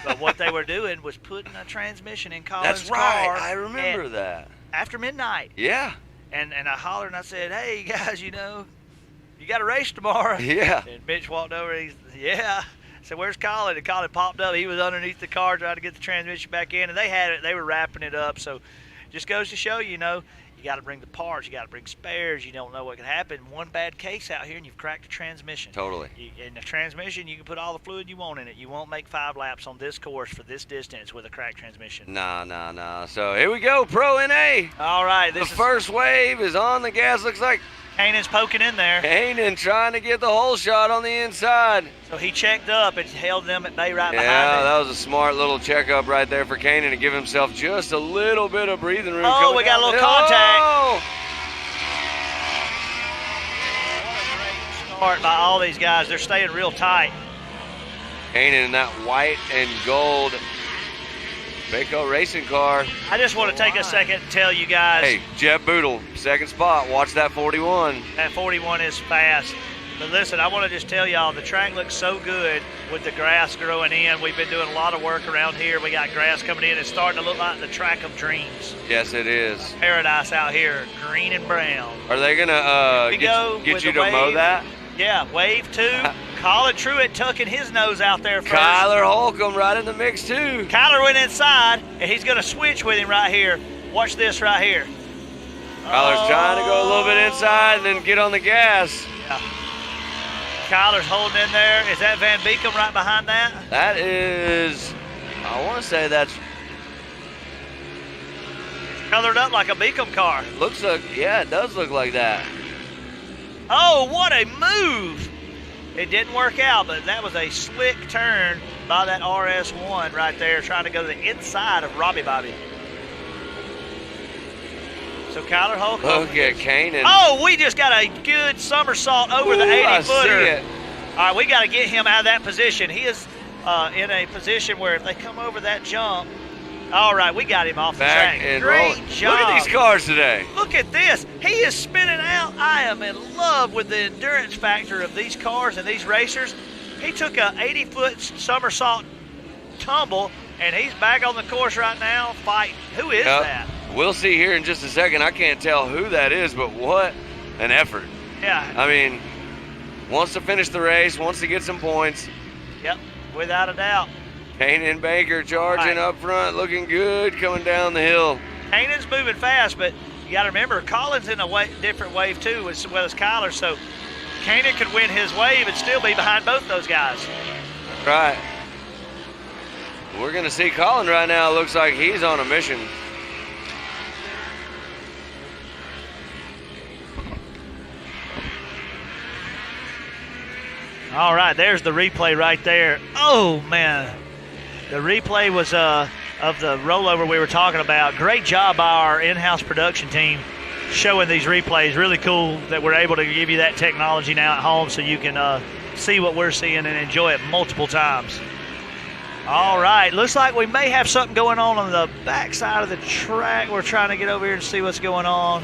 But what they were doing was putting a transmission in Colin's That's right. car. I remember that. After midnight. Yeah. And I hollered and I said, hey, guys, you got a race tomorrow. Yeah. And Mitch walked over and I said, where's Colin? And Colin popped up. He was underneath the car trying to get the transmission back in. And they had it. They were wrapping it up. So just goes to show, you got to bring the parts. You got to bring spares. You don't know what can happen. One bad case out here and you've cracked the transmission. Totally. In the transmission, you can put all the fluid you want in it. You won't make 5 laps on this course for this distance with a cracked transmission. Nah. So here we go, Pro NA. All right. The first wave is on the gas. Looks like Kanan's poking in there. Kanan trying to get the whole shot on the inside. So he checked up and held them at bay right behind him. Yeah, that was a smart little checkup right there for Kanan to give himself just a little bit of breathing room. Oh, we got a little contact. Oh! Start by all these guys. They're staying real tight. Kanan in that white and gold Baco racing car. I just want to take a second and tell you guys. Hey, Jeb Boodle, second spot. Watch that 41. That 41 is fast. But listen, I want to just tell y'all, the track looks so good with the grass growing in. We've been doing a lot of work around here. We got grass coming in. It's starting to look like the track of dreams. Yes, it is. Paradise out here, green and brown. Are they going to get you to mow that? Yeah, wave 2. Colin Truitt tucking his nose out there first. Kyler Holcomb right in the mix, too. Kyler went inside, and he's going to switch with him right here. Watch this right here. Kyler's trying to go a little bit inside and then get on the gas. Yeah. Kyler's holding in there. Is that Van Beekum right behind that? That is, I want to say that's Colored up like a Beekum car. looks like, yeah, it does look like that. Oh, what a move! It didn't work out, but that was a slick turn by that RS1 right there, trying to go to the inside of Robbie Bobby. So Kyler Holcomb. Look at Kanan. Oh, we just got a good somersault over the 80-footer. I see it. All right, we got to get him out of that position. He is in a position where if they come over that jump, all right, we got him off the Back track. and Great rolling. job. Look at these cars today. Look at this. He is spinning out. I am in love with the endurance factor of these cars and these racers. He took a 80-foot somersault tumble, and he's back on the course right now fighting. Who is that? We'll see here in just a second. I can't tell who that is, but what an effort. Yeah. I mean, wants to finish the race, wants to get some points. Yep, without a doubt. Kanan Baker charging up front, looking good, coming down the hill. Kanan's moving fast, but you got to remember, Colin's in a different wave too, as well as Kyler, so Kanan could win his wave and still be behind both those guys. Right. We're going to see Colin right now. Looks like he's on a mission. All right, there's the replay right there. Oh, man. The replay was of the rollover we were talking about. Great job by our in-house production team showing these replays. Really cool that we're able to give you that technology now at home so you can see what we're seeing and enjoy it multiple times. All right, looks like we may have something going on the back side of the track. We're trying to get over here and see what's going on.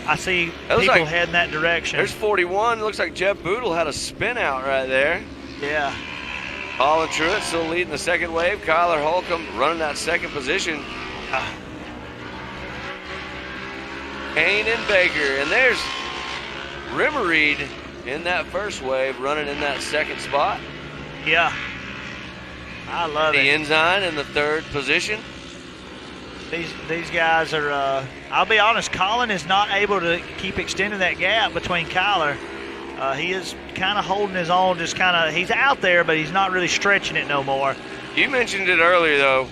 I see people heading that direction. There's 41. Looks like Jeff Boodle had a spin out right there. Yeah. Colin Truitt still leading the second wave. Kyler Holcomb running that second position. Kanan Baker. And there's Rimmereed in that first wave running in that second spot. Yeah. I love the it. The Ensign in the third position. These guys are, I'll be honest, Colin is not able to keep extending that gap between Kyler. He is kind of holding his own, just kind of, he's out there, but he's not really stretching it no more. You mentioned it earlier, though.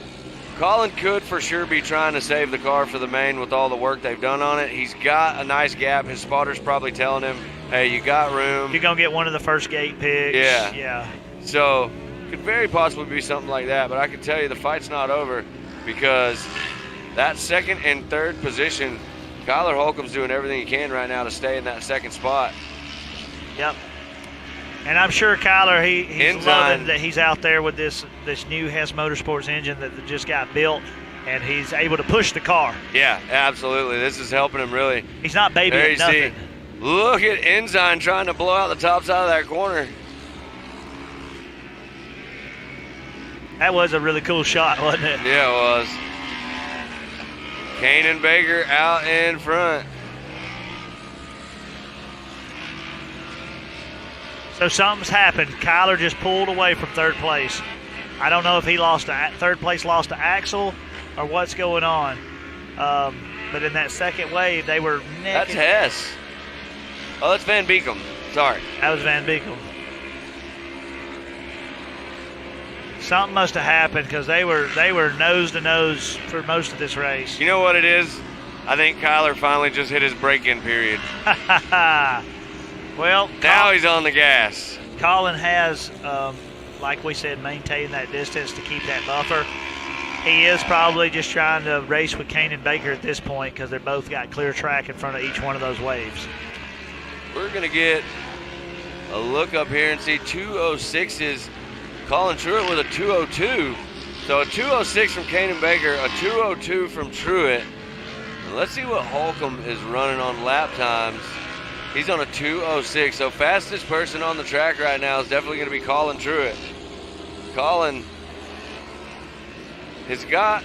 Colin could for sure be trying to save the car for the main with all the work they've done on it. He's got a nice gap. His spotter's probably telling him, hey, you got room. You're going to get one of the first gate picks. Yeah. Yeah. So, could very possibly be something like that, but I can tell you the fight's not over because that second and third position, Kyler Holcomb's doing everything he can right now to stay in that second spot. Yep. And I'm sure Kyler, he's loving that he's out there with this new Hess Motorsports engine that just got built, and he's able to push the car. Yeah, absolutely. This is helping him really. He's not babying nothing. Look at Ensign trying to blow out the top side of that corner. That was a really cool shot, wasn't it? Yeah, it was. Kanan Baker out in front. So something's happened. Kyler just pulled away from third place. I don't know if he third place lost to Axel or what's going on. But in that second wave, they were neck. That's Hess. Oh, that's Van Beekem. Sorry. That was Van Beekem. Something must have happened because they were nose to nose for most of this race. You know what it is? I think Kyler finally just hit his break-in period. Well, now he's on the gas. Colin has, like we said, maintained that distance to keep that buffer. He is probably just trying to race with Kanan Baker at this point because they both got clear track in front of each one of those waves. We're going to get a look up here and see 206's Colin Truitt with a 202. So a 206 from Kanan Baker, a 202 from Truitt. And let's see what Holcomb is running on lap times. He's on a 206, so fastest person on the track right now is definitely going to be Colin Truitt. Colin has got,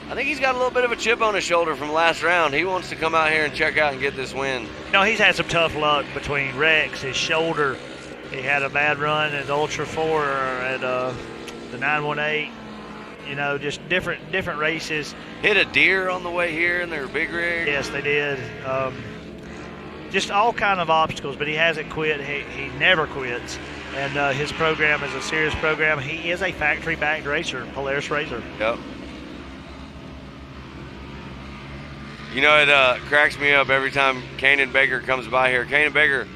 I think he's got a little bit of a chip on his shoulder from last round. He wants to come out here and check out and get this win. No, he's had some tough luck between wrecks, his shoulder. He had a bad run at Ultra 4 at the 918. You know, just different races. Hit a deer on the way here in their big rig. Yes, they did. Just all kind of obstacles, but he hasn't quit. He never quits. And his program is a serious program. He is a factory-backed racer, Polaris Razor. Yep. You know, it cracks me up every time Kanan Baker comes by here. Kanan Baker,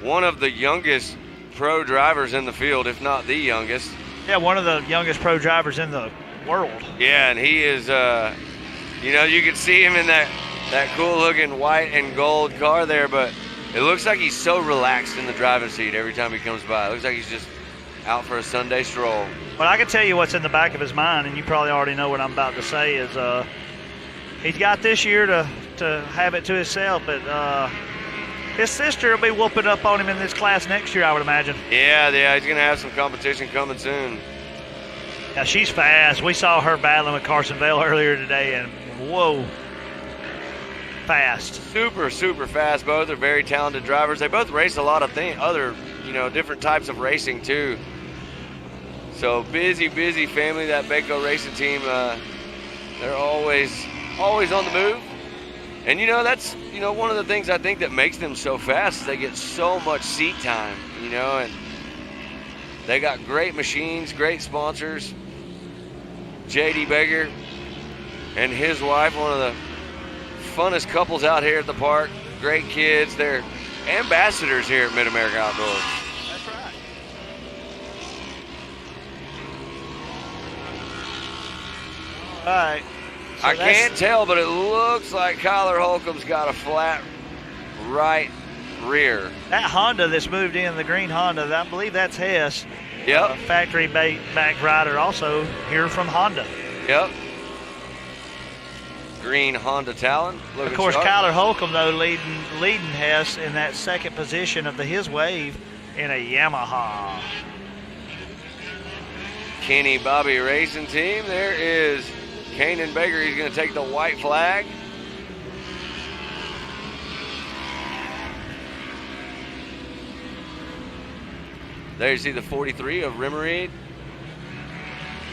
one of the youngest pro drivers in the field, if not the youngest. Yeah, one of the youngest pro drivers in the world. Yeah, and he is, you know, you can see him in that cool-looking white and gold car there, but it looks like he's so relaxed in the driving seat every time he comes by. It looks like he's just out for a Sunday stroll. Well, I can tell you what's in the back of his mind, and you probably already know what I'm about to say, is he's got this year to have it to himself, but his sister will be whooping up on him in this class next year, I would imagine. Yeah, he's going to have some competition coming soon. Yeah, she's fast. We saw her battling with Carson Vale earlier today, and whoa, fast. Super, super fast. Both are very talented drivers. They both race a lot of other, you know, different types of racing too. So busy family, that Baco racing team. They're always on the move. And, you know, that's, you know, one of the things I think that makes them so fast is they get so much seat time, you know, and they got great machines, great sponsors. J.D. Baker and his wife, one of the funnest couples out here at the park. Great kids. They're ambassadors here at Mid-America Outdoors. That's right. All right. So I can't tell, but it looks like Kyler Holcomb's got a flat right rear. That Honda that's moved in, the green Honda, I believe that's Hess. Yep. Factory back rider also here from Honda. Yep. Green Honda Talon. Of course, Kyler Holcomb, though, leading Hess in that second position of the his wave in a Yamaha. Kenny Bobby Racing Team. There is Kanan Baker. He's going to take the white flag. There you see the 43 of Rimmereed.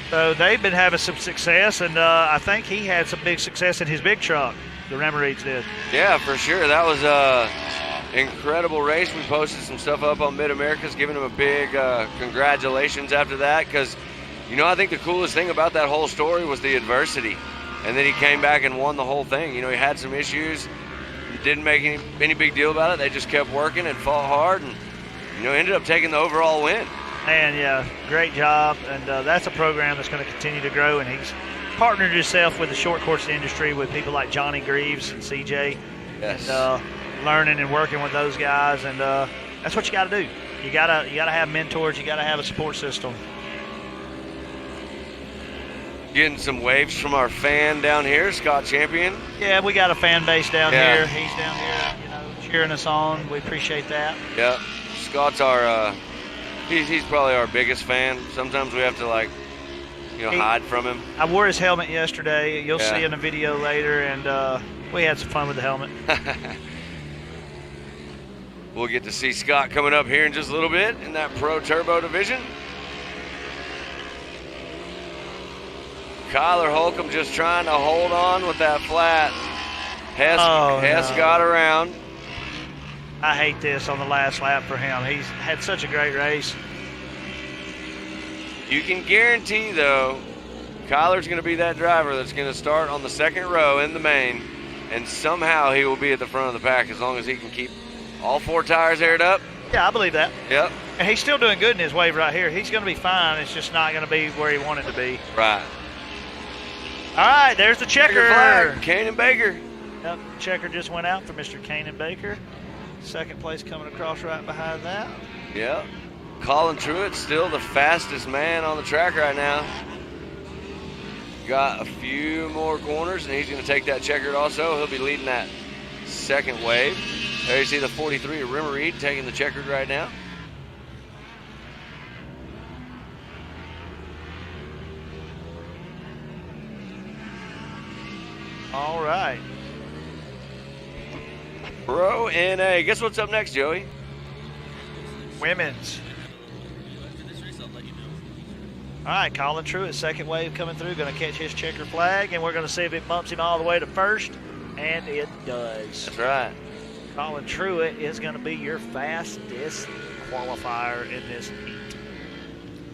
So they've been having some success, and I think he had some big success in his big truck. The Rimmereeds did. Yeah, for sure. That was an incredible race. We posted some stuff up on Mid-America's, giving him a big congratulations after that, because, you know, I think the coolest thing about that whole story was the adversity. And then he came back and won the whole thing. You know, he had some issues, didn't make any big deal about it. They just kept working and fought hard, and, you know, ended up taking the overall win. And, yeah, great job. And that's a program that's going to continue to grow. And he's partnered himself with the short course industry with people like Johnny Greaves and CJ. Yes. And learning and working with those guys. And that's what you got to do. You gotta have mentors. You got to have a support system. Getting some waves from our fan down here, Scott Champion. Yeah, we got a fan base down here. He's down here, you know, cheering us on. We appreciate that. Yeah. Scott's our he's probably our biggest fan. Sometimes we have to, like, you know, hide from him. I wore his helmet yesterday. You'll see in the video later, and we had some fun with the helmet. We'll get to see Scott coming up here in just a little bit in that Pro Turbo division. Kyler Holcomb just trying to hold on with that flat. Hess got around. I hate this on the last lap for him. He's had such a great race. You can guarantee, though, Kyler's going to be that driver that's going to start on the second row in the main, and somehow he will be at the front of the pack as long as he can keep all four tires aired up. Yeah, I believe that. Yep. And he's still doing good in his wave right here. He's going to be fine. It's just not going to be where he wanted to be. Right. All right, there's the checker. Flag, Kanan Baker. Yep, checker just went out for Mr. Kanan Baker. Second place coming across right behind that. Yep. Colin Truitt still the fastest man on the track right now. Got a few more corners, and he's going to take that checkered also. He'll be leading that second wave. There you see the 43 of Rimmereed taking the checkered right now. All right. Pro NA. Guess what's up next, Joey? Women's. After this race, I'll let you know. All right, Colin Truitt, second wave coming through, going to catch his checker flag, and we're going to see if it bumps him all the way to first, and it does. That's right. Colin Truitt is going to be your fastest qualifier in this heat.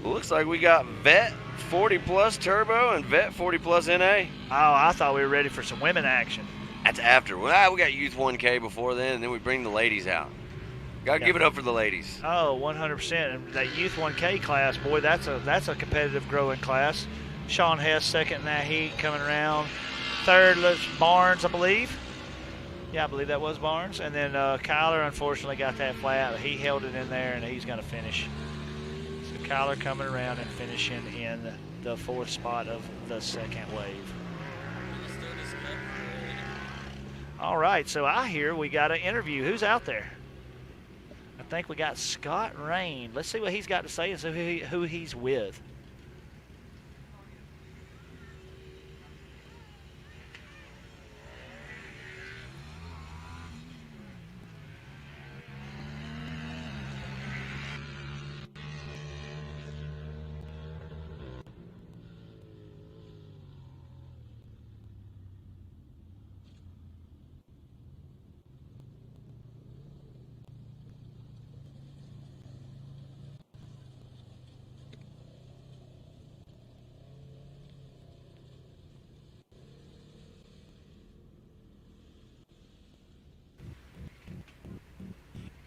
Looks like we got Vet 40 Plus Turbo and Vet 40 Plus NA. Oh, I thought we were ready for some women action. That's after. Well, we got Youth 1K before then, and then we bring the ladies out. Got to give it up for the ladies. Oh, 100%. And that Youth 1K class, boy, that's a competitive growing class. Sean Hess second in that heat coming around. Third was Barnes, I believe. Yeah, I believe that was Barnes. And then Kyler, unfortunately, got that flat. He held it in there, and he's going to finish. So Kyler coming around and finishing in the 4th spot of the second wave. All right, so I hear we got an interview. Who's out there? I think we got Scott Rain. Let's see what he's got to say and see who he's with.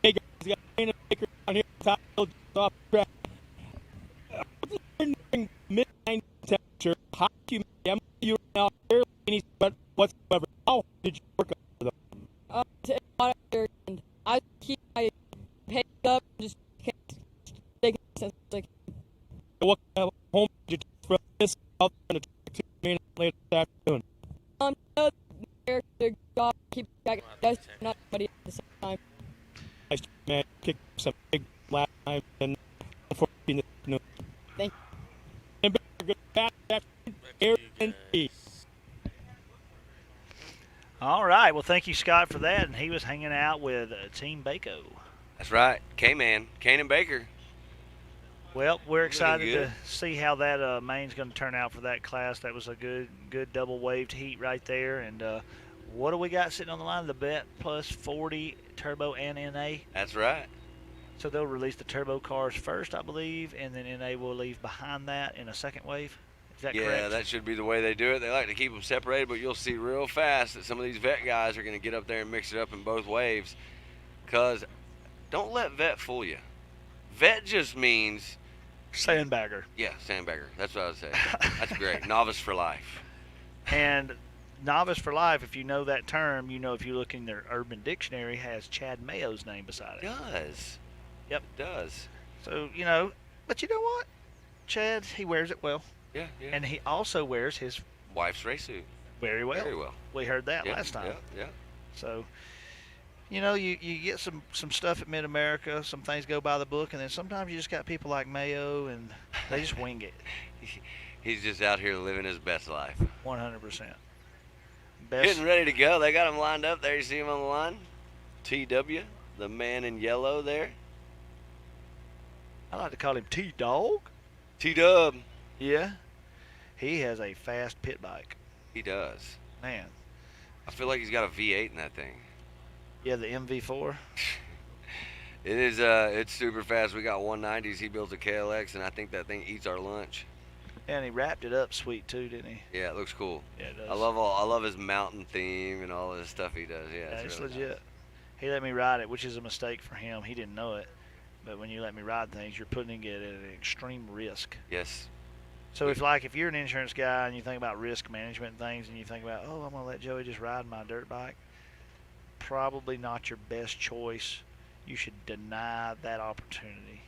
Hey guys, we got Dana Baker down here with off track. Mid-90 temperature, hot humidity. You now barely any sweat whatsoever. How did you work on them? It's a lot of dirt, and I keep my head up and just take it sense like. What kind of home did you take from this out there in the track to main later this afternoon? Their job keep back that's not everybody at the same time. Nice, man. Kicked some big lap times and 14 this afternoon. Thank you. And good fast afternoon, Aaron T. All right. Well, thank you, Scott, for that. And he was hanging out with Team Baco. That's right. K-Man. Kane and Baker. Well, we're excited to see how that main's going to turn out for that class. That was a good double-waved heat right there. And what do we got sitting on the line? The Bet Plus 40 Turbo and NA. That's right. So they'll release the turbo cars first, I believe, and then NA will leave behind that in a second wave. Is that correct? Yeah, that should be the way they do it. They like to keep them separated, but you'll see real fast that some of these vet guys are going to get up there and mix it up in both waves. Because don't let vet fool you. Vet just means sandbagger. Yeah, sandbagger. That's what I would say. That's great. Novice for life. And novice for life, if you know that term, you know if you look in their Urban Dictionary, has Chad Mayo's name beside it. It does. Yep. It does. So, but you know what? Chad, he wears it well. Yeah, yeah. And he also wears his wife's race suit. Very well. Very well. We heard that last time. Yeah. So, you get some stuff at Mid-America, some things go by the book, and then sometimes you just got people like Mayo, and they just wing it. He's just out here living his best life. 100%. Getting ready to go. They got him lined up there. You see him on the line? TW, the man in yellow there. I like to call him T-Dog. T-Dub. Yeah. He has a fast pit bike. He does. Man. I feel like he's got a V8 in that thing. Yeah, the MV4. It is. It's super fast. We got 190s. He builds a KLX, and I think that thing eats our lunch. And he wrapped it up sweet too, didn't he? Yeah, it looks cool. Yeah, it does. I love his mountain theme and all this stuff he does. Yeah, it's really legit. Nice. He let me ride it, which is a mistake for him. He didn't know it. But when you let me ride things, you're putting it at an extreme risk. Yes. So if you're an insurance guy and you think about risk management and things, and you think about, I'm going to let Joey just ride my dirt bike, probably not your best choice. You should deny that opportunity.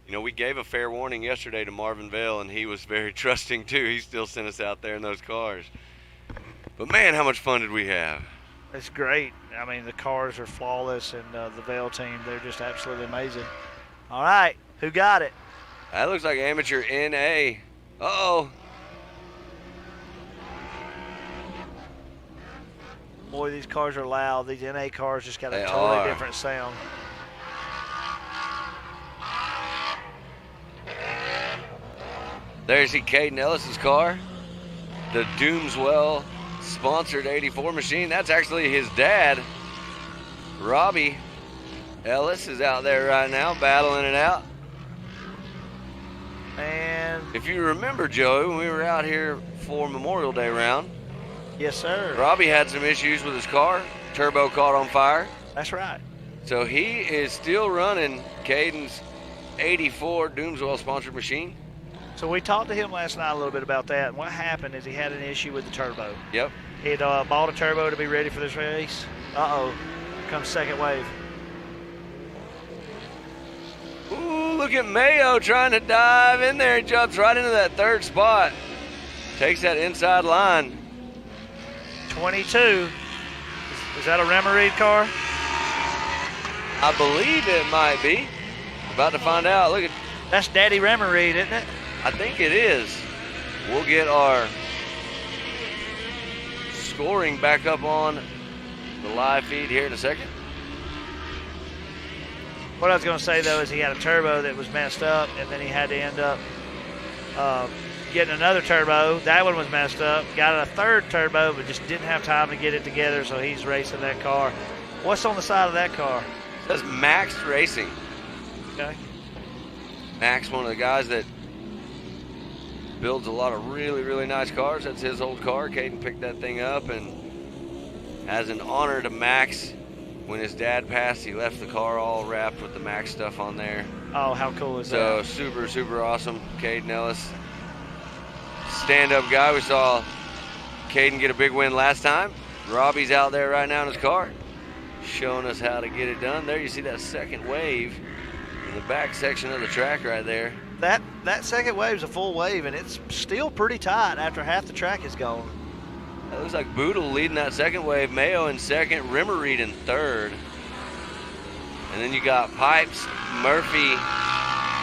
We gave a fair warning yesterday to Marvin Vale, and he was very trusting too. He still sent us out there in those cars. But man, how much fun did we have? It's great. I mean, the cars are flawless, and the Vale team, they're just absolutely amazing. All right, who got it? That looks like amateur NA. Uh-oh. Boy, these cars are loud. These NA cars just got a totally different sound. There's Caden Ellis's car. The Doomswell sponsored 84 machine. That's actually his dad. Robbie Ellis is out there right now battling it out. And if you remember, Joey, when we were out here for Memorial Day round, Yes, sir. Robbie had some issues with his car. Turbo caught on fire. That's right. So he is still running Caden's 84 Doomswell sponsored machine. So we talked to him last night a little bit about that, and what happened is he had an issue with the turbo. Yep. He'd bought a turbo to be ready for this race. Uh-oh, comes second wave. Ooh, look at Mayo trying to dive in there. He jumps right into that third spot. Takes that inside line. 22. Is that a Remereed car? I believe it might be. About to find out. Look at, That's Daddy Remereed, isn't it? I think it is. We'll get our scoring back up on the live feed here in a second. What I was going to say, though, is he had a turbo that was messed up, and then he had to end up getting another turbo. That one was messed up. Got a third turbo, but just didn't have time to get it together, so he's racing that car. What's on the side of that car? It says Max Racing. Okay. Max, one of the guys that builds a lot of really, really nice cars. That's his old car. Caden picked that thing up, and as an honor to Max, when his dad passed, he left the car all wrapped with the Max stuff on there. Oh, how cool is So that? super, super awesome. Caden Ellis, stand-up guy. We saw Caden get a big win last time. Robbie's out there right now in his car, showing us how to get it done. There you see that second wave in the back section of the track right there. That second wave's a full wave, and it's still pretty tight after half the track is gone. It looks like Boodle leading that second wave, Mayo in second, Remereed in third. And then you got Pipes, Murphy,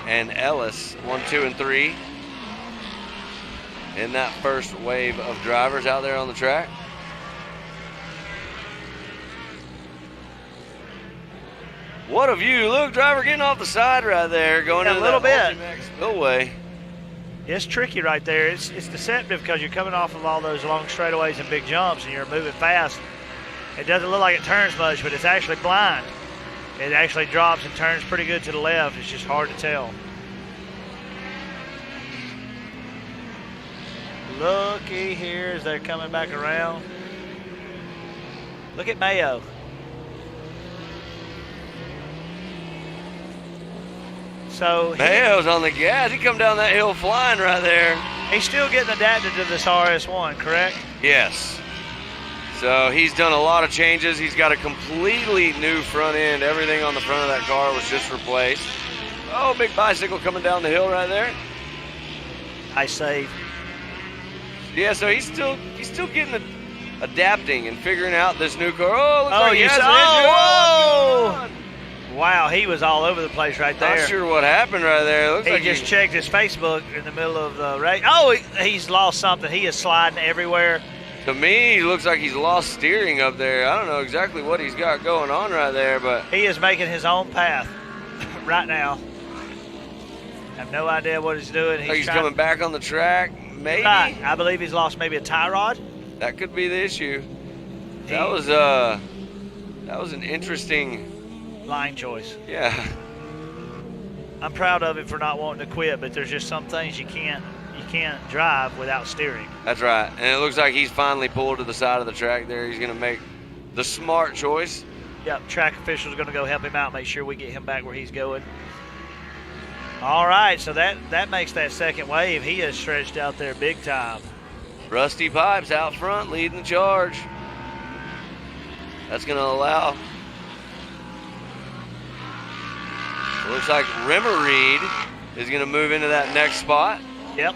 and Ellis, 1, 2, and 3. In that first wave of drivers out there on the track. What a view. Look, driver getting off the side right there, going Yeah, into a little that bit. Ultimax spillway. It's tricky right there. It's deceptive because you're coming off of all those long straightaways and big jumps, and you're moving fast. It doesn't look like it turns much, but it's actually blind. It actually drops and turns pretty good to the left. It's just hard to tell. Looky here as they're coming back around. Look at Mayo. So Mayo's on the gas. He come down that hill flying right there. he's still getting adapted to this RS1, correct? Yes. So he's done a lot of changes. He's got a completely new front end. Everything on the front of that car was just replaced. Oh, big bicycle coming down the hill right there. I save. Yeah, so he's still getting adapting and figuring out this new car. Oh, looks like he you has saw? an engine. Oh! Wow, he was all over the place right there. Not sure what happened right there. It looks He like just checked his Facebook in the middle of the race. Oh, he's lost something. He is sliding everywhere. To me, he looks like he's lost steering up there. I don't know exactly what he's got going on right there, but He is making his own path right now. I have no idea what he's doing. he's trying- coming back on the track. Maybe Right. I believe he's lost maybe a tie rod. that could be the issue. He- That was an interesting. Line choice. Yeah. I'm proud of him for not wanting to quit, but there's just some things you can't drive without steering. That's right. And it looks like he's finally pulled to the side of the track there. He's going to make the smart choice. Yep, track official's going to go help him out, make sure we get him back where he's going. All right, so that makes that second wave. He is stretched out there big time. Rusty Pipes out front leading the charge. That's going to allow. Looks like Remereed is going to move into that next spot. Yep.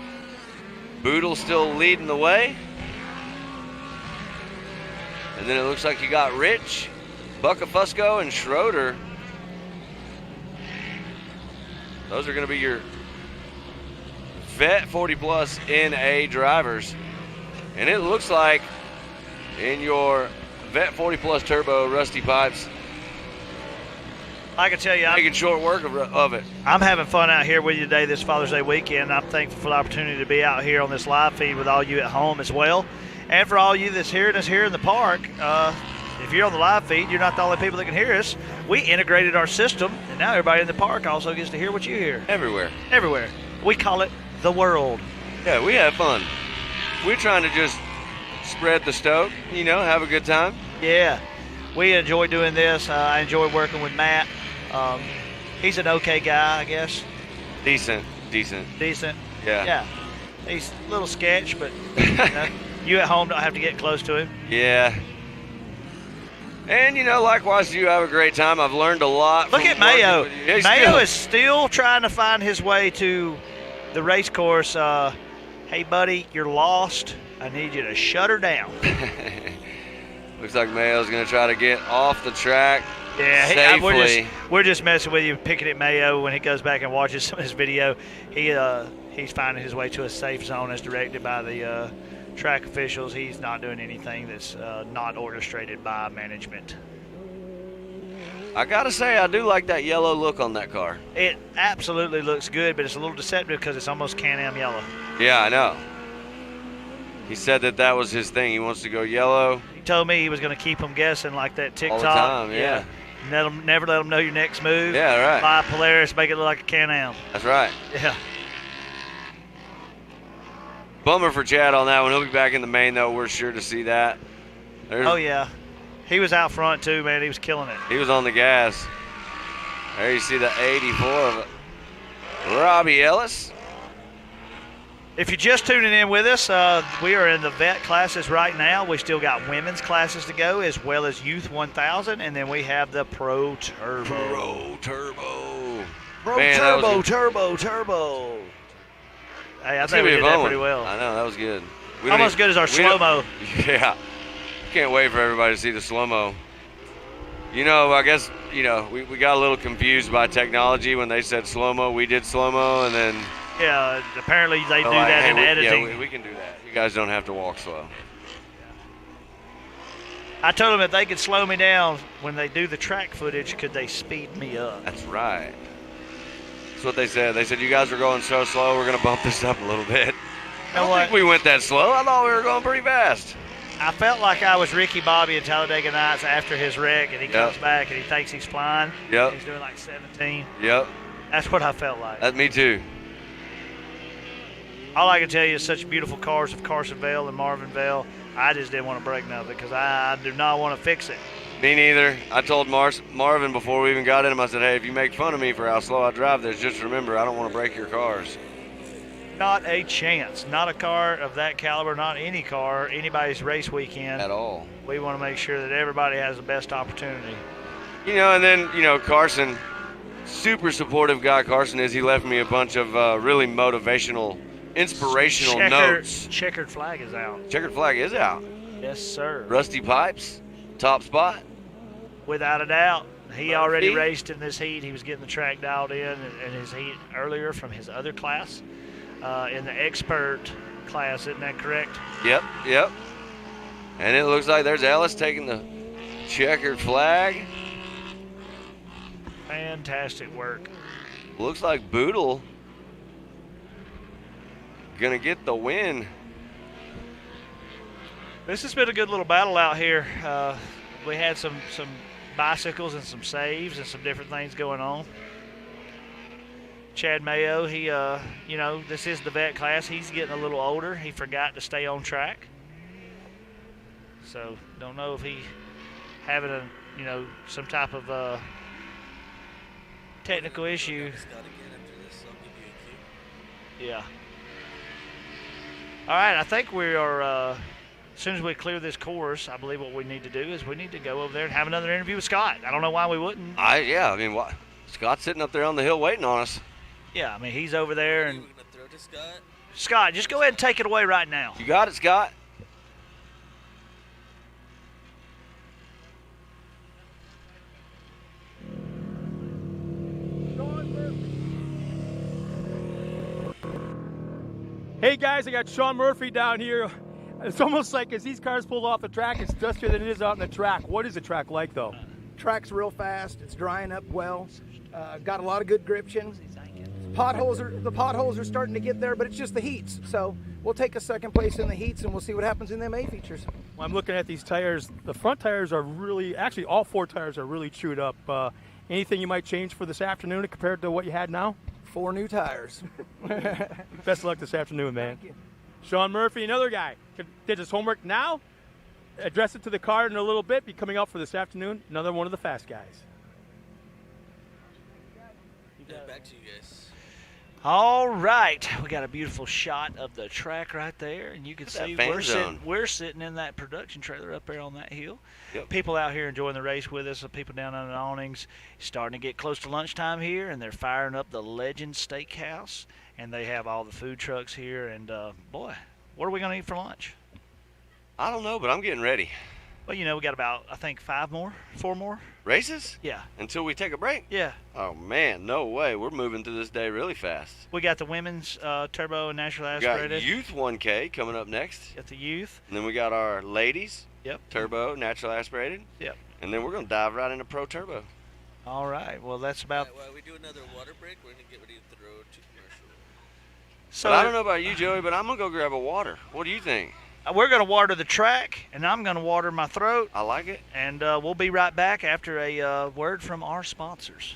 Boodle still leading the way. And then it looks like you got Rich, Buckafusco, and Schroeder. Those are going to be your Vet 40 Plus NA drivers. And it looks like in your Vet 40 Plus Turbo, Rusty Pipes, I can tell you, making short work of it. I'm having fun out here with you today this Father's Day weekend. I'm thankful for the opportunity to be out here on this live feed with all you at home as well. And for all you that's hearing us here in the park, if you're on the live feed, you're not the only people that can hear us. We integrated our system, and now everybody in the park also gets to hear what you hear. Everywhere. Everywhere. We call it the world. Yeah, we have fun. We're trying to just spread the stoke, have a good time. Yeah, we enjoy doing this. I enjoy working with Matt. He's an okay guy, I guess. Decent. Yeah. He's a little sketch, but you at home don't have to get close to him. Yeah. And, likewise, you have a great time. I've learned a lot. Look at MAO. Yeah, MAO is still trying to find his way to the race course. Hey, buddy, you're lost. I need you to shut her down. Looks like MAO's going to try to get off the track safely. We're just messing with you, picking at MAO when he goes back and watches some of his video. He's finding his way to a safe zone as directed by the track officials. He's not doing anything that's not orchestrated by management. I gotta say, I do like that yellow look on that car. It absolutely looks good, but it's a little deceptive because it's almost Can-Am yellow. Yeah, I know. He said that was his thing. He wants to go yellow. He told me he was going to keep them guessing like that TikTok. All the time, yeah. Never let them know your next move. Yeah, right. Buy a Polaris, make it look like a Can-Am. That's right. Yeah. Bummer for Chad on that one. He'll be back in the main, though. We're sure to see that. Oh, yeah. He was out front, too, man. He was killing it. He was on the gas. There you see the 84 of Robbie Ellis. If you're just tuning in with us, we are in the vet classes right now. We still got women's classes to go, as well as Youth 1000, and then we have the Pro Turbo. Turbo. Hey, I think we did that pretty well. I know, that was good. Almost as good as our slow-mo. Yeah. Can't wait for everybody to see the slow-mo. I guess, we got a little confused by technology when they said slow-mo. We did slow-mo, and then... Yeah, apparently they do that in editing. Yeah, we can do that. You guys don't have to walk slow. I told them if they could slow me down when they do the track footage, could they speed me up? That's right. That's what they said. They said, you guys are going so slow, we're going to bump this up a little bit. I don't think we went that slow. I thought we were going pretty fast. I felt like I was Ricky Bobby in Talladega Nights after his wreck, and he comes back and he thinks he's flying. Yep. He's doing like 17. Yep. That's what I felt like. That's me too. All I can tell you is such beautiful cars of Carsonville and Marvinville. I just didn't want to break nothing because I do not want to fix it. Me neither. I told Marvin before we even got in him, I said, hey, if you make fun of me for how slow I drive this, just remember, I don't want to break your cars. Not a chance. Not a car of that caliber, not any car, anybody's race weekend. At all. We want to make sure that everybody has the best opportunity. And then, Carson, super supportive guy Carson is. He left me a bunch of really motivational, inspirational notes. Checkered flag is out. Checkered flag is out. Yes, sir. Rusty Pipes, top spot. Without a doubt. He already raced in this heat. He was getting the track dialed in his heat earlier from his other class. In the expert class, isn't that correct? Yep. And it looks like there's Ellis taking the checkered flag. Fantastic work. Looks like Boodle gonna get the win. This has been a good little battle out here. We had some bicycles and some saves and some different things going on. Chad MAO, he, this is the vet class. He's getting a little older. He forgot to stay on track. So, don't know if he having some type of technical issue. Yeah. All right, I think we are, as soon as we clear this course, I believe what we need to do is we need to go over there and have another interview with Scott. I don't know why we wouldn't. Scott's sitting up there on the hill waiting on us. Yeah, he's over there. And Scott, just go ahead and take it away right now. You got it, Scott. Hey guys, I got Sean Murphy down here. It's almost like as these cars pull off the track, it's dustier than it is out on the track. What is the track like though? Track's real fast. It's drying up well. Got a lot of good gription. The potholes are starting to get there, but it's just the heats. So we'll take a second place in the heats, and we'll see what happens in the MA features. Well, I'm looking at these tires. The front tires are really, actually all four tires are really chewed up. Anything you might change for this afternoon compared to what you had now? 4 new tires. Best of luck this afternoon, man. Thank you. Sean Murphy, another guy, did his homework now, address it to the card in a little bit, be coming out for this afternoon, another one of the fast guys. Yeah, back to you guys. All right, we got a beautiful shot of the track right there, and you can see we're sitting in that production trailer up there on that hill. Yep. People out here enjoying the race with us, the people down on the awnings. It's starting to get close to lunchtime here, and they're firing up the Legend Steakhouse, and they have all the food trucks here. And boy, what are we gonna eat for lunch? I don't know, but I'm getting ready. Well, we got about, I think, 4 more Races? Yeah. Until we take a break? Yeah. Oh, man, no way. We're moving through this day really fast. We got the women's turbo and naturally We got aspirated. youth 1K coming up next. Got the youth. And then we got our ladies. Yep. Turbo, naturally aspirated. Yep. And then we're going to dive right into pro turbo. All right. Well, that's about. All right, while we do another water break, we're going to get ready to throw to commercial. So But I don't know about you, Joey, but I'm going to go grab a water. What do you think? We're going to water the track, and I'm going to water my throat. I like it. And we'll be right back after a word from our sponsors.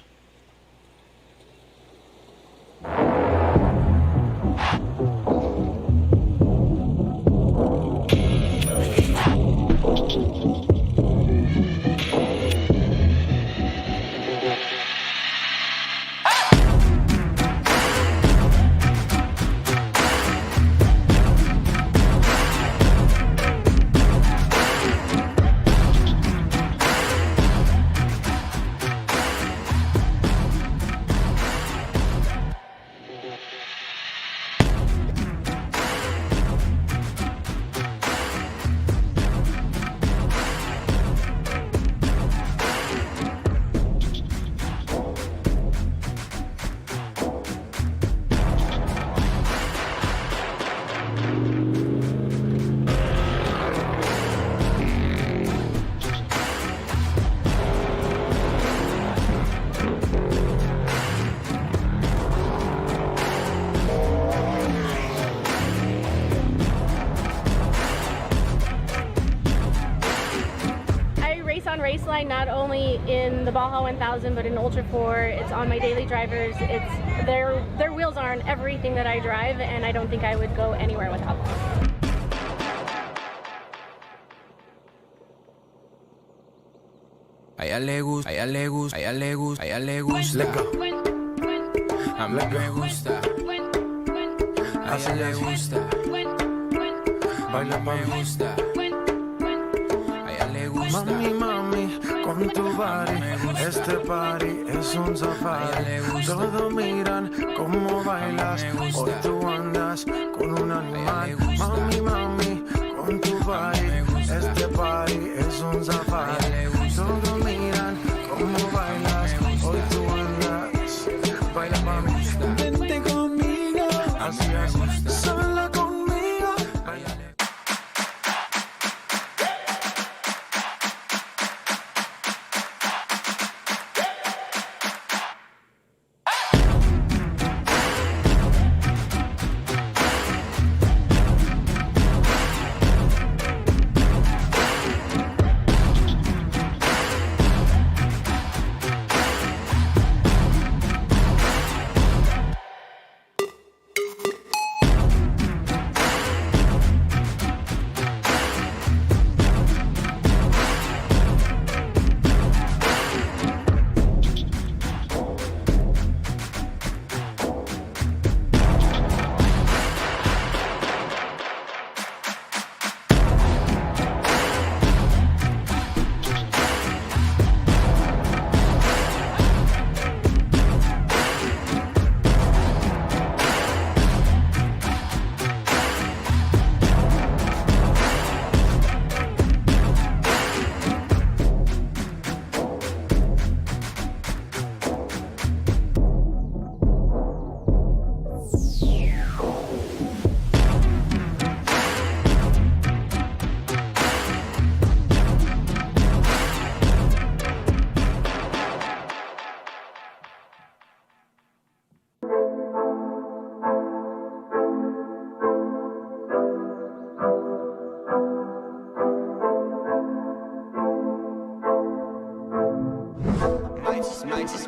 Not only in the Baja 1000 but in Ultra 4. It's on my daily drivers. It's their wheels are on everything that I drive, and I don't think I would go anywhere without them. A ella le gusta, a ella le gusta, a ella le gusta, a ella le gusta. A mí me gusta. A ella le gusta. Baila me gusta. A ella le gusta. Mami, mami, con tu body, este party es un safari. Todos miran cómo bailas, hoy tú andas con un animal. Mami, mami, con tu body, este party es un safari. Todos miran cómo bailas, hoy tú andas. Baila, mami, vente conmigo, así es, sola conmigo. Baila.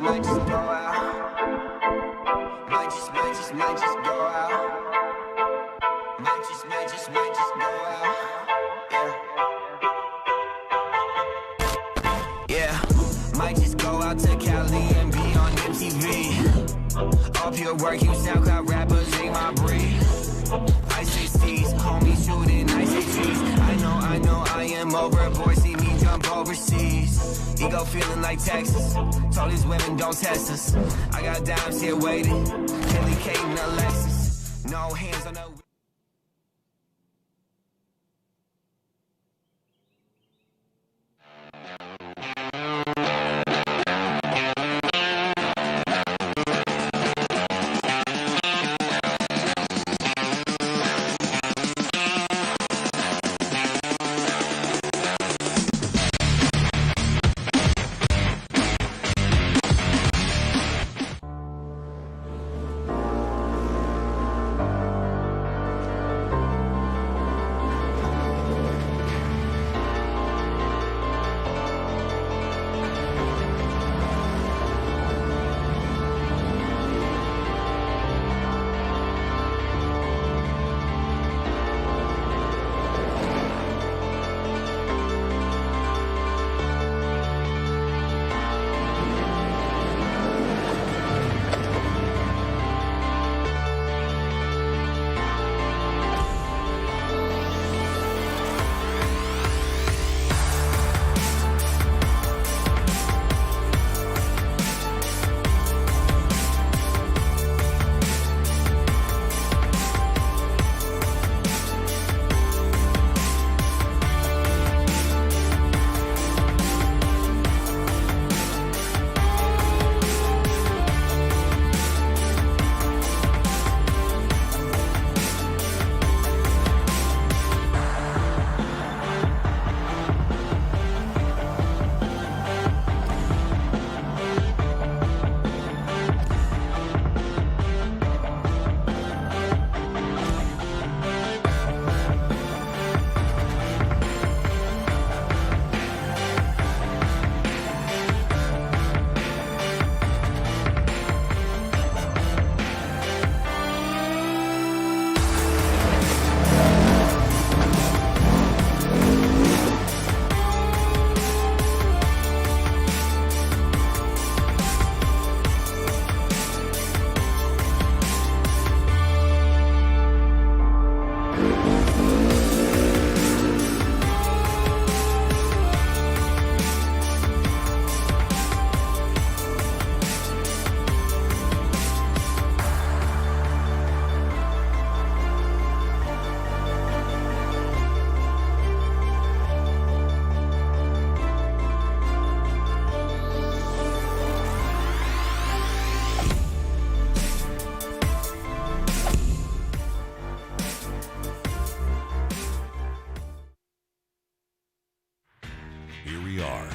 Might just go out. Might just go out. Might just Pure work, you SoundCloud rappers ain't my breed. I say C's, homies shooting, I say G's. I know, I am overboard, see me jump overseas. Ego feeling like Texas, told these women don't test us. I got dimes here waiting, Kelly, Kate, and Alexis. No hands on the... Here we are,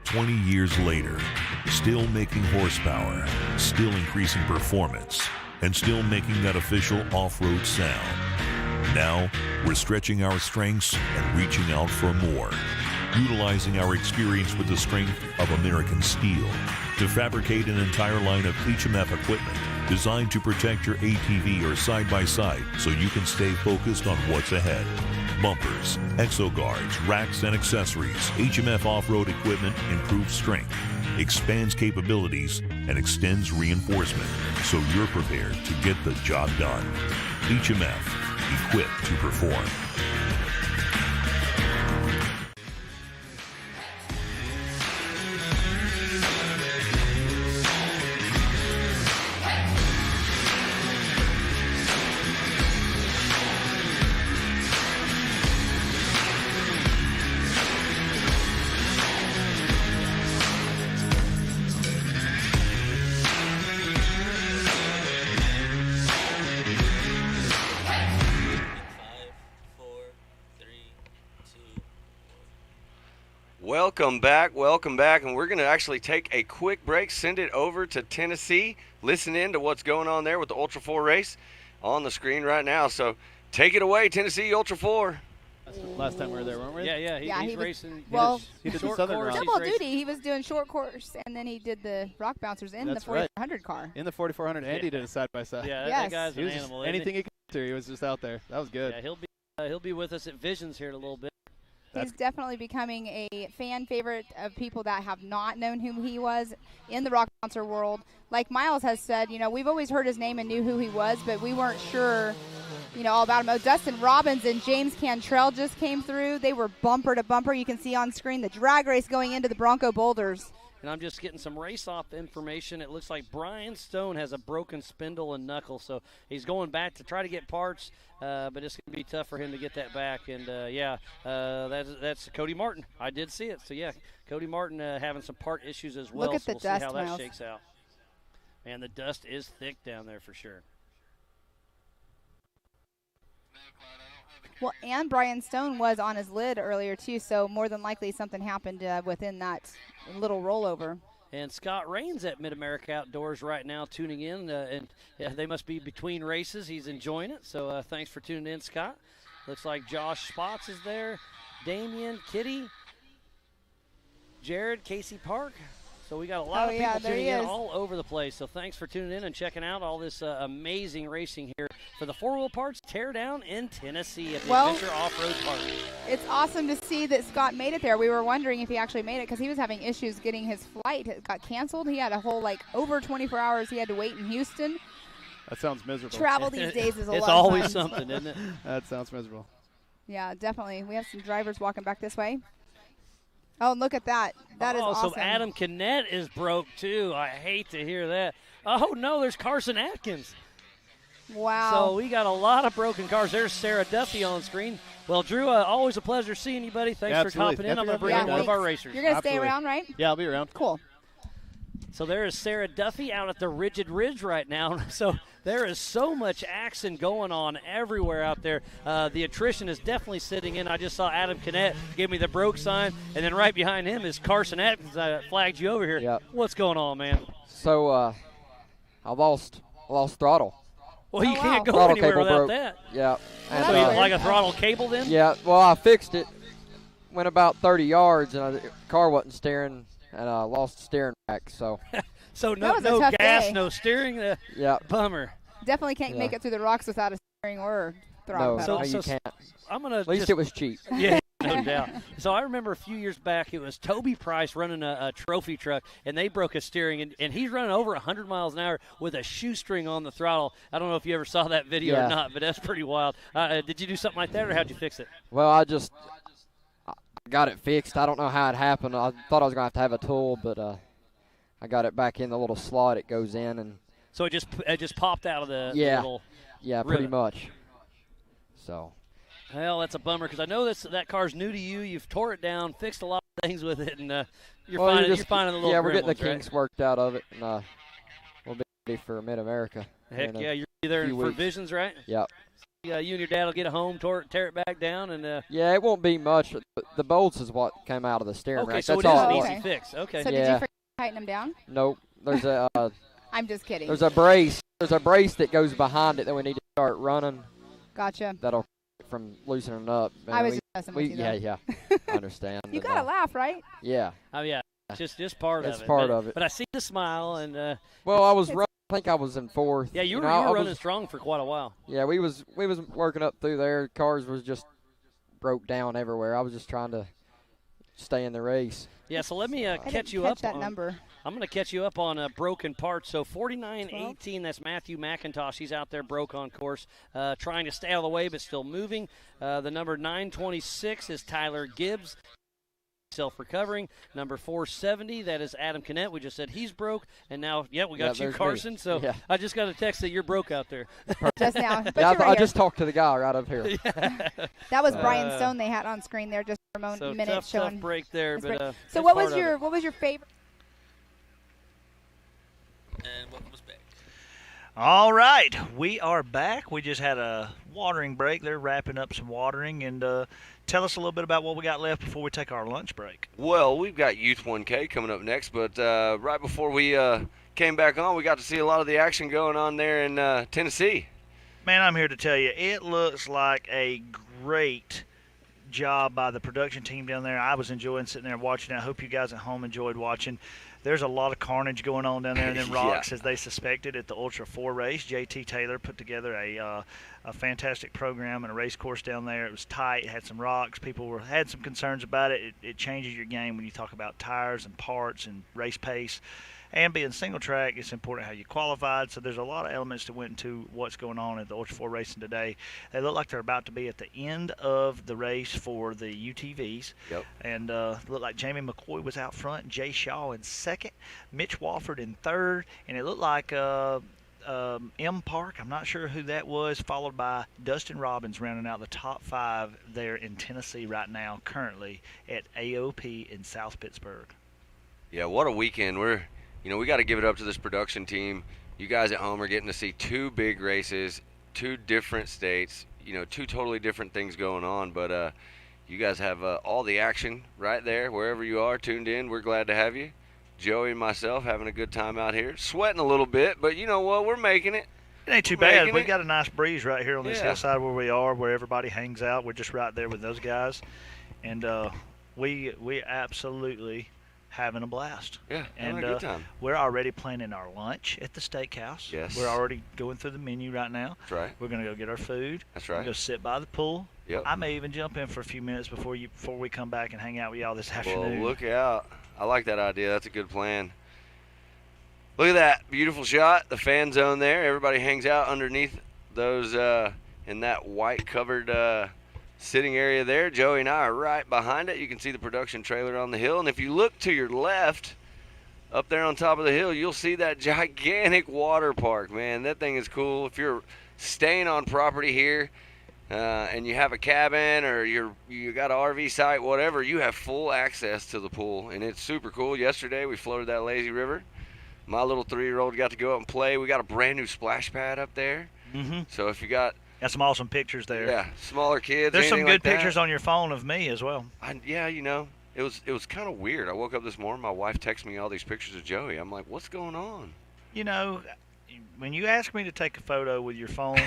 20 years later, still making horsepower, still increasing performance, and still making that official off-road sound. Now, we're stretching our strengths and reaching out for more, utilizing our experience with the strength of American steel to fabricate an entire line of HMF equipment designed to protect your ATV or side-by-side so you can stay focused on what's ahead. Bumpers, exo guards, racks, and accessories. HMF off-road equipment improves strength, expands capabilities, and extends reinforcement so you're prepared to get the job done. HMF, equipped to perform. Welcome back, and we're going to actually take a quick break, send it over to Tennessee, listen in to what's going on there with the Ultra 4 race on the screen right now. So take it away, Tennessee Ultra 4. Last time we were there, weren't we? Yeah, He's racing. Well, he did the Southern route. double duty. He was doing short course, and then he did the rock bouncers in the 4400 car. In the 4400, and he did it side by side. Yeah, Yes. that guy's an animal. Anything he could do, he was just out there. That was good. Yeah, he'll be with us at Visions here in a little bit. He's definitely becoming a fan favorite of people that have not known who he was in the rock announcer world. Like Miles has said, you know, we've always heard his name and knew who he was, but we weren't sure, you know, all about him. Oh, Dustin Robbins and James Cantrell just came through. They were bumper to bumper. You can see on screen the drag race going into the Bronco Boulders. And I'm just getting some race-off information. It looks like Brian Stone has a broken spindle and knuckle, so he's going back to try to get parts, but it's going to be tough for him to get that back. And, that's Cody Martin. I did see it. So, yeah, Cody Martin having some part issues as well. Look at so the we'll dust, see how that Miles. shakes out. Man, the dust is thick down there for sure. Well, and Brian Stone was on his lid earlier, too, so more than likely something happened within that little rollover. And Scott Rains at Mid-America Outdoors right now tuning in, and they must be between races. He's enjoying it, so thanks for tuning in, Scott. Looks like Josh Spots is there, Damien, Kitty, Jared, Casey Park. So we got a lot of people tuning in all over the place. So thanks for tuning in and checking out all this amazing racing here for the 4 Wheel Parts Teardown in Tennessee at the Adventure Off-Road Park. It's awesome to see that Scott made it there. We were wondering if he actually made it because he was having issues getting his flight. It got canceled. He had a whole, over 24 hours he had to wait in Houston. That sounds miserable. Travel these days is a lot of It's always fun. something, isn't it? That sounds miserable. Yeah, definitely. We have some drivers walking back this way. Oh, and look at that. That is awesome. So Adam Kinnett is broke, too. I hate to hear that. Oh, no, there's Carson Atkins. Wow. So we got a lot of broken cars. There's Sarah Duffy on screen. Well, Drew, always a pleasure seeing you, buddy. Thanks for hopping in. I'm going to bring in one of our racers. You're going to stay around, right? Yeah, I'll be around. Cool. So there is Sarah Duffy out at the Rigid Ridge right now. So there is so much action going on everywhere out there. The attrition is definitely sitting in. I just saw Adam Kinnett give me the broke sign, and then right behind him is Carson Atkins. I flagged you over here. Yep. What's going on, man? So I lost throttle. Well, you can't go throttle anywhere cable without broke. that. Yeah. And so you like a throttle cable then? Yeah. Well, I fixed it. Went about 30 yards, and the car wasn't steering, and I lost the steering rack. So. So no gas, day. no steering. Yeah. Bummer. Definitely can't make it through the rocks without a steering or throttle No, pedal. you can't. I'm gonna. At least it was cheap. Yeah, no doubt. So I remember a few years back, it was Toby Price running a trophy truck, and they broke a steering, and he's running over 100 miles an hour with a shoestring on the throttle. I don't know if you ever saw that video or not, but that's pretty wild. Did you do something like that, or how'd you fix it? Well, I got it fixed. I don't know how it happened. I thought I was going to have a tool, but I got it back in the little slot it goes in. And so it just popped out of the little Yeah, pretty much. So. Well, that's a bummer because I know that car's new to you. You've tore it down, fixed a lot of things with it, and you're finding the little we're getting the gremlins, kinks worked out of it, and we'll be ready for Mid-America. Heck yeah, you're there for weeks. Visions, right? Yep. Yeah, you and your dad will get it home, tear it back down, and yeah, it won't be much. The bolts is what came out of the steering rack. So That's it is all an easy fix. Okay. So did you forget to tighten them down? Nope. There's a. I'm just kidding. There's a brace. There's a brace that goes behind it that we need to start running. Gotcha. That'll keep it from loosening up. I was just messing with you, though. Yeah. I understand. You got to laugh, right? Yeah. Oh yeah. Just part of it. It's part of it. But I see the smile and. Well, I was running. I think I was in fourth. Yeah, you were running strong for quite a while. Yeah, we was working up through there. Cars was just broke down everywhere. I was just trying to stay in the race. Yeah, so let me catch you up. That number. I'm going to catch you up on broken parts. So 49-18, that's Matthew McIntosh. He's out there broke on course, trying to stay out of the way but still moving. The number 926 is Tyler Gibbs. Self-recovering. Number 470, that is Adam Kinnett. We just said he's broke, and now, we got you, Carson. Me. So I just got a text that you're broke out there. Just now. But I just talked to the guy right up here. That was Brian Stone they had on screen there just for a minute showing. Tough break there, but so what was your favorite? And welcome us back. All right, we are back. We just had a watering break. They're wrapping up some watering, and tell us a little bit about what we got left before we take our lunch break. Well, we've got Youth 1K coming up next, but right before we came back on, we got to see a lot of the action going on there in Tennessee. Man, I'm here to tell you, it looks like a great job by the production team down there. I was enjoying sitting there watching. I hope you guys at home enjoyed watching. there's a lot of carnage going on down there in them rocks, Yeah. as they suspected at the Ultra 4 race. JT Taylor put together a fantastic program and a race course down there. It was tight, had some rocks. People had some concerns about it. It changes your game when you talk about tires and parts and race pace. And being single track, it's important how you qualified. So there's a lot of elements that went into what's going on at the Ultra 4 racing today. They look like they're about to be at the end of the race for the UTVs. Yep. And looked like Jamie McCoy was out front, Jay Shaw in second, Mitch Wofford in third, and it looked like M. Park, I'm not sure who that was, followed by Dustin Robbins rounding out the top 5 there in Tennessee right now, currently at AOP in South Pittsburgh. Yeah, what a weekend. We got to give it up to this production team. You guys at home are getting to see 2 big races, 2 different states, 2 totally different things going on. But you guys have all the action right there, wherever you are, tuned in. We're glad to have you. Joey and myself having a good time out here. Sweating a little bit, but you know what? We're making it. It ain't too bad. We got a nice breeze right here on this hillside where we are, where everybody hangs out. We're just right there with those guys. And we absolutely having a blast. Yeah, and having a good time. We're already planning our lunch at the steakhouse. Yes. We're already going through the menu right now. That's right. We're going to go get our food. That's right. We're going to sit by the pool. Yep. I may even jump in for a few minutes before we come back and hang out with y'all this afternoon. Well, look out. I like that idea. That's a good plan. Look at that beautiful shot. The fan zone there. Everybody hangs out underneath those in that white covered sitting area there. Joey and I are right behind it. You can see the production trailer on the hill. And if you look to your left, up there on top of the hill, you'll see that gigantic water park, man. That thing is cool. If you're staying on property here and you have a cabin or you got an RV site, whatever, you have full access to the pool. And it's super cool. Yesterday we floated that lazy river. My little 3-year-old got to go out and play. We got a brand new splash pad up there. Mm-hmm. So if you got some awesome pictures there. Yeah, smaller kids. There's some good like pictures on your phone of me as well. It was kind of weird. I woke up this morning, my wife texted me all these pictures of Joey. I'm like, what's going on? When you ask me to take a photo with your phone,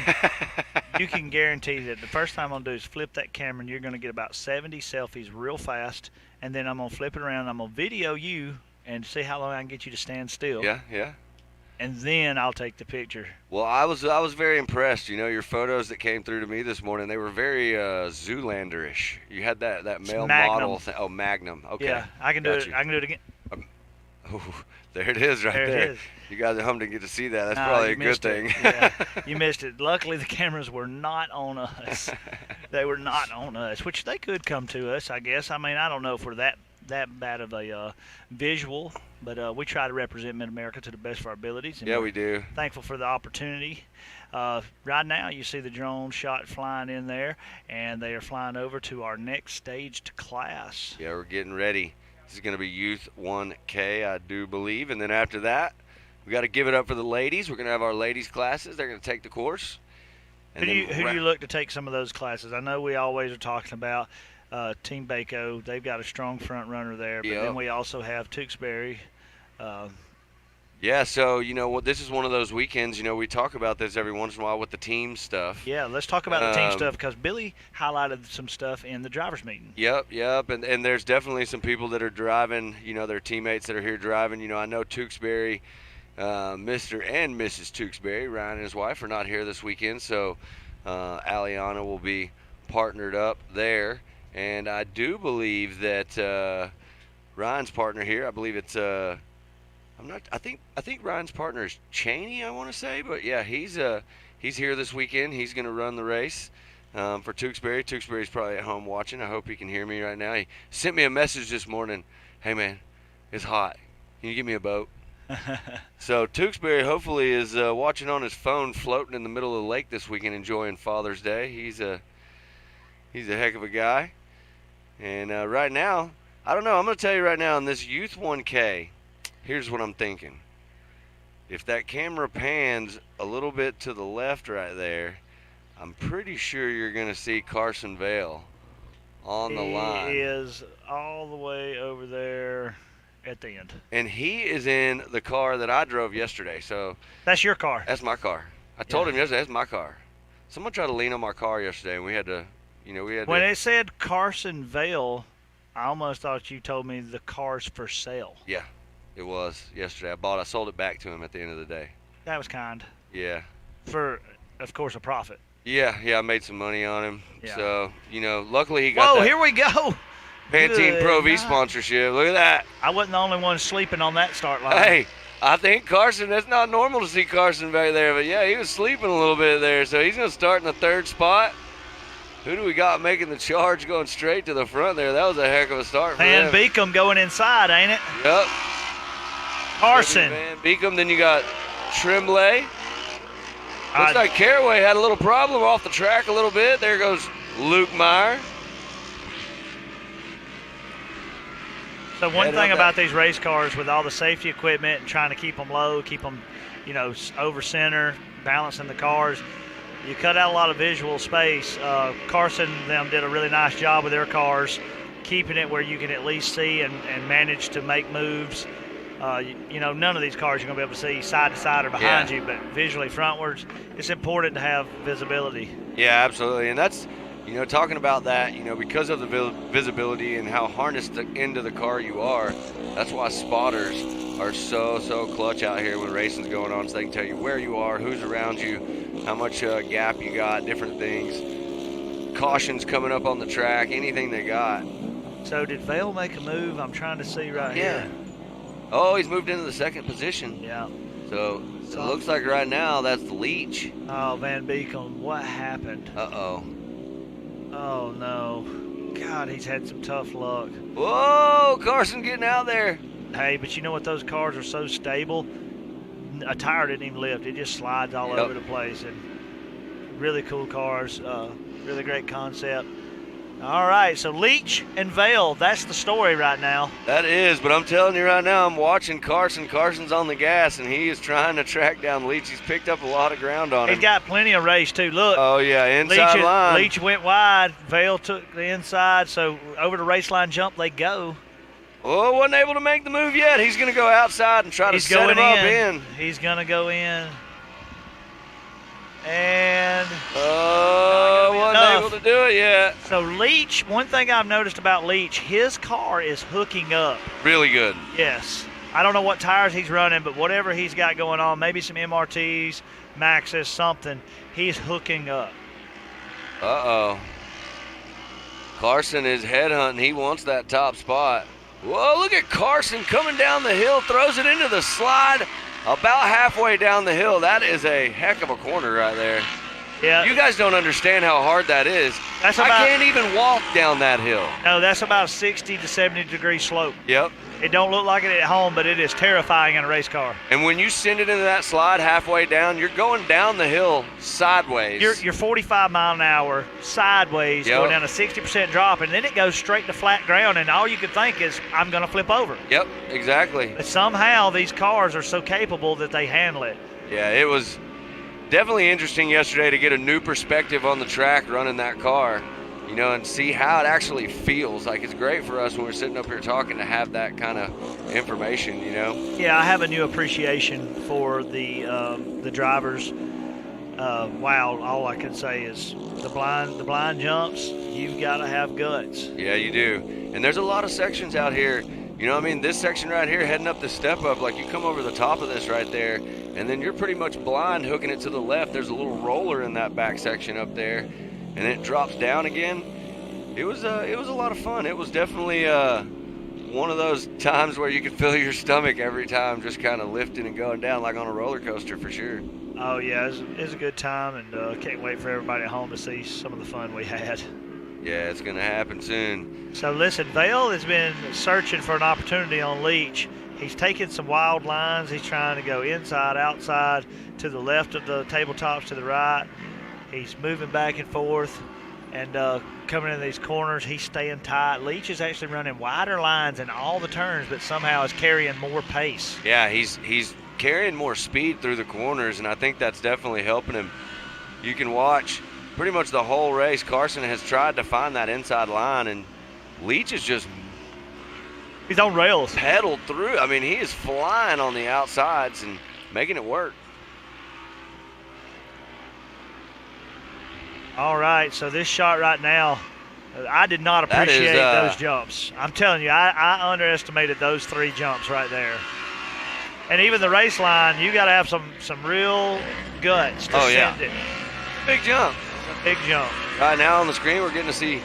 you can guarantee that the first time I'm going to do is flip that camera, and you're going to get about 70 selfies real fast, and then I'm going to flip it around, and I'm going to video you and see how long I can get you to stand still. Yeah. And then I'll take the picture. Well, I was very impressed. Your photos that came through to me this morning, they were very Zoolander-ish. You had that male model thing. Oh, Magnum. Okay. Yeah, I can do it. I can do it again. Oh, there it is right there. There it is. You guys at home didn't get to see that. That's probably a good thing. Yeah, you missed it. Luckily, the cameras were not on us. They were not on us, which they could come to us, I guess. I mean, I don't know if we're that bad of a visual, but we try to represent Mid-America to the best of our abilities. And yeah, we do. Thankful for the opportunity. Right now, you see the drone shot flying in there, and they are flying over to our next staged class. Yeah, we're getting ready. This is going to be Youth 1K, I do believe. And then after that, we got to give it up for the ladies. We're going to have our ladies' classes. They're going to take the course. And who do you look to take some of those classes? I know we always are talking about Team Baco. They've got a strong front runner there. But then we also have Tewksbury. Yeah, so, this is one of those weekends, we talk about this every once in a while with the team stuff. Yeah, let's talk about the team stuff because Billy highlighted some stuff in the driver's meeting. Yep, and there's definitely some people that are driving, their teammates that are here driving. I know Tewksbury, Mr. and Mrs. Tewksbury, Ryan and his wife, are not here this weekend, so Aliana will be partnered up there. And I do believe that Ryan's partner here, I believe it's I think Ryan's partner is Cheney, I want to say, but yeah, he's here this weekend. He's going to run the race for Tewksbury. Tewksbury's probably at home watching. I hope he can hear me right now. He sent me a message this morning. Hey man, it's hot. Can you give me a boat? So Tewksbury hopefully is watching on his phone, floating in the middle of the lake this weekend, enjoying Father's Day. He's a heck of a guy. And right now, I don't know. I'm going to tell you right now, in this Youth 1K, here's what I'm thinking. If that camera pans a little bit to the left right there, I'm pretty sure you're going to see Carson Vale on the line. He is all the way over there at the end. And he is in the car that I drove yesterday. So that's your car? That's my car. I told him yesterday, that's my car. Someone tried to lean on my car yesterday, and we had to, When it said Carson Vale, I almost thought you told me the car's for sale. Yeah. It was yesterday. I sold it back to him at the end of the day. That was kind. Yeah. For, of course, a profit. Yeah, I made some money on him. Yeah. So, luckily he got Whoa, that here we go. Pantene Good Pro V night. sponsorship. Look at that. I wasn't the only one sleeping on that start line. Hey, I think Carson, that's not normal to see Carson back there, but yeah, he was sleeping a little bit there, so he's going to start in the third spot. Who do we got making the charge going straight to the front there? That was a heck of a start for Van them. Beekham going inside, ain't it? Yep. Carson. Van Beekham, then you got Tremblay. Looks like Caraway had a little problem off the track a little bit. There goes Luke Meyer. So one thing about these race cars with all the safety equipment and trying to keep them low, keep them, over center, balancing the cars, you cut out a lot of visual space. Carson and them did a really nice job with their cars, keeping it where you can at least see and manage to make moves. None of these cars you're going to be able to see side to side or behind you, but visually frontwards, it's important to have visibility. Yeah, absolutely. And that's, talking about that, because of the visibility and how harnessed into the car you are, that's why spotters are so clutch out here when racing's going on, so they can tell you where you are, who's around you, how much gap you got, different things. Cautions coming up on the track, anything they got. So did Vail make a move? I'm trying to see right here. Oh, he's moved into the second position. Yeah. So it looks like right now that's the Leach. Oh, Van Beekham, what happened? Uh-oh. Oh, no. God, he's had some tough luck. Whoa, Carson getting out there. Hey, but you know what? Those cars are so stable. A tire didn't even lift. It just slides all over the place. And really cool cars. Really great concept. All right, so Leach and Vail, that's the story right now. That is, but I'm telling you right now, I'm watching Carson. Carson's on the gas, and he is trying to track down Leach. He's picked up a lot of ground on him. He's got plenty of race, too. Look. Oh, yeah, inside line. Leach went wide. Vail took the inside, so over the race line jump they go. Oh, wasn't able to make the move yet. He's going to go outside and try to set him up in. He's going to go in. And wasn't able to do it yet. So Leach, one thing I've noticed about Leach, his car is hooking up. Really good. Yes. I don't know what tires he's running, but whatever he's got going on, maybe some MRTs, Maxxis, something, he's hooking up. Uh-oh. Carson is headhunting. He wants that top spot. Whoa, look at Carson coming down the hill, throws it into the slide. About halfway down the hill. That is a heck of a corner right there. Yeah. You guys don't understand how hard that is. I can't even walk down that hill. No, that's about 60 to 70 degree slope. Yep. It don't look like it at home, but it is terrifying in a race car. And when you send it into that slide halfway down, you're going down the hill sideways. You're 45 mile an hour sideways, going down a 60% drop, and then it goes straight to flat ground, and all you can think is, I'm going to flip over. Yep, exactly. But somehow these cars are so capable that they handle it. Yeah, it was definitely interesting yesterday to get a new perspective on the track running that car. And see how it actually feels. Like, it's great for us when we're sitting up here talking to have that kind of information, Yeah, I have a new appreciation for the drivers. Wow, all I can say is the blind jumps, you've got to have guts. Yeah, you do. And there's a lot of sections out here. This section right here heading up the step up, like you come over the top of this right there, and then you're pretty much blind hooking it to the left. There's a little roller in that back section up there. And it drops down again. It was a lot of fun. It was definitely one of those times where you could feel your stomach every time, just kind of lifting and going down like on a roller coaster for sure. Oh yeah, it was a good time, and can't wait for everybody at home to see some of the fun we had. Yeah, it's gonna happen soon. So listen, Vail has been searching for an opportunity on Leach. He's taking some wild lines. He's trying to go inside, outside, to the left of the tabletops, to the right. He's moving back and forth and coming in these corners. He's staying tight. Leach is actually running wider lines in all the turns, but somehow is carrying more pace. Yeah, he's carrying more speed through the corners, and I think that's definitely helping him. You can watch pretty much the whole race. Carson has tried to find that inside line, and Leach is just he's on rails. Pedaled through. I mean, he is flying on the outsides and making it work. All right, so this shot right now, I did not appreciate those jumps. I'm telling you, I underestimated those three jumps right there. And even the race line, you got to have some real guts to send it. Big jump. Big jump. Right now on the screen, we're getting to see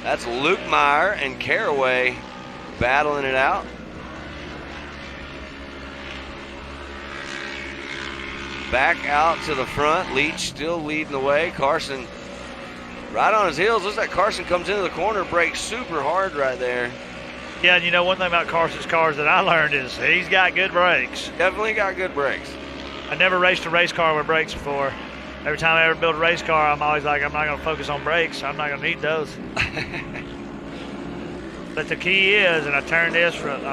that's Luke Meyer and Caraway battling it out. Back out to the front. Leach still leading the way. Carson right on his heels. Looks like Carson comes into the corner, brakes super hard right there. Yeah, and you know, one thing about Carson's cars that I learned is he's got good brakes. Definitely got good brakes. I never raced a race car with brakes before. Every time I ever build a race car, I'm always like, I'm not going to focus on brakes. I'm not going to need those. But the key is, and I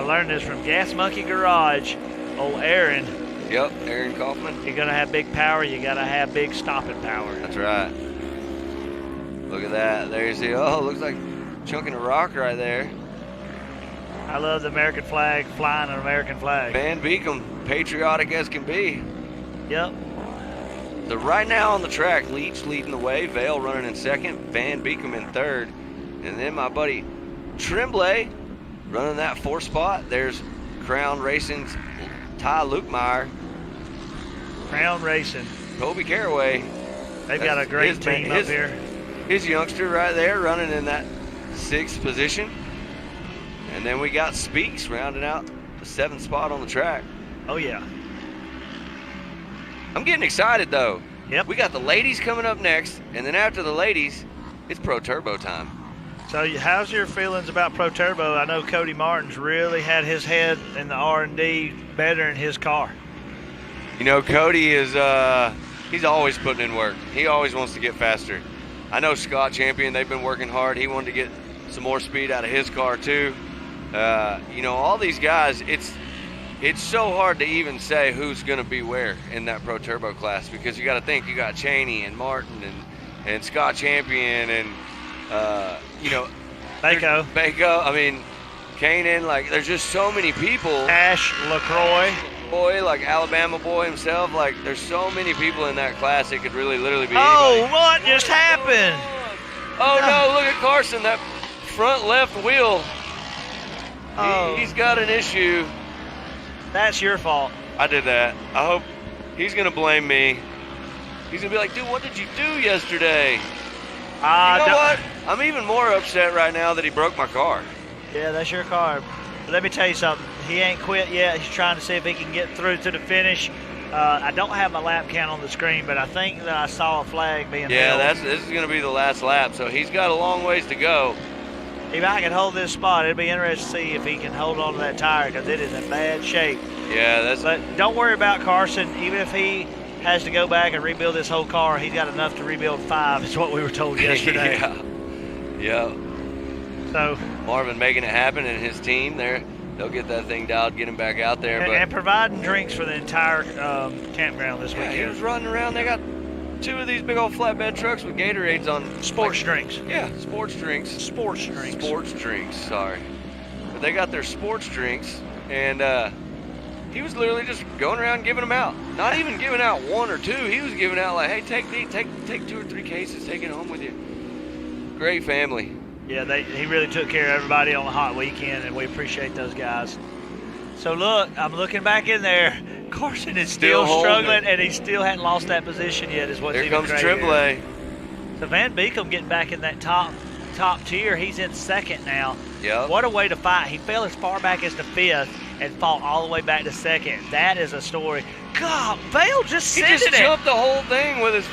learned this from Gas Monkey Garage, old Aaron. Yep, Aaron Kaufman. You're going to have big power. You got to have big stopping power. That's right. Look at that. There you see. Oh, looks like chunking a rock right there. I love the American flag, flying an American flag. Van Beekem, patriotic as can be. Yep. So right now on the track, Leach leading the way, Vale running in second, Van Beekem in third, and then my buddy Tremblay running that 4th spot. There's Crown Racing's Ty Lukemeyer. Crown Racing. Kobe Caraway. They've got a great team up here. His youngster right there running in that 6th position. And then we got Speaks rounding out the 7th spot on the track. Oh, yeah. I'm getting excited, though. Yep. We got the ladies coming up next, and then after the ladies, it's Pro Turbo time. So how's your feelings about Pro Turbo? I know Cody Martin's really had his head in the R&D better in his car. You know, Cody is he's always putting in work. He always wants to get faster. I know Scott Champion, they've been working hard. He wanted to get some more speed out of his car, too. You know, all these guys, it's so hard to even say who's going to be where in that Pro Turbo class, because you got to think you got Cheney and Martin and Scott Champion and you know, Baco. I mean, Kanan. Like, there's just so many people. Ash LaCroix, boy, like Alabama boy himself. Like, there's so many people in that class. It could really, literally be. Oh, anybody. what just happened? Oh no! Look at Carson. That front left wheel. Oh. He's got an issue. That's your fault. I did that. I hope he's going to blame me. He's going to be like, dude, what did you do yesterday? You know what? I'm even more upset right now that he broke my car. Yeah, that's your car. But let me tell you something. He ain't quit yet. He's trying to see if he can get through to the finish. I don't have my lap count on the screen, but I think that I saw a flag being held. This is going to be the last lap, so he's got a long ways to go. If I can hold this spot, it'd be interesting to see if he can hold on to that tire, because it is in bad shape. Yeah, But don't worry about Carson. Even if he has to go back and rebuild this whole car, he's got enough to rebuild 5. Is what we were told yesterday. Yeah. So Marvin making it happen, and his team they'll get that thing dialed, get him back out there. And providing drinks for the entire campground this weekend. He was running around. They got 2 of these big old flatbed trucks with Gatorades on. Sports drinks. Yeah, sports drinks. Sports drinks. Sports drinks, sorry. But they got their sports drinks, and he was literally just going around giving them out. Not even giving out 1 or 2. He was giving out like, hey, take 2 or 3 cases, take it home with you. Great family. Yeah, he really took care of everybody on a hot weekend, and we appreciate those guys. So look, I'm looking back in there. Carson is still struggling, and he still hadn't lost that position yet. Is what's Here even comes crazier. AAA. So Van Beekem getting back in that top tier. He's in second now. Yep. What a way to fight. He fell as far back as the 5th and fought all the way back to second. That is a story. God, Vale just He sending just it. jumped the whole thing with his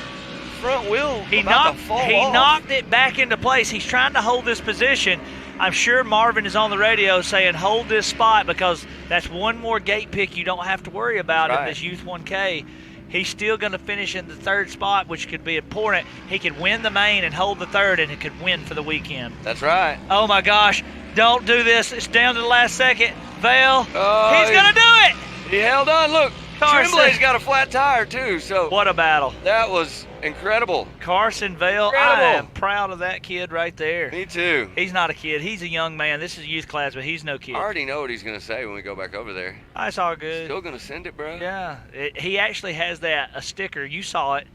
front wheel. He about to fall off. knocked it back into place. He's trying to hold this position. I'm sure Marvin is on the radio saying, hold this spot, because that's one more gate pick you don't have to worry about in this Youth 1K. He's still going to finish in the 3rd spot, which could be important. He could win the main and hold the 3rd, and he could win for the weekend. That's right. Oh, my gosh. Don't do this. It's down to the last second. Vale, he's going to do it. He held on. Look, Carson. Tremblay's got a flat tire, too. So what a battle. That was incredible. Carson Vale, I am proud of that kid right there. Me too. He's not a kid. He's a young man. This is a youth class, but he's no kid. I already know what he's going to say when we go back over there. That's all good. Still going to send it, bro. Yeah. He actually has a sticker. You saw it.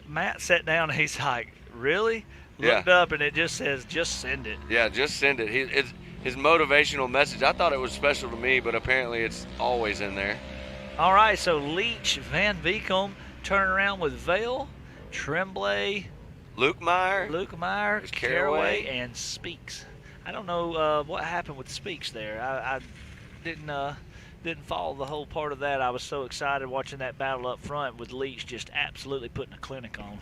Matt sat down and he's like, really? Looked up and it just says, just send it. Yeah, just send it. his motivational message. I thought it was special to me, but apparently it's always in there. All right, so Leach, Van Beekom, turn around with Vale, Tremblay, Luke Meyer, Caraway, and Speaks. I don't know what happened with Speaks there. I didn't follow the whole part of that. I was so excited watching that battle up front with Leach just absolutely putting a clinic on.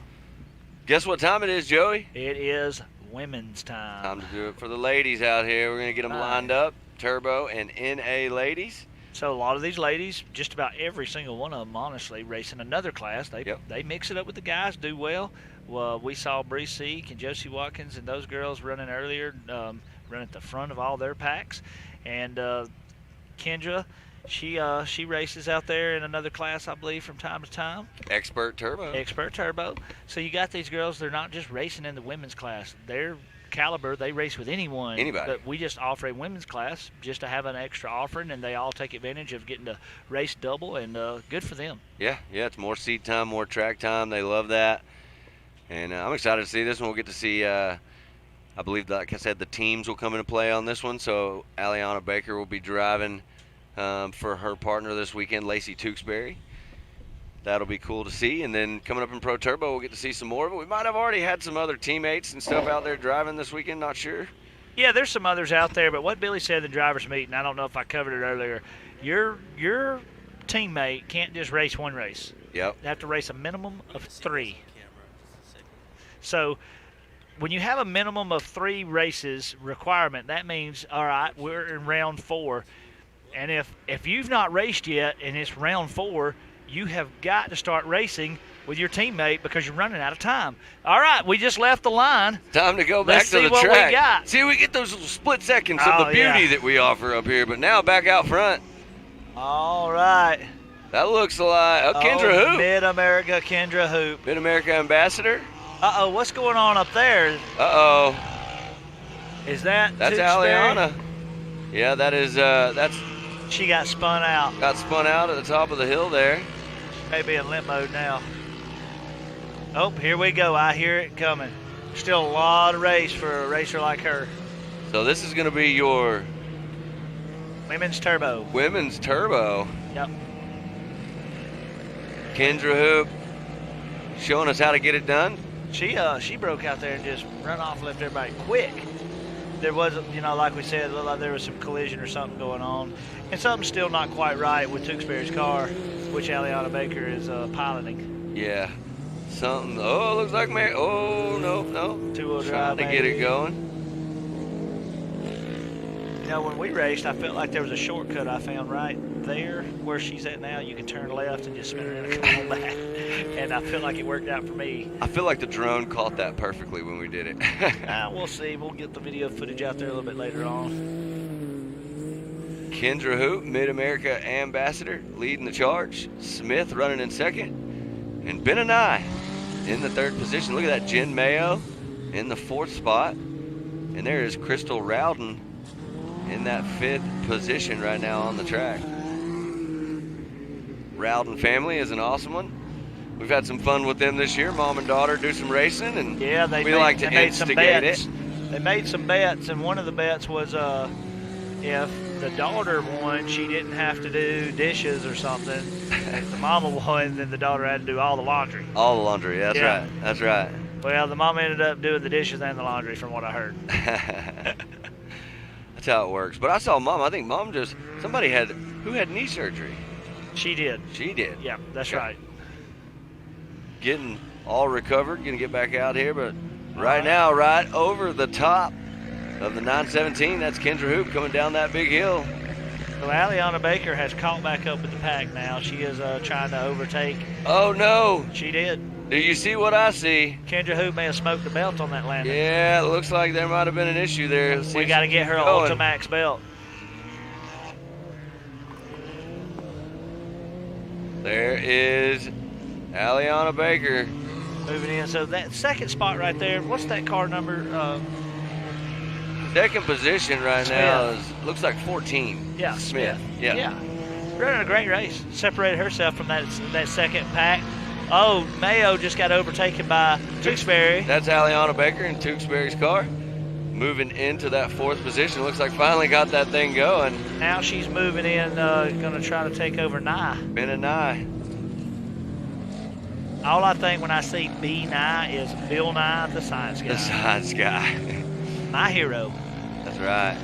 Guess what time it is, Joey? It is women's time. Time to do it for the ladies out here. We're going to get them lined up, Turbo and NA ladies. So a lot of these ladies, just about every single one of them, honestly, racing another class. They mix it up with the guys, do well. Well, we saw Bree Seek and Josie Watkins and those girls running earlier, run at the front of all their packs. And Kendra, she races out there in another class, I believe, from time to time. Expert Turbo. So you got these girls, they're not just racing in the women's class. They're caliber, they race with anyone. Anybody. But we just offer a women's class just to have an extra offering, and they all take advantage of getting to race double, and good for them. Yeah, it's more seat time, more track time. They love that. And I'm excited to see this one. We'll get to see, I believe, like I said, the teams will come into play on this one. So Aliana Baker will be driving for her partner this weekend, Lacey Tewksbury. That'll be cool to see. And then coming up in Pro Turbo, we'll get to see some more of it. We might have already had some other teammates and stuff out there driving this weekend, not sure. Yeah, there's some others out there, but what Billy said in the driver's meeting, I don't know if I covered it earlier, your teammate can't just race one race. Yep. They have to race a minimum of 3. So when you have a minimum of 3 races requirement, that means, all right, we're in round 4. And if you've not raced yet and it's round 4, you have got to start racing with your teammate because you're running out of time. All right, we just left the line. Time to go back to the track. Let's see what we got. See, we get those little split seconds of the beauty that we offer up here, but now back out front. All right. That looks like Kendra Hoop. Mid-America Kendra Hoop. Mid-America Ambassador. Uh-oh, what's going on up there? Uh-oh. Is that's Aliana. Yeah, that's. She got spun out. Got spun out at the top of the hill there. Maybe in limp mode now. Oh, here we go. I hear it coming. Still a lot of race for a racer like her. So this is going to be your Women's Turbo. Yep. Kendra Hoop showing us how to get it done. She broke out there and just run off, left everybody quick. There wasn't, like we said, looked like there was some collision or something going on. And something's still not quite right with Tewksbury's car, which Aliana Baker is piloting. Yeah. Something. Oh, it looks like oh, no. Two-wheel drive. Trying to get it going. When we raced, I felt like there was a shortcut I found right there where she's at now. You can turn left and just spin around and come on back. And I feel like it worked out for me. I feel like the drone caught that perfectly when we did it. We'll see. We'll get the video footage out there a little bit later on. Kendra Hoop, Mid-America Ambassador, leading the charge. Smith running in second. And Ben and I in the 3rd position. Look at that, Jen Mayo in the 4th spot. And there is Crystal Rowden in that 5th position right now on the track. Rowden family is an awesome one. We've had some fun with them this year. Mom and daughter do some racing, and we like to instigate it. They made some bets, and one of the bets was if the daughter won, she didn't have to do dishes or something. If the mama won, then the daughter had to do all the laundry. All the laundry, that's right. Well, the mama ended up doing the dishes and the laundry, from what I heard. That's how it works. But I saw Mom. I think Mom who had knee surgery. She did. Yeah, that's right. Getting all recovered, gonna get back out here, but right now, right over the top of the 917, that's Kendra Hoop coming down that big hill. So Aliana Baker has caught back up with the pack now. She is trying to overtake. Oh no! She did. Do you see what I see? Kendra Hoop may have smoked the belt on that landing. Yeah, it looks like there might have been an issue there. We got to get her an Ultimax belt. There is Aliana Baker. Moving in. So that second spot right there, what's that car number? Second position right now looks like 14. Yeah, Smith. Yeah. Running a great race. Separated herself from that second pack. Oh, Mayo just got overtaken by Tewksbury. That's Aliana Baker in Tewksbury's car. moving into that 4th position. Looks like finally got that thing going. Now she's moving in, going to try to take over Nye. Ben and Nye. All I think when I see B. Nye is Bill Nye, the science guy. The science guy. My hero. That's right.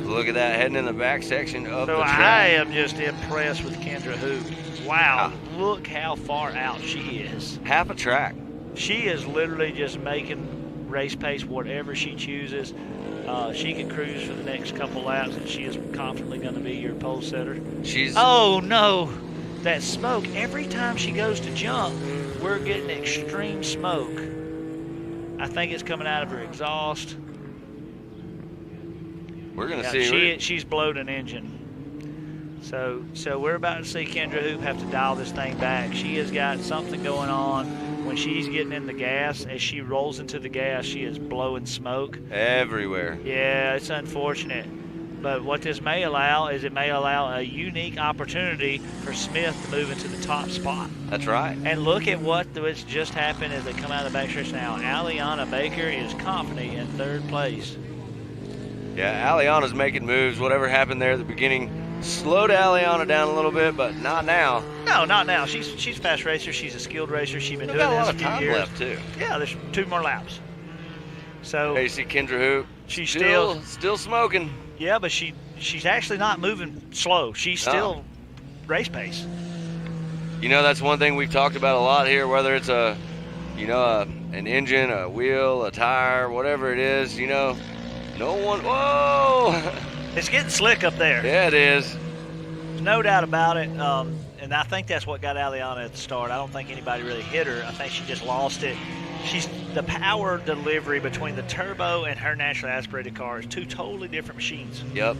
Look at that, heading in the back section of the track. I am just impressed with Kendra Hoop. Wow, look how far out she is. Half a track. She is literally just making race pace whatever she chooses. She can cruise for the next couple laps, and she is confidently going to be your pole setter. Oh, no. That smoke, every time she goes to jump, we're getting extreme smoke. I think it's coming out of her exhaust. We're going to see. She's blowed an engine. So we're about to see Kendra Hoop have to dial this thing back. She has got something going on. When she's getting in the gas, as she rolls into the gas, she is blowing smoke. Everywhere. Yeah, it's unfortunate. But what this may allow is it may allow a unique opportunity for Smith to move into the top spot. That's right. And look at what's just happened as they come out of the backstretch now. Aliana Baker is confident in 3rd place. Yeah, Aliana's making moves. Whatever happened there at the beginning slowed Aliana down a little bit, but not now. No, not now. She's a fast racer. She's a skilled racer. She's been doing this a lot a of few time years. left too. Yeah, there's 2 more laps. So hey, you see Kendra Hoop. She's still smoking. Yeah, but she's actually not moving slow. She's still race pace. You know, that's one thing we've talked about a lot here, whether it's an engine, a wheel, a tire, whatever it is, no one, whoa! It's getting slick up there. Yeah, it is. There's no doubt about it. And I think that's what got Aliana at the start. I don't think anybody really hit her. I think she just lost it. The power delivery between the turbo and her naturally aspirated car is 2 totally different machines. Yep.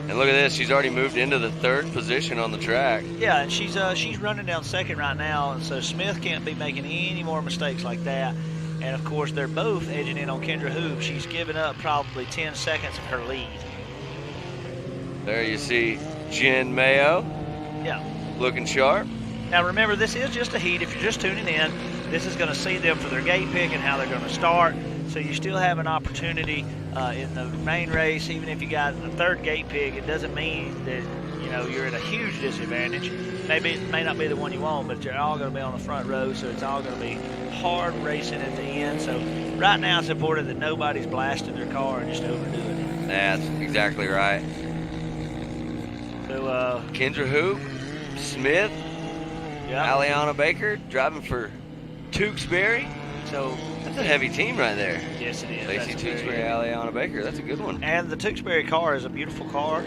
And look at this. She's already moved into the 3rd position on the track. Yeah, and she's running down 2nd right now, and so Smith can't be making any more mistakes like that. And, of course, they're both edging in on Kendra Hoop. She's given up probably 10 seconds of her lead. There you see Jen Mayo. Yeah. Looking sharp. Now, remember, this is just a heat. If you're just tuning in, this is going to see them for their gate pick and how they're going to start. So you still have an opportunity in the main race. Even if you got a 3rd gate pick, it doesn't mean that you're at a huge disadvantage. Maybe it may not be the one you want, but you're all going to be on the front row, so it's all going to be hard racing at the end. So right now it's important that nobody's blasting their car and just overdoing it. That's exactly right. So Kendra Hoop, Smith, Aliana Baker driving for Tewksbury. So that's a heavy team right there. Yes, it is. Lacey Tewksbury, Aliana Baker. That's a good one. And the Tewksbury car is a beautiful car.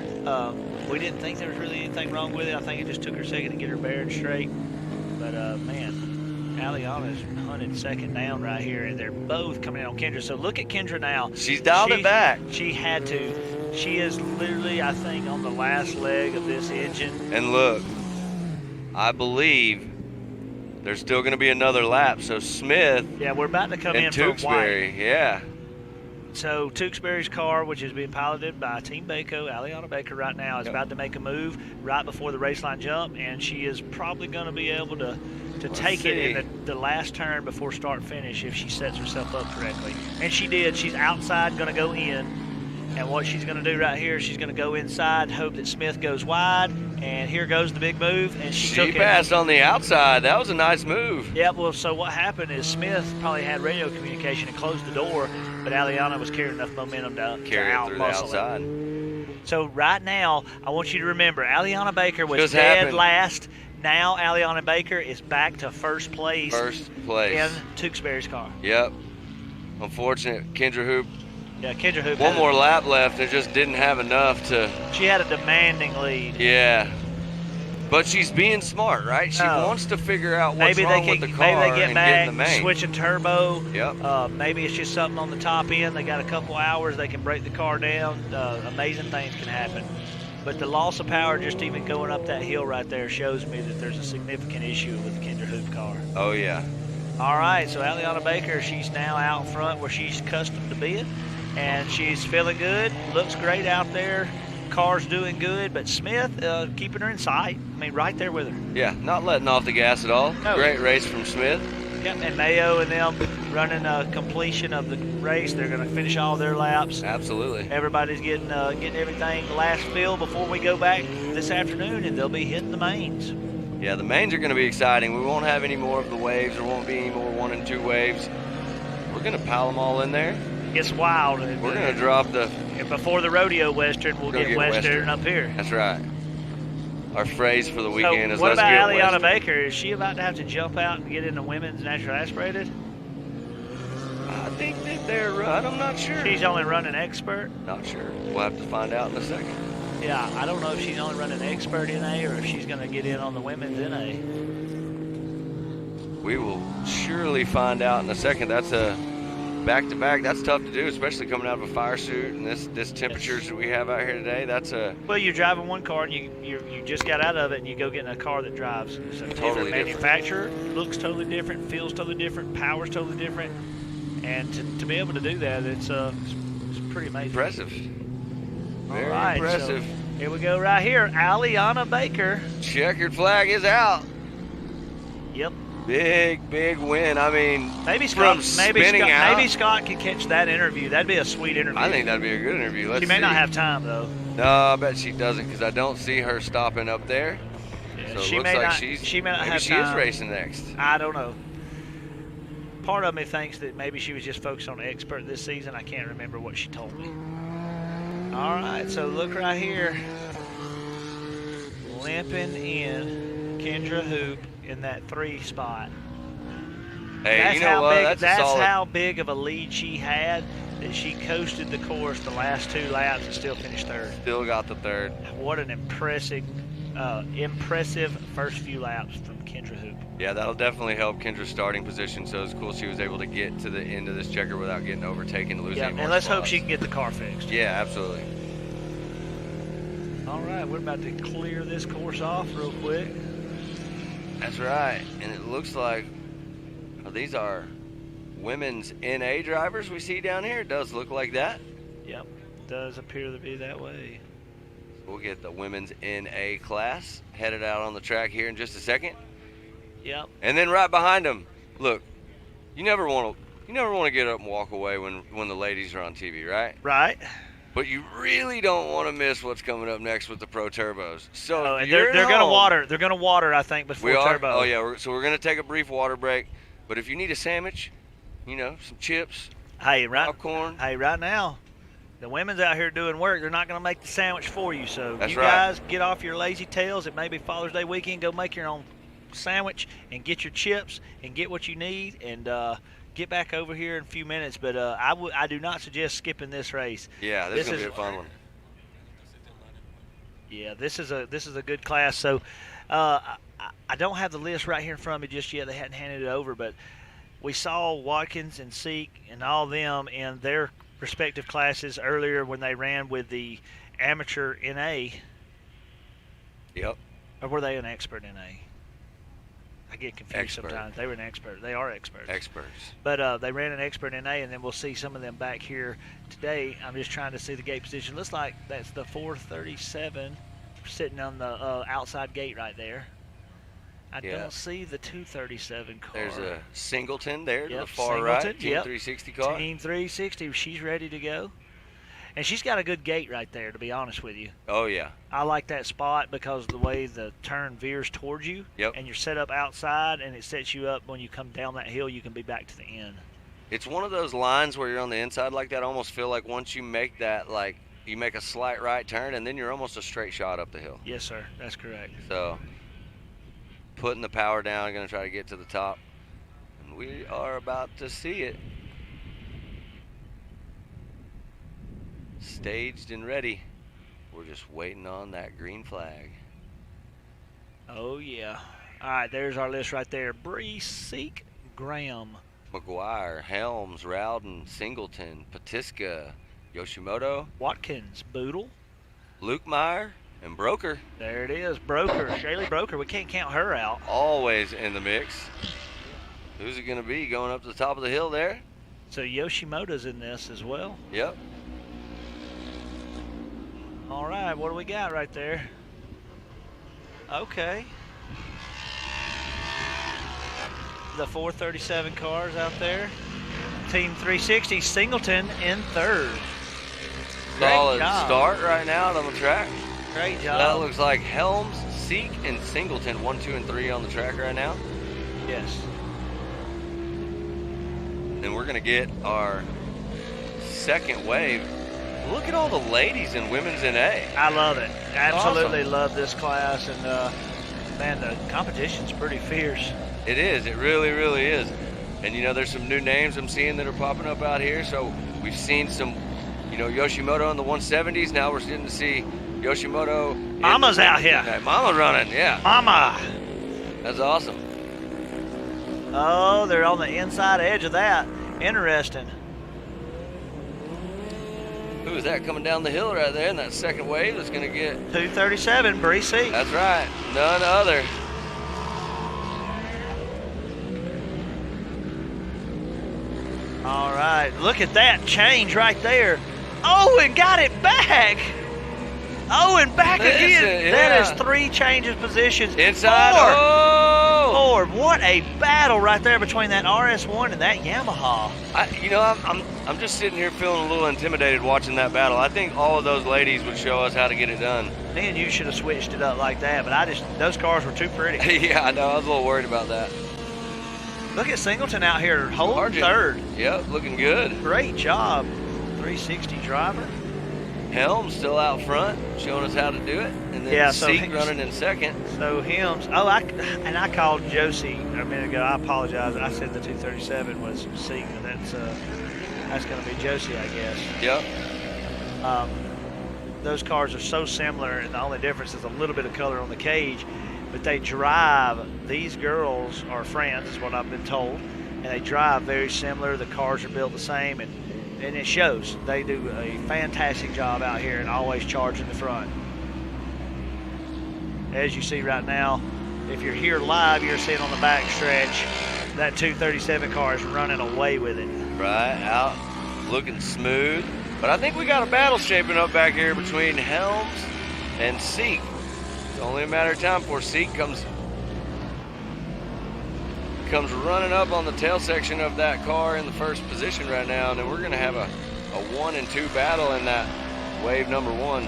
We didn't think there was really anything wrong with it. I think it just took her a second to get her bearing straight. But, man, Aliana's hunted 2nd down right here, and they're both coming in on Kendra. So look at Kendra now. She's dialed it back. She had to. She is literally, I think, on the last leg of this engine. And look, I believe there's still going to be another lap. So Smith we're about to come in for Tewksbury, white. So Tewksbury's car, which is being piloted by Team Baco, Aliana Baker right now, is about to make a move right before the raceline jump, and she is probably going to be able to take it in the last turn before start-finish if she sets herself up correctly. And she did. She's outside, going to go in. And what she's going to do right here, she's going to go inside, hope that Smith goes wide, and here goes the big move. And she passed on the outside. That was a nice move. Yeah, well, so what happened is Smith probably had radio communication and closed the door, but Aliana was carrying enough momentum to carry it through the outside. So right now, I want you to remember, Aliana Baker was dead last. Now Aliana Baker is back to 1st place. In Tewksbury's car. Yep. Unfortunate. Kendra Hoop. Yeah, Kendra Hoop. One more lap left. It just didn't have enough to. She had a demanding lead. Yeah. But she's being smart, right? She wants to figure out what's wrong with the car maybe they get back, the main. switch a turbo. Yep. Maybe it's just something on the top end. They got a couple hours. They can break the car down. Amazing things can happen. But the loss of power just even going up that hill right there shows me that there's a significant issue with the Kendra Hoop car. Oh, yeah. All right, so Aliana Baker, she's now out front where she's accustomed to being. And she's feeling good, looks great out there. Car's doing good, but Smith keeping her in sight. I mean, right there with her. Yeah, not letting off the gas at all. No. Great race from Smith. Yep, and Mayo and them running a completion of the race. They're going to finish all their laps. Absolutely. Everybody's getting everything last fill before we go back this afternoon, and they'll be hitting the mains. Yeah, the mains are going to be exciting. We won't have any more of the waves. There won't be any more 1 and 2 waves. We're going to pile them all in there. It's wild. We're going to drop the... And before the rodeo Western, we'll get Western up here. That's right. Our phrase for the weekend is what let's about get Aliana Western. Baker? Is she about to have to jump out and get in the women's natural aspirated? I think that they're right. I'm not sure. She's only running expert? Not sure. We'll have to find out in a second. Yeah, I don't know if she's only running expert NA or if she's going to get in on the women's NA. We will surely find out in a second. That's a back-to-back. That's tough to do, especially coming out of a fire suit and this temperatures that we have out here today. That's a... Well, you're driving one car and you just got out of it and you go get in a car that drives. It's a Totally different manufacturer, looks totally different, feels totally different, power's totally different. And to be able to do that, it's pretty amazing. Impressive. Very All right, impressive. So here we go right here. Aliana Baker. Checkered flag is out. Yep. Big win. I mean, Maybe from Scott, spinning out. maybe Scott can catch that interview. That'd be a sweet interview. I think that'd be a good interview. Let's She may see. not have time though. No, I bet she doesn't because I don't see her stopping up there. Yeah, So it she looks may like not. she's, She may not maybe have she time. is racing next. I don't know. Part of me thinks that maybe she was just focused on expert this season. I can't remember what she told me. All right, so look right here. Limping in Kendra Hoop in that 3 spot. Hey, That's you know how what? big, That's a that's solid. how big of a lead she had that she coasted the course the last 2 laps and still finished 3rd. Still got the 3rd. What an impressive first few laps from Kendra Hoop. Yeah, that'll definitely help Kendra's starting position. So it's cool she was able to get to the end of this checker without getting overtaken, losing Yeah, any more and let's hope spots. she can get the car fixed. Yeah, absolutely. All right, we're about to clear this course off real quick. That's right. And it looks like these are women's NA drivers we see down here. It does look like that. Yep, does appear to be that way. We'll get the women's NA class headed out on the track here in just a second. Yep. And then right behind them, look, you never want to get up and walk away when the ladies are on TV, right? Right. But you really don't want to miss what's coming up next with the Pro Turbos. So Oh, if and you're they're at going to home- water. They're going to water, I think, before We are? turbo. Oh, yeah. So we're going to take a brief water break. But if you need a sandwich, some chips, Hey, popcorn. Hey, right now, the women's out here doing work. They're not going to make the sandwich for you. So That's you right. guys get off your lazy tails. It may be Father's Day weekend. Go make your own sandwich and get your chips and get what you need and get back over here in a few minutes. But I do not suggest skipping this race. Yeah, this is going to be a fun one. Yeah, this is a good class. So I don't have the list right here in front of me just yet. They hadn't handed it over, but we saw Watkins and Seek and all them in their respective classes earlier when they ran with the amateur NA. Yep. Or were they an expert NA? I get confused Expert. sometimes. They were an expert. They are experts. Experts. But they ran an expert NA, and then we'll see some of them back here today. I'm just trying to see the gate position. Looks like that's the 437 sitting on the outside gate right there. I Yeah. don't see the 237 car. There's a Singleton there to Yep, the far Singleton, right. Team yep. 360 car. Team 360. She's ready to go. And she's got a good gate right there, to be honest with you. Oh, yeah. I like that spot because of the way the turn veers towards you. Yep. And you're set up outside, and it sets you up when you come down that hill, you can be back to the end. It's one of those lines where you're on the inside like that. I almost feel like once you make that, like, you make a slight right turn, and then you're almost a straight shot up the hill. Yes, sir. That's correct. So, putting the power down, going to try to get to the top. And we are about to see it. Staged and ready. We're just waiting on that green flag. Oh, yeah. All right, there's our list right there. Bree, Seek, Graham. McGuire, Helms, Rowden, Singleton, Patiska, Yoshimoto, Watkins, Boodle, Luke Meyer, and Broker. There it is, Broker, Shaylee Broker. We can't count her out. Always in the mix. Who's it going to be going up to the top of the hill there? So Yoshimoto's in this as well. Yep. All right, what do we got right there? Okay. The 437 cars out there. Team 360, Singleton in third. Solid start right now out on the track. Great job. That looks like Helms, Seek, and Singleton 1, 2, and 3 on the track right now. Yes. And we're gonna get our second wave. Look at all the ladies in women's NA. I love it. Absolutely Awesome. love this class, and man, the competition's pretty fierce. It is. It really, really is. And you know, there's some new names I'm seeing that are popping up out here. So we've seen some, you know, Yoshimoto in the 170s. Now we're getting to see Yoshimoto. Mama's out here. Mama running, yeah. Mama. That's awesome. Oh, they're on the inside edge of that. Interesting. Who is that coming down the hill right there in that second wave that's going to get? 237, Bree Seek. That's right. None other. All right, look at that change right there. Owen got it back. Owen back again. Yeah. That is 3 changes positions. Inside. 4. Oh! 4. What a battle right there between that RS1 and that Yamaha. You know, I'm just sitting here feeling a little intimidated watching that battle. I think all of those ladies would show us how to get it done. Me and you should have switched it up like that, but those cars were too pretty. Yeah, I know. I was a little worried about that. Look at Singleton out here holding third. Yep, looking good. Great job. 360 driver. Helms still out front, showing us how to do it. And then Seek running in second. So Helms, I called Josie a minute ago. I apologize. I said the 237 was Seek, but that's going to be Josie, I guess. Yep. Those cars are so similar, and the only difference is a little bit of color on the cage. But they drive, these girls are friends, is what I've been told, and they drive very similar. The cars are built the same, and it shows. They do a fantastic job out here and always charging the front. As you see right now, if you're here live, you're seeing on the back stretch, that 237 car is running away with it. Right, out, looking smooth. But I think we got a battle shaping up back here between Helms and Seek. It's only a matter of time before Seek comes running up on the tail section of that car in the first position right now, and then we're going to have a 1 and 2 battle in that wave number 1.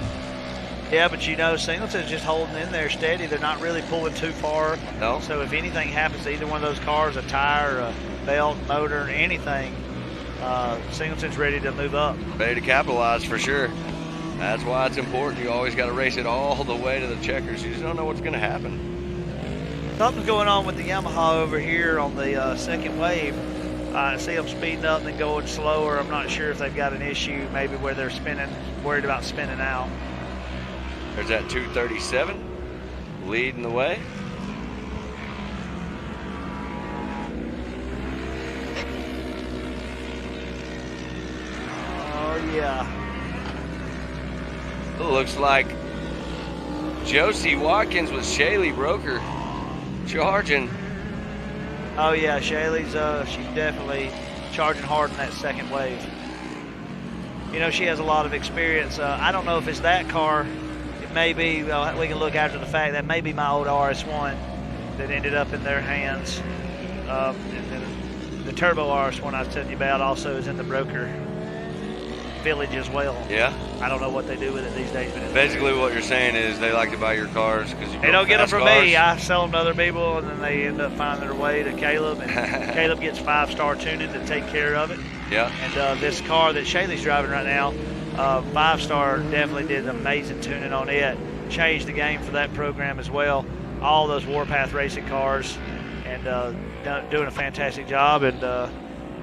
Yeah, but you know, Singleton's just holding in there steady. They're not really pulling too far. No. So if anything happens to either one of those cars, a tire, a belt, motor, anything, Singleton's ready to move up. Ready to capitalize for sure. That's why it's important. You always got to race it all the way to the checkers. You just don't know what's going to happen. Something's going on with the Yamaha over here on the second wave. I see them speeding up and then going slower. I'm not sure if they've got an issue, maybe where they're worried about spinning out. There's that 237 leading the way. Oh, yeah. It looks like Josie Watkins with Shaylee Broker charging. Oh yeah, Shaylee's she's definitely charging hard in that second wave. You know, she has a lot of experience. I don't know if it's that car. It may be, we can look after the fact, that may be my old RS1 that ended up in their hands. And then the turbo RS1 I was telling you about also is in the broker village as well. Yeah. I don't know what they do with it these days. But basically what you're saying is they like to buy your cars because they don't get them from me. I sell them to other people, and then they end up finding their way to Caleb, and Caleb gets 5-star tuning to take care of it. Yeah. And this car that Shaylee's driving right now, 5-star definitely did amazing tuning on it. Changed the game for that program as well. All those Warpath racing cars, and doing a fantastic job. And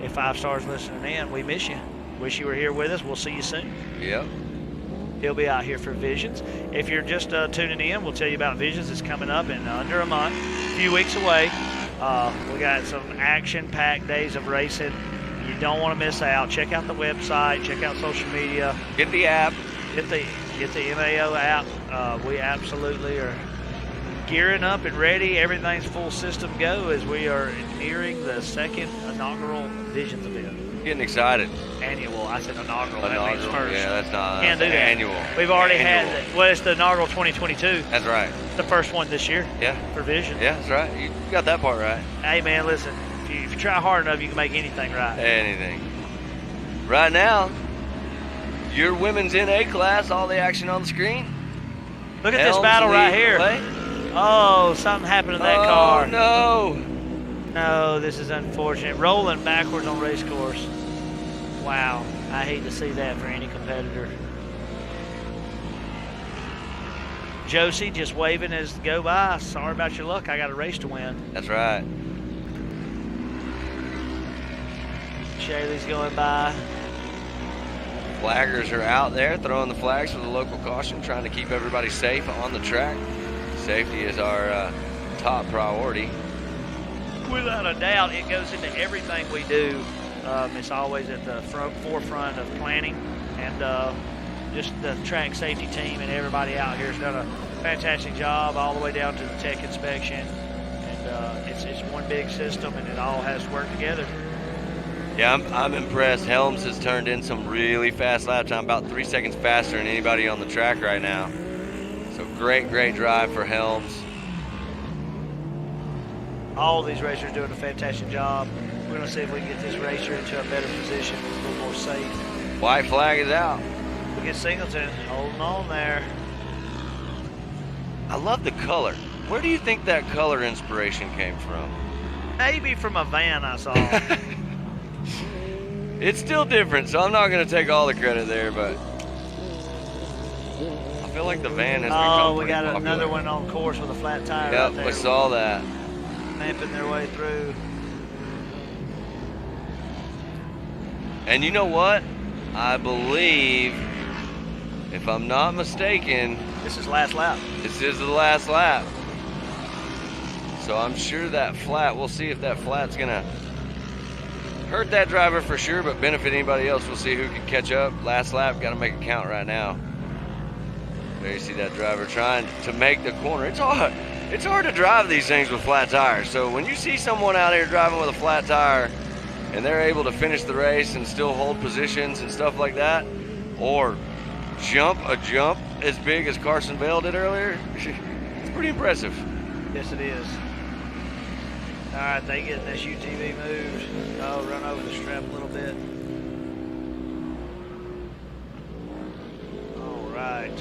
if 5-star's listening in, we miss you. Wish you were here with us. We'll see you soon. Yep. He'll be out here for Visions. If you're just tuning in, we'll tell you about Visions. It's coming up in under a month, a few weeks away. We got some action-packed days of racing. You don't want to miss out. Check out the website. Check out social media. Get the app. Get the MAO app. We absolutely are gearing up and ready. Everything's full system go as we are nearing the second inaugural Visions event. Getting excited. Annual. I said inaugural. That means first. Yeah, that's not. Can't do that. Annual. We've already had. Well, it's the inaugural 2022. That's right. The first one this year. Yeah. For Vision. Yeah, that's right. You got that part right. Hey man, listen. If you try hard enough, you can make anything right. Anything. right now, your women's NA class, all the action on the screen. Look at this battle right here. Oh, something happened to that car. Oh, no. No, this is unfortunate. Rolling backwards on race course. Wow. I hate to see that for any competitor. Josie just waving as go by. Sorry about your luck. I got a race to win. That's right. Shaylee's going by. Flaggers are out there throwing the flags for the local caution, trying to keep everybody safe on the track. Safety is our top priority. Without a doubt, it goes into everything we do. It's always at the forefront of planning, and just the track safety team and everybody out here has done a fantastic job all the way down to the tech inspection. And it's one big system, and it all has to work together. Yeah, I'm impressed. Helms has turned in some really fast lap time, about 3 seconds faster than anybody on the track right now. So great drive for Helms. All these racers doing a fantastic job. We're going to see if we can get this racer into a better position, a little more safe. White flag is out. Look at Singleton holding on there. I love the color. Where do you think that color inspiration came from? Maybe from a van I saw. It's still different, so I'm not going to take all the credit there, but I feel like the van has become we got popular. another one on course with a flat tire Yep, right there. we saw that. Mapping their way through. And you know what? I believe, if I'm not mistaken, this is last lap. This is the last lap. So I'm sure that flat, we'll see if that flat's going to hurt that driver for sure, but benefit anybody else. We'll see who can catch up. Last lap, got to make it count right now. There you see that driver trying to make the corner. It's hard to drive these things with flat tires. So when you see someone out here driving with a flat tire and they're able to finish the race and still hold positions and stuff like that, or jump a jump as big as Carson Bell did earlier, it's pretty impressive. Yes, it is. All right, they get this UTV moved. Oh, run over the strap a little bit. All right.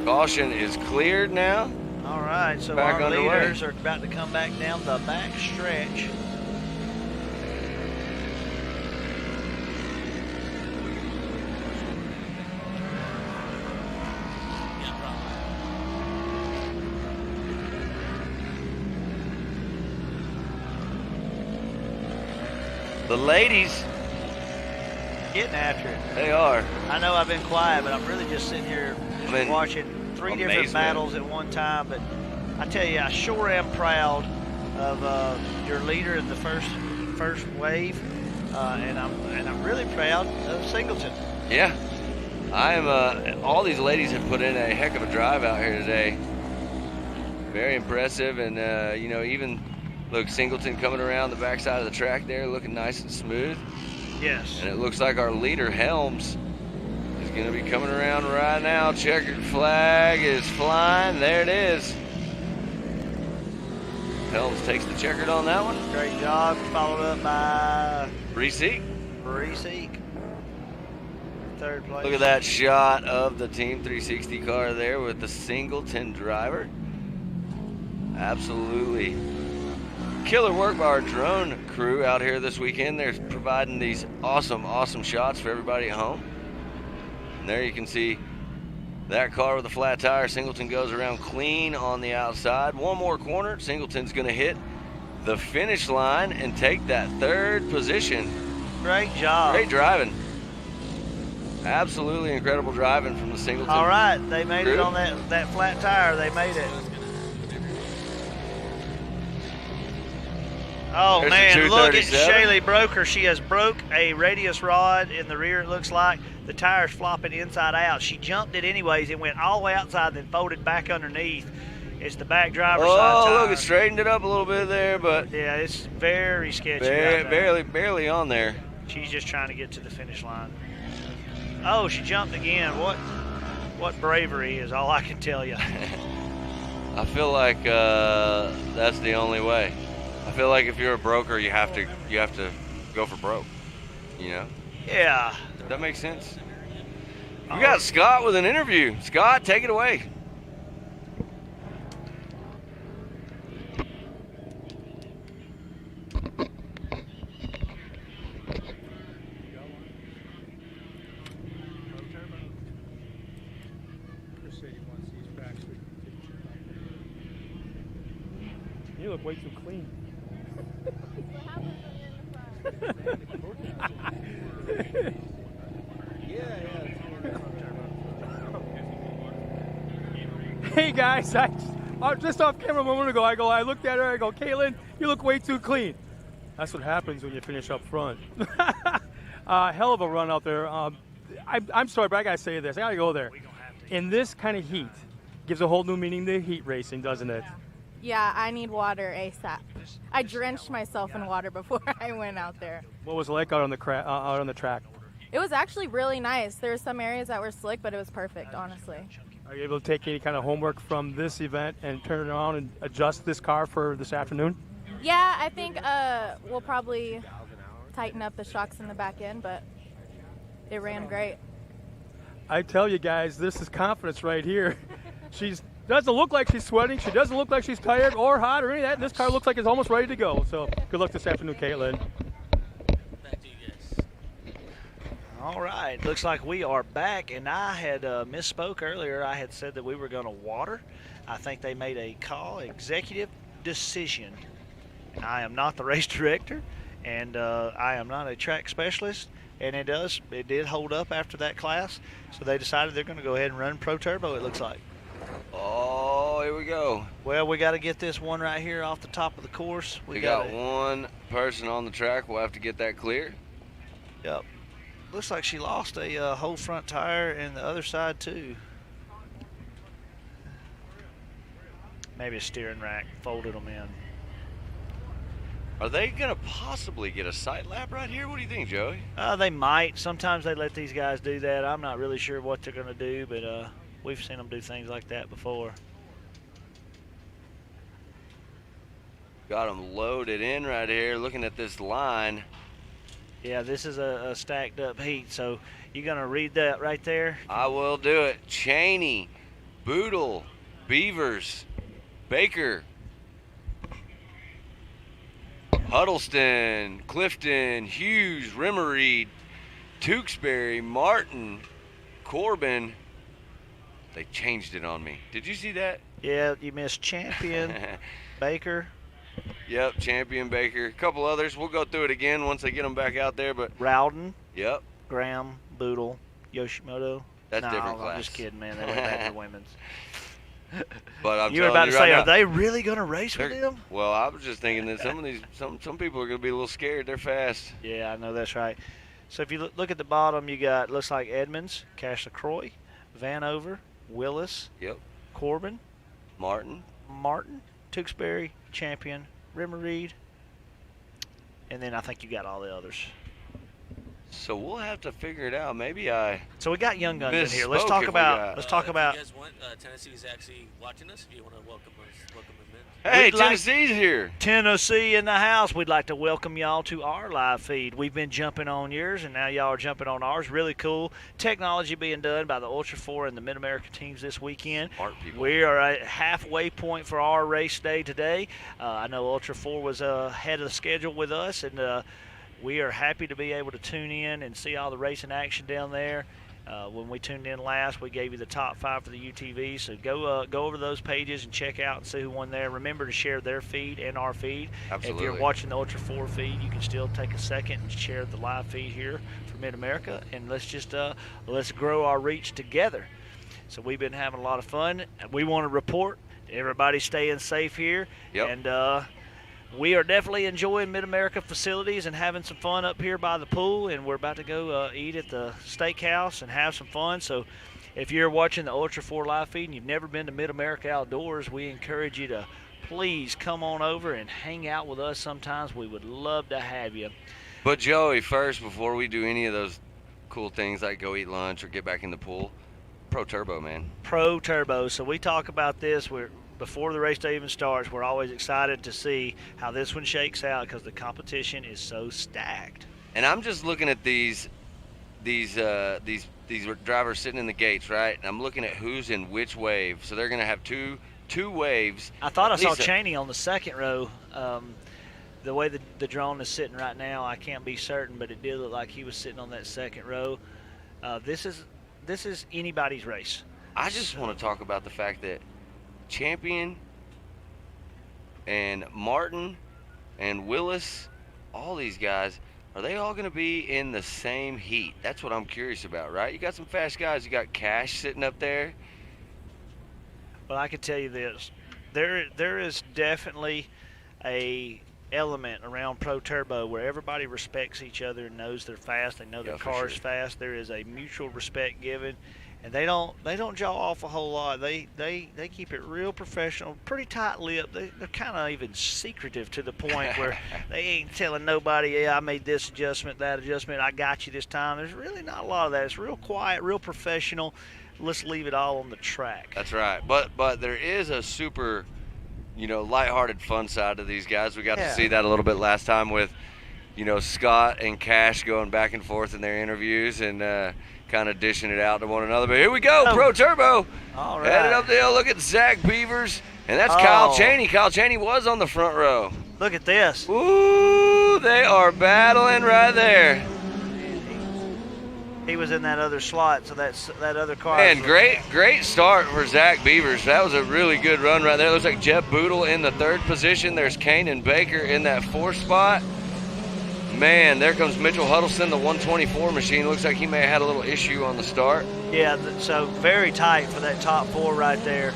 Caution is cleared now. All right, so Back our underway. leaders are about to come back down the back stretch. The ladies getting after it. They are. I know I've been quiet, but I'm really just sitting here watching three different amazement. battles at one time. But I tell you, I sure am proud of your leader in the first wave, and I'm really proud of Singleton. Yeah, I am. All these ladies have put in a heck of a drive out here today. Very impressive, and you know, even look, Singleton coming around the backside of the track there, looking nice and smooth. Yes. And it looks like our leader Helms is going to be coming around right now. Checkered flag is flying. There it is. Helms takes the checkered on that one. Great job. Followed up by Reseek. Third place. Look at that shot of the Team 360 car there with the Singleton driver. Absolutely killer work by our drone crew out here this weekend. They're providing these awesome shots for everybody at home. And there you can see that car with a flat tire. Singleton goes around clean on the outside. One more corner. Singleton's going to hit the finish line and take that third position. Great job. Great driving. Absolutely incredible driving from the Singleton. All right, they made crew. it on that flat tire. They made it. Oh, There's man, the look at 237. Shaylee Broker. She has broke a radius rod in the rear, it looks like. The tire's flopping inside out. She jumped it anyways. It went all the way outside, then folded back underneath. It's the back driver's side tire. Oh, look, it straightened it up a little bit there, but yeah, it's very sketchy right there. barely on there. She's just trying to get to the finish line. Oh, she jumped again. What bravery is all I can tell you. I feel like that's the only way. I feel like if you're a broker, you have to go for broke, you know? Yeah. That makes sense. We got Scott with an interview. Scott, take it away. You look way too clean. Hey guys, I was just off camera a moment ago. I looked at her. I go, Caitlin, you look way too clean. That's what happens when you finish up front. Hell of a run out there. I'm sorry, but I gotta say this. I gotta go there. In this kind of heat, gives a whole new meaning to heat racing, doesn't it? Yeah, I need water ASAP. I drenched myself in water before I went out there. What was it like out on the track? It was actually really nice. There were some areas that were slick, but it was perfect, honestly. Are you able to take any kind of homework from this event and turn it around and adjust this car for this afternoon? Yeah, I think we'll probably tighten up the shocks in the back end, but it ran great. I tell you guys, this is confidence right here. She doesn't look like she's sweating. She doesn't look like she's tired or hot or any of that. This car looks like it's almost ready to go. So good luck this afternoon, Caitlin. All right, looks like we are back, and I had misspoke earlier. I had said that we were going to water. I think they made a executive decision. I am not the race director, and I am not a track specialist, and it did hold up after that class, so they decided they're going to go ahead and run Pro Turbo, it looks like. Oh, here we go. Well, we got to get this one right here off the top of the course. We got one person on the track. We'll have to get that clear. Yep. Looks like she lost a whole front tire and the other side too. Maybe a steering rack folded them in. Are they going to possibly get a sight lap right here? What do you think, Joey? They might. Sometimes they let these guys do that. I'm not really sure what they're going to do, but we've seen them do things like that before. Got them loaded in right here. Looking at this line. Yeah, this is a stacked up heat, so you're going to read that right there? I will do it. Cheney, Boodle, Beavers, Baker, Huddleston, Clifton, Hughes, Rimmereed, Tewksbury, Martin, Corbin. They changed it on me. Did you see that? Yeah, you missed Champion, Baker. Yep, Champion, Baker. A couple others. We'll go through it again once they get them back out there. But Rowden. Yep. Graham, Boodle, Yoshimoto. That's different class. I'm just kidding, man. They went back to the women's. But you were about to say, are they really going to race with them? Well, I was just thinking that some of these, some people are going to be a little scared. They're fast. Yeah, I know that's right. So if you look at the bottom, you got looks like Edmonds, Cash LaCroix, Vanover, Willis. Yep. Corbin. Martin, Tewksbury, Champion, Rimmereed, and then I think you got all the others. So we'll have to figure it out. So we got young guns in here. Let's If talk you about. guys want, Tennessee's actually watching us. If you want to welcome them in. Hey, Tennessee's here. Tennessee in the house. We'd like to welcome y'all to our live feed. We've been jumping on yours, and now y'all are jumping on ours. Really cool technology being done by the Ultra 4 and the Mid-America teams this weekend. Smart people. We are at halfway point for our race day today. I know Ultra 4 was ahead of the schedule with us, and we are happy to be able to tune in and see all the racing action down there. When we tuned in last, we gave you the top 5 for the UTV, so go over those pages and check out and see who won there. Remember to share their feed and our feed. Absolutely. If you're watching the Ultra 4 feed, you can still take a second and share the live feed here for Mid-America, and let's grow our reach together. So we've been having a lot of fun. We want to report everybody staying safe here. Yep. And we are definitely enjoying Mid-America facilities and having some fun up here by the pool, and we're about to go eat at the steakhouse and have some fun. So if you're watching the Ultra 4 live feed and you've never been to Mid-America Outdoors, we encourage you to please come on over and hang out with us sometimes. We would love to have you. But Joey, first, before we do any of those cool things like go eat lunch or get back in the pool, Pro Turbo, man. Pro Turbo. So we talk about this. Before the race day even starts, we're always excited to see how this one shakes out because the competition is so stacked. And I'm just looking at these these drivers sitting in the gates, right? And I'm looking at who's in which wave. So they're going to have two waves. I thought I saw Cheney on the second row. The way the drone is sitting right now, I can't be certain, but it did look like he was sitting on that second row. This is anybody's race. I just want to talk about the fact that Champion and Martin and Willis, all these guys, are they all going to be in the same heat? That's what I'm curious about, right? You got some fast guys. You got Cash sitting up there. Well, I can tell you this. There is definitely a element around Pro Turbo where everybody respects each other and knows they're fast. They know their car's fast. There is a mutual respect given, and they don't jaw off a whole lot. They keep it real professional, pretty tight-lipped. They're kind of even secretive to the point where they ain't telling nobody, yeah, I made this adjustment, that adjustment, I got you this time. There's really not a lot of that. It's real quiet, real professional. Let's leave it all on the track. That's right. But there is a super, lighthearted fun side to these guys. We got to see that a little bit last time with, Scott and Cash going back and forth in their interviews and kind of dishing it out to one another. But here we go, Pro Turbo. All right. Headed up the hill. Look at Zach Beavers. And that's Kyle Cheney. Kyle Cheney was on the front row. Look at this. Ooh, they are battling right there. He was in that other slot, so that other car. Man, great start for Zach Beavers. That was a really good run right there. Looks like Jeb Boodle in the third position. There's Kane and Baker in that fourth spot. Man, there comes Mitchell Huddleston, the 124 machine. Looks like he may have had a little issue on the start. Yeah, so very tight for that top four right there.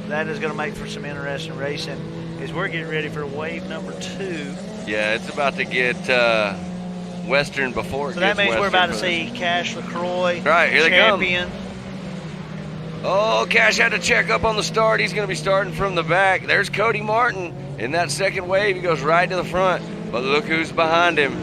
That is going to make for some interesting racing as we're getting ready for wave number 2. Yeah, it's about to get Western before it so gets that means Western, we're about to see Cash LaCroix, right, here Champion. They come. Oh, Cash had to check up on the start. He's going to be starting from the back. There's Cody Martin in that second wave. He goes right to the front. But look who's behind him.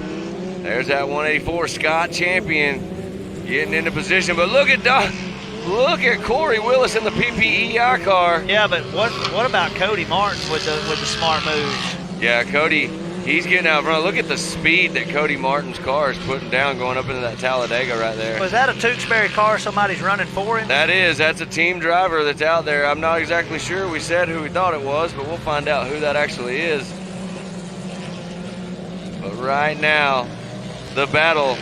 There's that 184 Scott Champion getting into position. But look at Corey Willis in the PPEI car. Yeah, but what about Cody Martin with the smart moves? Yeah, Cody, he's getting out front. Look at the speed that Cody Martin's car is putting down going up into that Talladega right there. Was that a Tewksbury car somebody's running for him? That's a team driver that's out there. I'm not exactly sure. We said who we thought it was, but we'll find out who that actually is. But right now, the battle.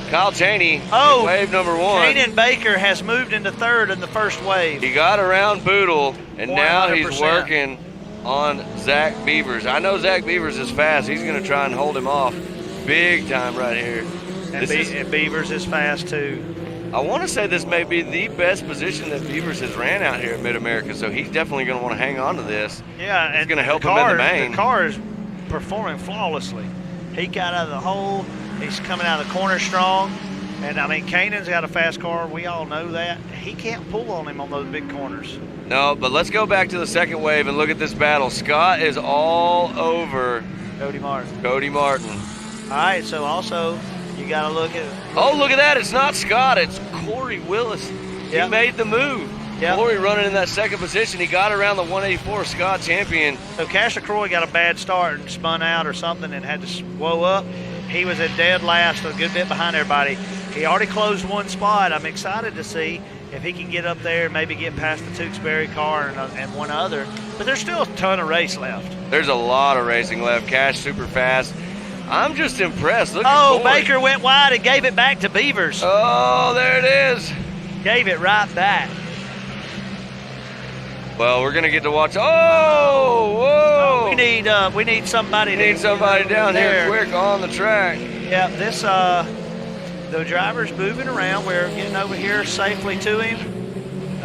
Kyle Cheney in wave number 1. Caden Baker has moved into third in the first wave. He got around Boodle, and 100%. Now he's working on Zach Beavers. I know Zach Beavers is fast. He's going to try and hold him off big time right here. And Beavers is fast too. I want to say this may be the best position that Beavers has ran out here at Mid-America, so he's definitely going to want to hang on to this. Yeah, it's going to help him in the main. The car is performing flawlessly. He got out of the hole. He's coming out of the corner strong. And, I mean, Kanan's got a fast car. We all know that. He can't pull on him on those big corners. No, but let's go back to the second wave and look at this battle. Scott is all over Cody Martin. All right, so also you got to look at. Oh, look at that. It's not Scott. It's Corey Willis. Yep. He made the move. Yep. Corey running in that second position. He got around the 184 Scott Champion. So Cash LaCroix got a bad start and spun out or something and had to swow up. He was at dead last, a good bit behind everybody. He already closed one spot. I'm excited to see if he can get up there and maybe get past the Tewksbury car and one other. But there's still a ton of race left. There's a lot of racing left. Cash super fast. I'm just impressed. Look at Corey. Baker went wide and gave it back to Beavers. Oh, there it is. Gave it right back. Well, we're gonna get to watch. Oh, whoa! We need somebody. Down here quick on the track. Yeah, this the driver's moving around. We're getting over here safely to him.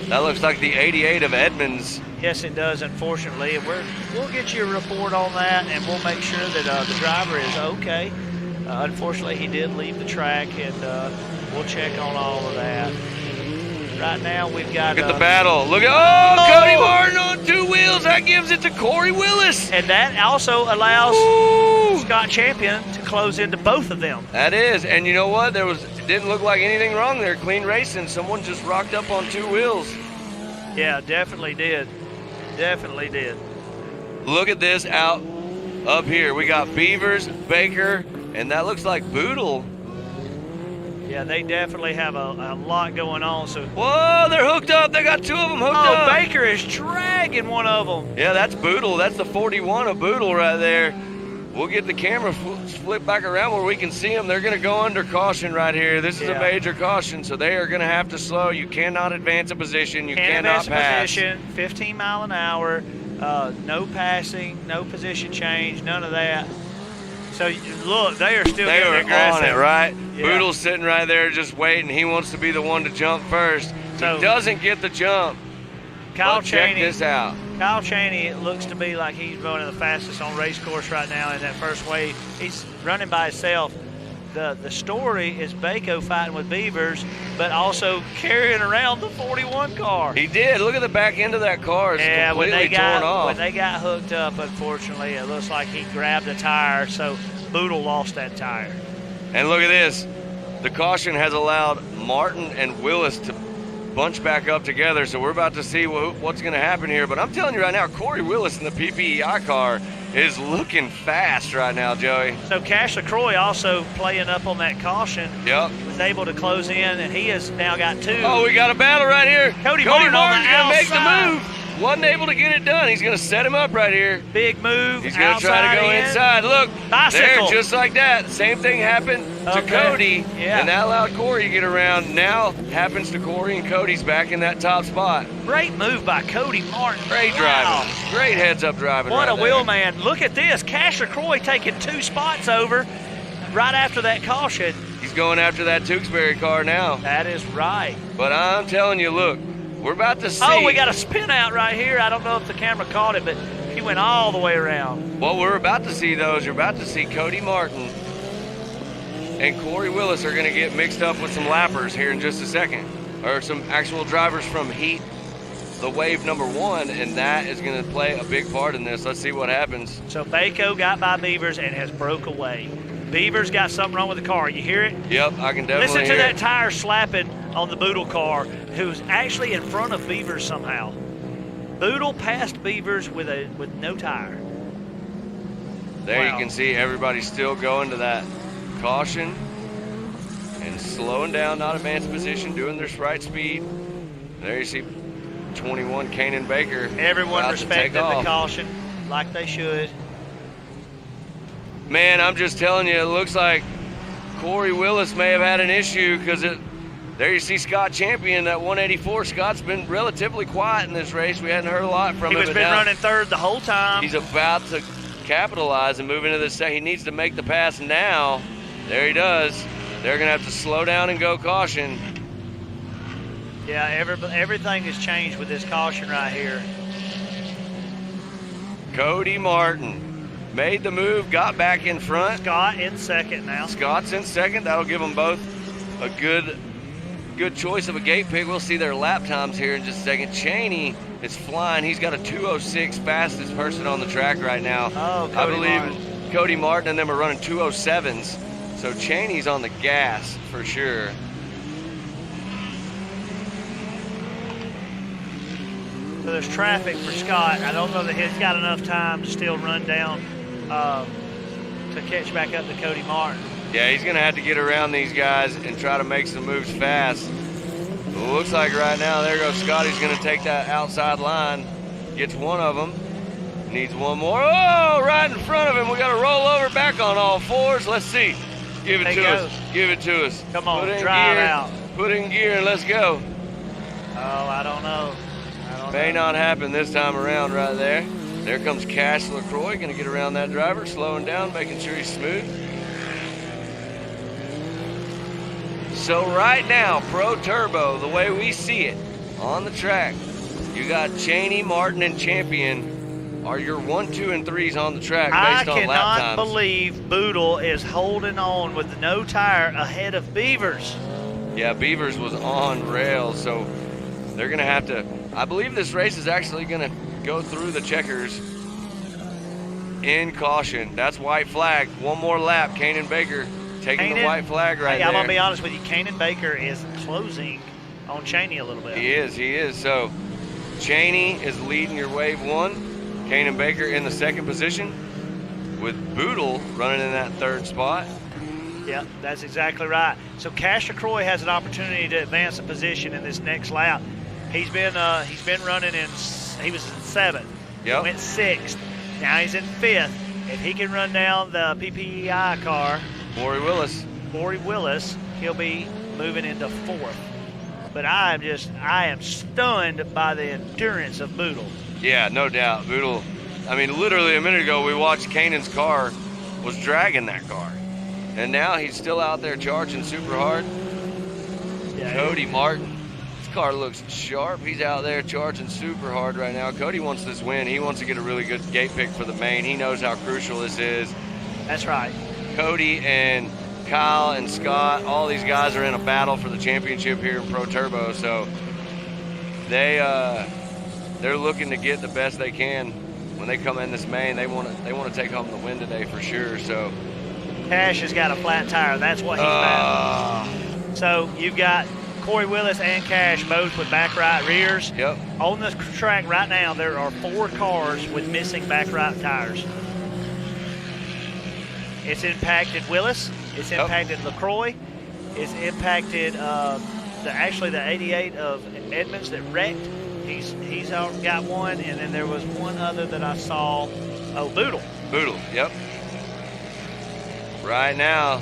That looks like the 88 of Edmonds. Yes, it does. Unfortunately, and we'll get you a report on that, and we'll make sure that the driver is okay. Unfortunately, he did leave the track, and we'll check on all of that. Right now, we've got. Look at the battle. Look at Cody Martin on 2 wheels. That gives it to Corey Willis. And that also allows Scott Champion to close into both of them. That is. And you know what? It didn't look like anything wrong there. Clean racing. Someone just rocked up on 2 wheels. Yeah, definitely did. Definitely did. Look at this out up here. We got Beavers, Baker, and that looks like Boodle Yeah, they definitely have a lot going on. So whoa, they're hooked up. They got two of them hooked up. Oh, Baker is dragging one of them. Yeah, that's Boodle. That's the 41 of Boodle right there. We'll get the camera flip back around where we can see them. They're going to go under caution right here. This is a major caution, so they are going to have to slow. You cannot advance a position. You cannot pass. Position, 15 mile an hour, no passing, no position change, none of that. So look, they are still getting aggressive. On it, right? Yeah. Boodle's sitting right there just waiting. He wants to be the one to jump first. So he doesn't get the jump. Kyle Check Chaney, this out. Kyle Chaney, it looks to be like he's running the fastest on race course right now in that first wave. He's running by himself. The story is Bako fighting with Beavers, but also carrying around the 41 car. He did. Look at the back end of that car. It's yeah, completely torn off. When they got hooked up, unfortunately, it looks like he grabbed a tire, so Boodle lost that tire. And look at this. The caution has allowed Martin and Willis to bunch back up together, so we're about to see what's going to happen here. But I'm telling you right now, Corey Willis in the PPEI car is looking fast right now, Joey. So Cash LaCroix also playing up on that caution. Yep. Was able to close in, and he has now got two. Oh, we got a battle right here. Cody Martin's going to make the move. Wasn't able to get it done. He's going to set him up right here. Big move. He's going to try to go inside. Look, bicycle. There, just like that. Same thing happened to Cody, and that allowed Corey to get around. Now happens to Corey, and Cody's back in that top spot. Great move by Cody Martin. Great driving. Great heads-up driving. What right a wheel man. Look at this. Cash LaCroix taking 2 spots over right after that caution. He's going after that Tewksbury car now. That is right. But I'm telling you, look, we're about to see. Oh, we got a spin out right here. I don't know if the camera caught it, but he went all the way around. What we're about to see, though, is you're about to see Cody Martin and Corey Willis are going to get mixed up with some lappers here in just a second, or some actual drivers from heat, the wave number 1, and that is going to play a big part in this. Let's see what happens. So Bako got by Beavers and has broke away. Beavers got something wrong with the car. You hear it? Yep, I can definitely Listen to hear that it. tire slapping on the Boodle car, who's actually in front of Beavers somehow. Boodle passed Beavers with no tire. There Wow. you can see everybody still going to that caution and slowing down, not advanced position, doing their right speed. There you see 21 Kanan Baker. Everyone about to take respected the off. caution like they should. Man, I'm just telling you, it looks like Corey Willis may have had an issue because there you see Scott Champion, that 184. Scott's been relatively quiet in this race. We hadn't heard a lot from him. He was been running third the whole time. He's about to capitalize and move into this. He needs to make the pass now. There he does. They're going to have to slow down and go caution. Yeah, everything has changed with this caution right here. Cody Martin made the move, got back in front. Scott in second now. Scott's in second. That'll give them both a good choice of a gate pick. We'll see their lap times here in just a second. Chaney is flying. He's got a 2:06, fastest person on the track right now. Oh, I believe Cody Martin and them are running 2:07s. So Chaney's on the gas for sure. So there's traffic for Scott. I don't know that he's got enough time to still run down to catch back up to Cody Martin. Yeah, he's going to have to get around these guys and try to make some moves fast. It looks like right now, there goes Scott. He's going to take that outside line. Gets one of them. Needs one more. Oh, right in front of him. We got to roll over back on all fours. Let's see. Give it to us. Give it to us. Come on, Put in drive gear. out. Put in gear and let's go. Oh, I don't know. May not happen this time around right there. There comes Cash LaCroix, going to get around that driver, slowing down, making sure he's smooth. So right now, Pro Turbo, the way we see it on the track, you got Chaney, Martin, and Champion are your 1, 2, and 3s on the track based on lap I times. cannot believe Boodle is holding on with no tire ahead of Beavers. Yeah, Beavers was on rails, so they're going to have to, I believe this race is actually going to go through the checkers in caution. That's white flag. One more lap. Kanan Baker taking the white flag right there. I'm going to be honest with you. Kanan Baker is closing on Chaney a little bit. He is. So Chaney is leading your wave 1. Kanan Baker in the second position with Boodle running in that third spot. Yep, that's exactly right. So Cash LaCroix has an opportunity to advance a position in this next lap. He's been running he was in 7th. Yep. He went 6th. Now he's in 5th. If he can run down the PPEI car, Maury Willis, he'll be moving into 4th. But I am stunned by the endurance of Boodle. Yeah, no doubt. Boodle, I mean, literally a minute ago we watched Kanan's car was dragging that car. And now he's still out there charging super hard. Yeah, Cody Martin, his car looks sharp. He's out there charging super hard right now. Cody wants this win. He wants to get a really good gate pick for the main. He knows how crucial this is. That's right. Cody and Kyle and Scott, all these guys are in a battle for the championship here in Pro Turbo. So they're looking to get the best they can when they come in this main. They want to take home the win today for sure. So Cash has got a flat tire. That's what he's battling. So you've got Corey Willis and Cash both with back right rears. Yep. On the track right now, there are 4 cars with missing back right tires. It's impacted Willis. It's impacted LaCroix. It's impacted the 88 of Edmonds that wrecked. He's got one, and then there was one other that I saw. Oh, Boodle. Boodle, yep. Right now.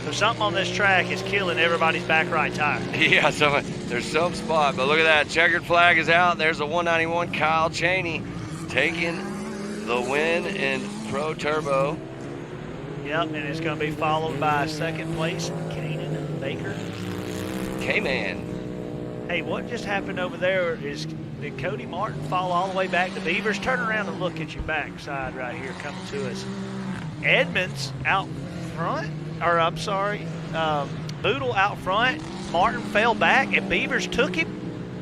So something on this track is killing everybody's back right tire. Yeah, so there's some spot, but look at that. Checkered flag is out. There's a 191 Kyle Cheney taking the win in Pro Turbo. Yep, and it's going to be followed by 2nd place, Kanan Baker. K-Man. Hey, what just happened over there is, did Cody Martin fall all the way back to Beavers? Turn around and look at your backside right here coming to us. Edmonds out front, or I'm sorry, Boodle out front. Martin fell back, and Beavers took him.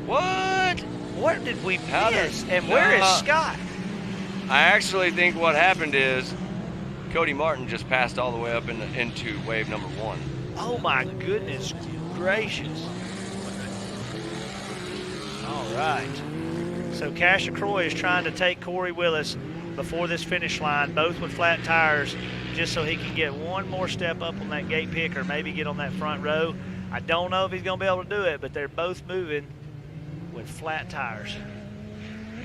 What did we miss? And where is Scott? I actually think what happened is Cody Martin just passed all the way up into wave number 1. Oh my goodness gracious. All right. So Cash LaCroix is trying to take Corey Willis before this finish line, both with flat tires, just so he can get one more step up on that gate pick or maybe get on that front row. I don't know if he's going to be able to do it, but they're both moving with flat tires.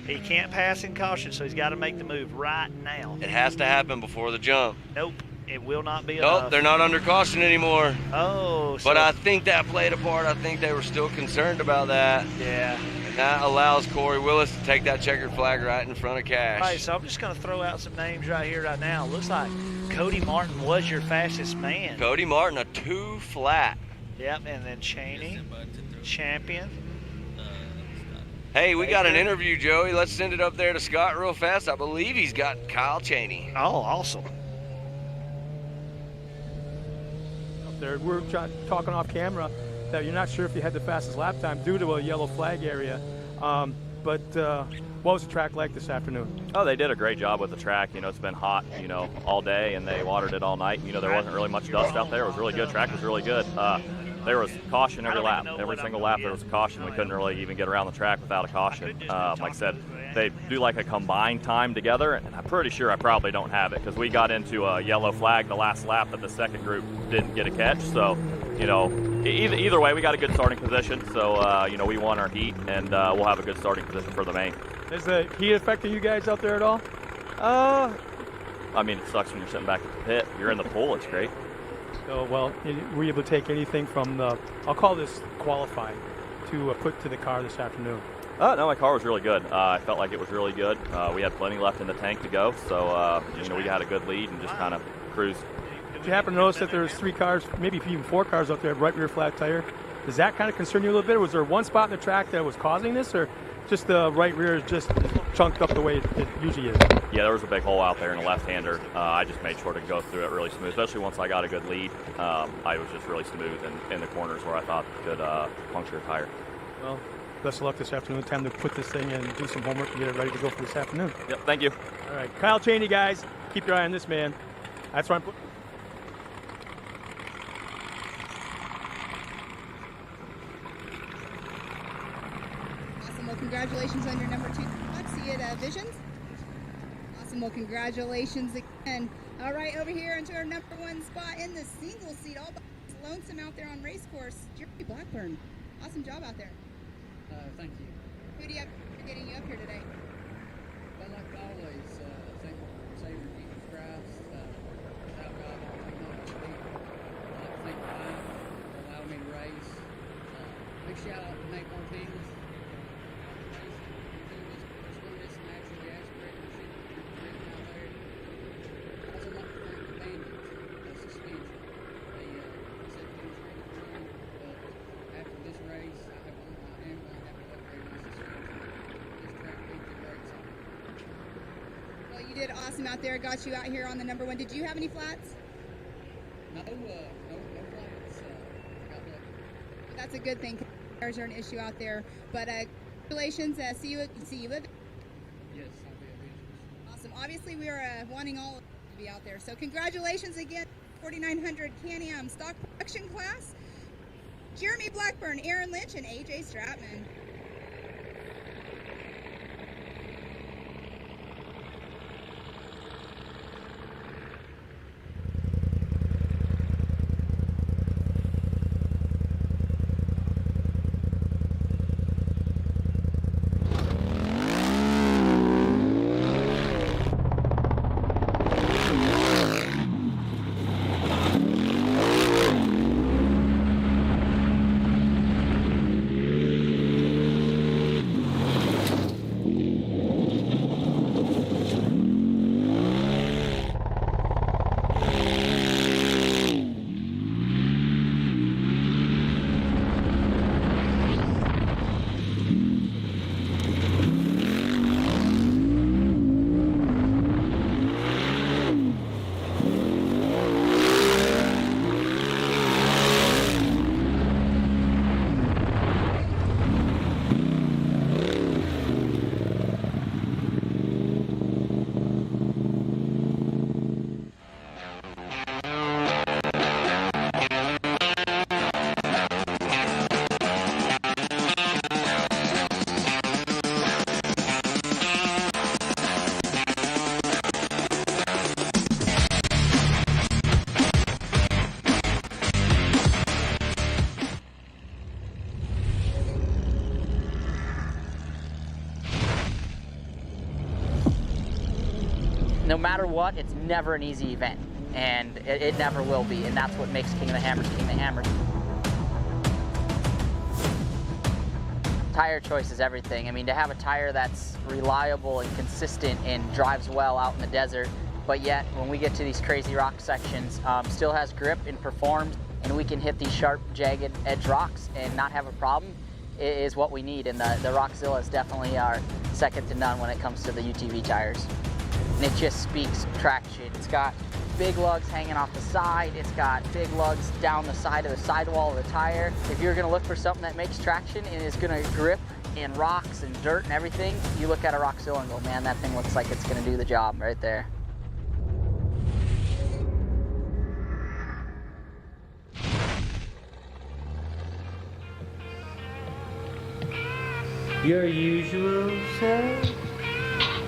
He can't pass in caution, so he's got to make the move right now. It has to happen before the jump. Nope, it will not be enough. Nope, they're not under caution anymore. Oh. But I think that played a part. I think they were still concerned about that. Yeah. And that allows Corey Willis to take that checkered flag right in front of Cash. All right, so I'm just going to throw out some names right here, right now. Looks like Cody Martin was your fastest man. Cody Martin, a 2 flat. Yep, and then Cheney, champion. Hey, we got an interview, Joey. Let's send it up there to Scott real fast. I believe he's got Kyle Cheney. Oh, awesome. Up there, we're talking off camera that you're not sure if you had the fastest lap time due to a yellow flag area. But what was the track like this afternoon? Oh, they did a great job with the track. You know, it's been hot, all day, and they watered it all night. There wasn't really much dust out there. It was really good. Track was really good. There was caution every lap. Every single lap there was a caution. We couldn't really even get around the track without a caution. Like I said, they do like a combined time together, and I'm pretty sure I probably don't have it because we got into a yellow flag the last lap that the second group didn't get a catch. So, either way, we got a good starting position. So, we won our heat, and we'll have a good starting position for the main. Is the heat affecting you guys out there at all? I mean, it sucks when you're sitting back at the pit. You're in the pool. It's great. So, were you able to take anything from I'll call this qualifying, to put to the car this afternoon? No, my car was really good. I felt like it was really good. We had plenty left in the tank to go, so we had a good lead and just kind of cruised. Did you happen to notice that there's 3 cars, maybe even 4 cars out there, right rear flat tire? Does that kind of concern you a little bit? Was there one spot in the track that was causing this, or just the right rear is just chunked up the way it usually is? Yeah, there was a big hole out there in a left-hander. I just made sure to go through it really smooth, especially once I got a good lead. I was just really smooth in the corners where I thought could puncture a tire. Well, best of luck this afternoon. Time to put this thing in and do some homework and get it ready to go for this afternoon. Yep, thank you. All right, Kyle Cheney, guys. Keep your eye on this man. That's where I'm putting. Awesome. Well, congratulations on your number 2 spot. See you at Visions. Awesome. Awesome. Well, congratulations again. All right, over here into our #1 spot in the single seat, all by lonesome out there on race course, Jeremy Blackburn. Awesome job out there. Thank you. Who do you have for getting you up here today? But like always, thank Savior Jesus Christ. Without God, I'll take no speed. Thank God for allowing me to race. Big shout out to Nate Martinez. You did awesome out there. Got you out here on the #1. Did you have any flats? No flats. That's a good thing. Cars are an issue out there. But congratulations. See you live. Yes, I'll be a Awesome. Obviously, we are wanting all of you to be out there. So congratulations again. 4900 Can-Am stock production class. Jeremy Blackburn, Aaron Lynch, and AJ Stratman. No matter what, it's never an easy event, and it never will be, and that's what makes King of the Hammers King of the Hammers. Tire choice is everything. I mean, to have a tire that's reliable and consistent and drives well out in the desert, but yet when we get to these crazy rock sections, still has grip and performs, and we can hit these sharp, jagged edge rocks and not have a problem, is what we need. And the Rockzilla is definitely our second to none when it comes to the UTV tires. And it just speaks traction. It's got big lugs hanging off the side. It's got big lugs down the side of the sidewall of the tire. If you're gonna look for something that makes traction and is gonna grip in rocks and dirt and everything, you look at a Rockzilla and go, man, that thing looks like it's gonna do the job right there. Your usual self?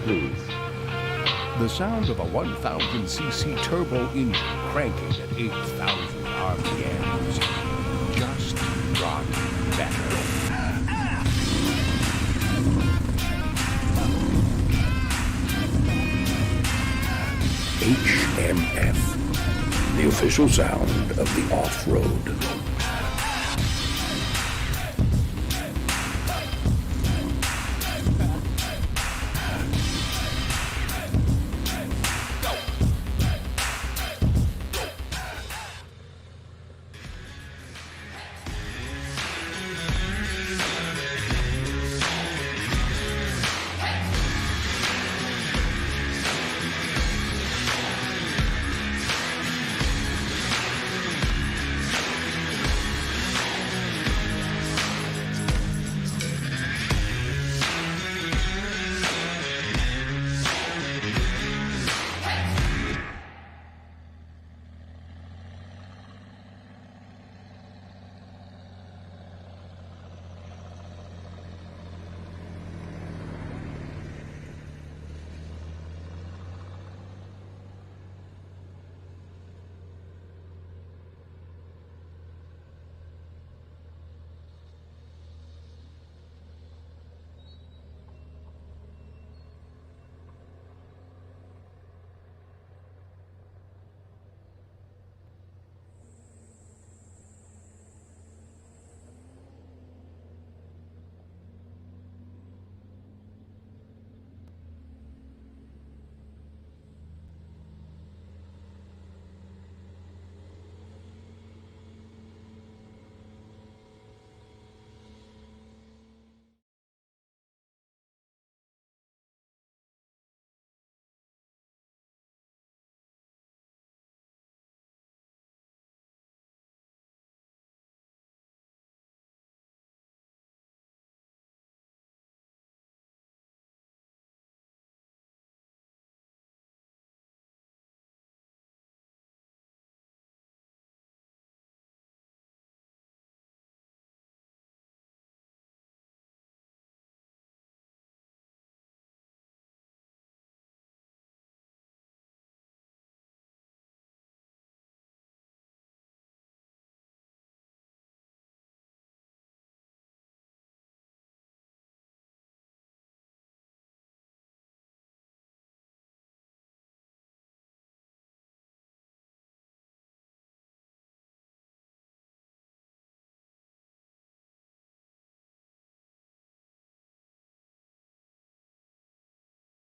Please. The sound of a 1000cc turbo engine cranking at 8,000 RPMs just got better. HMF, the official sound of the off-road.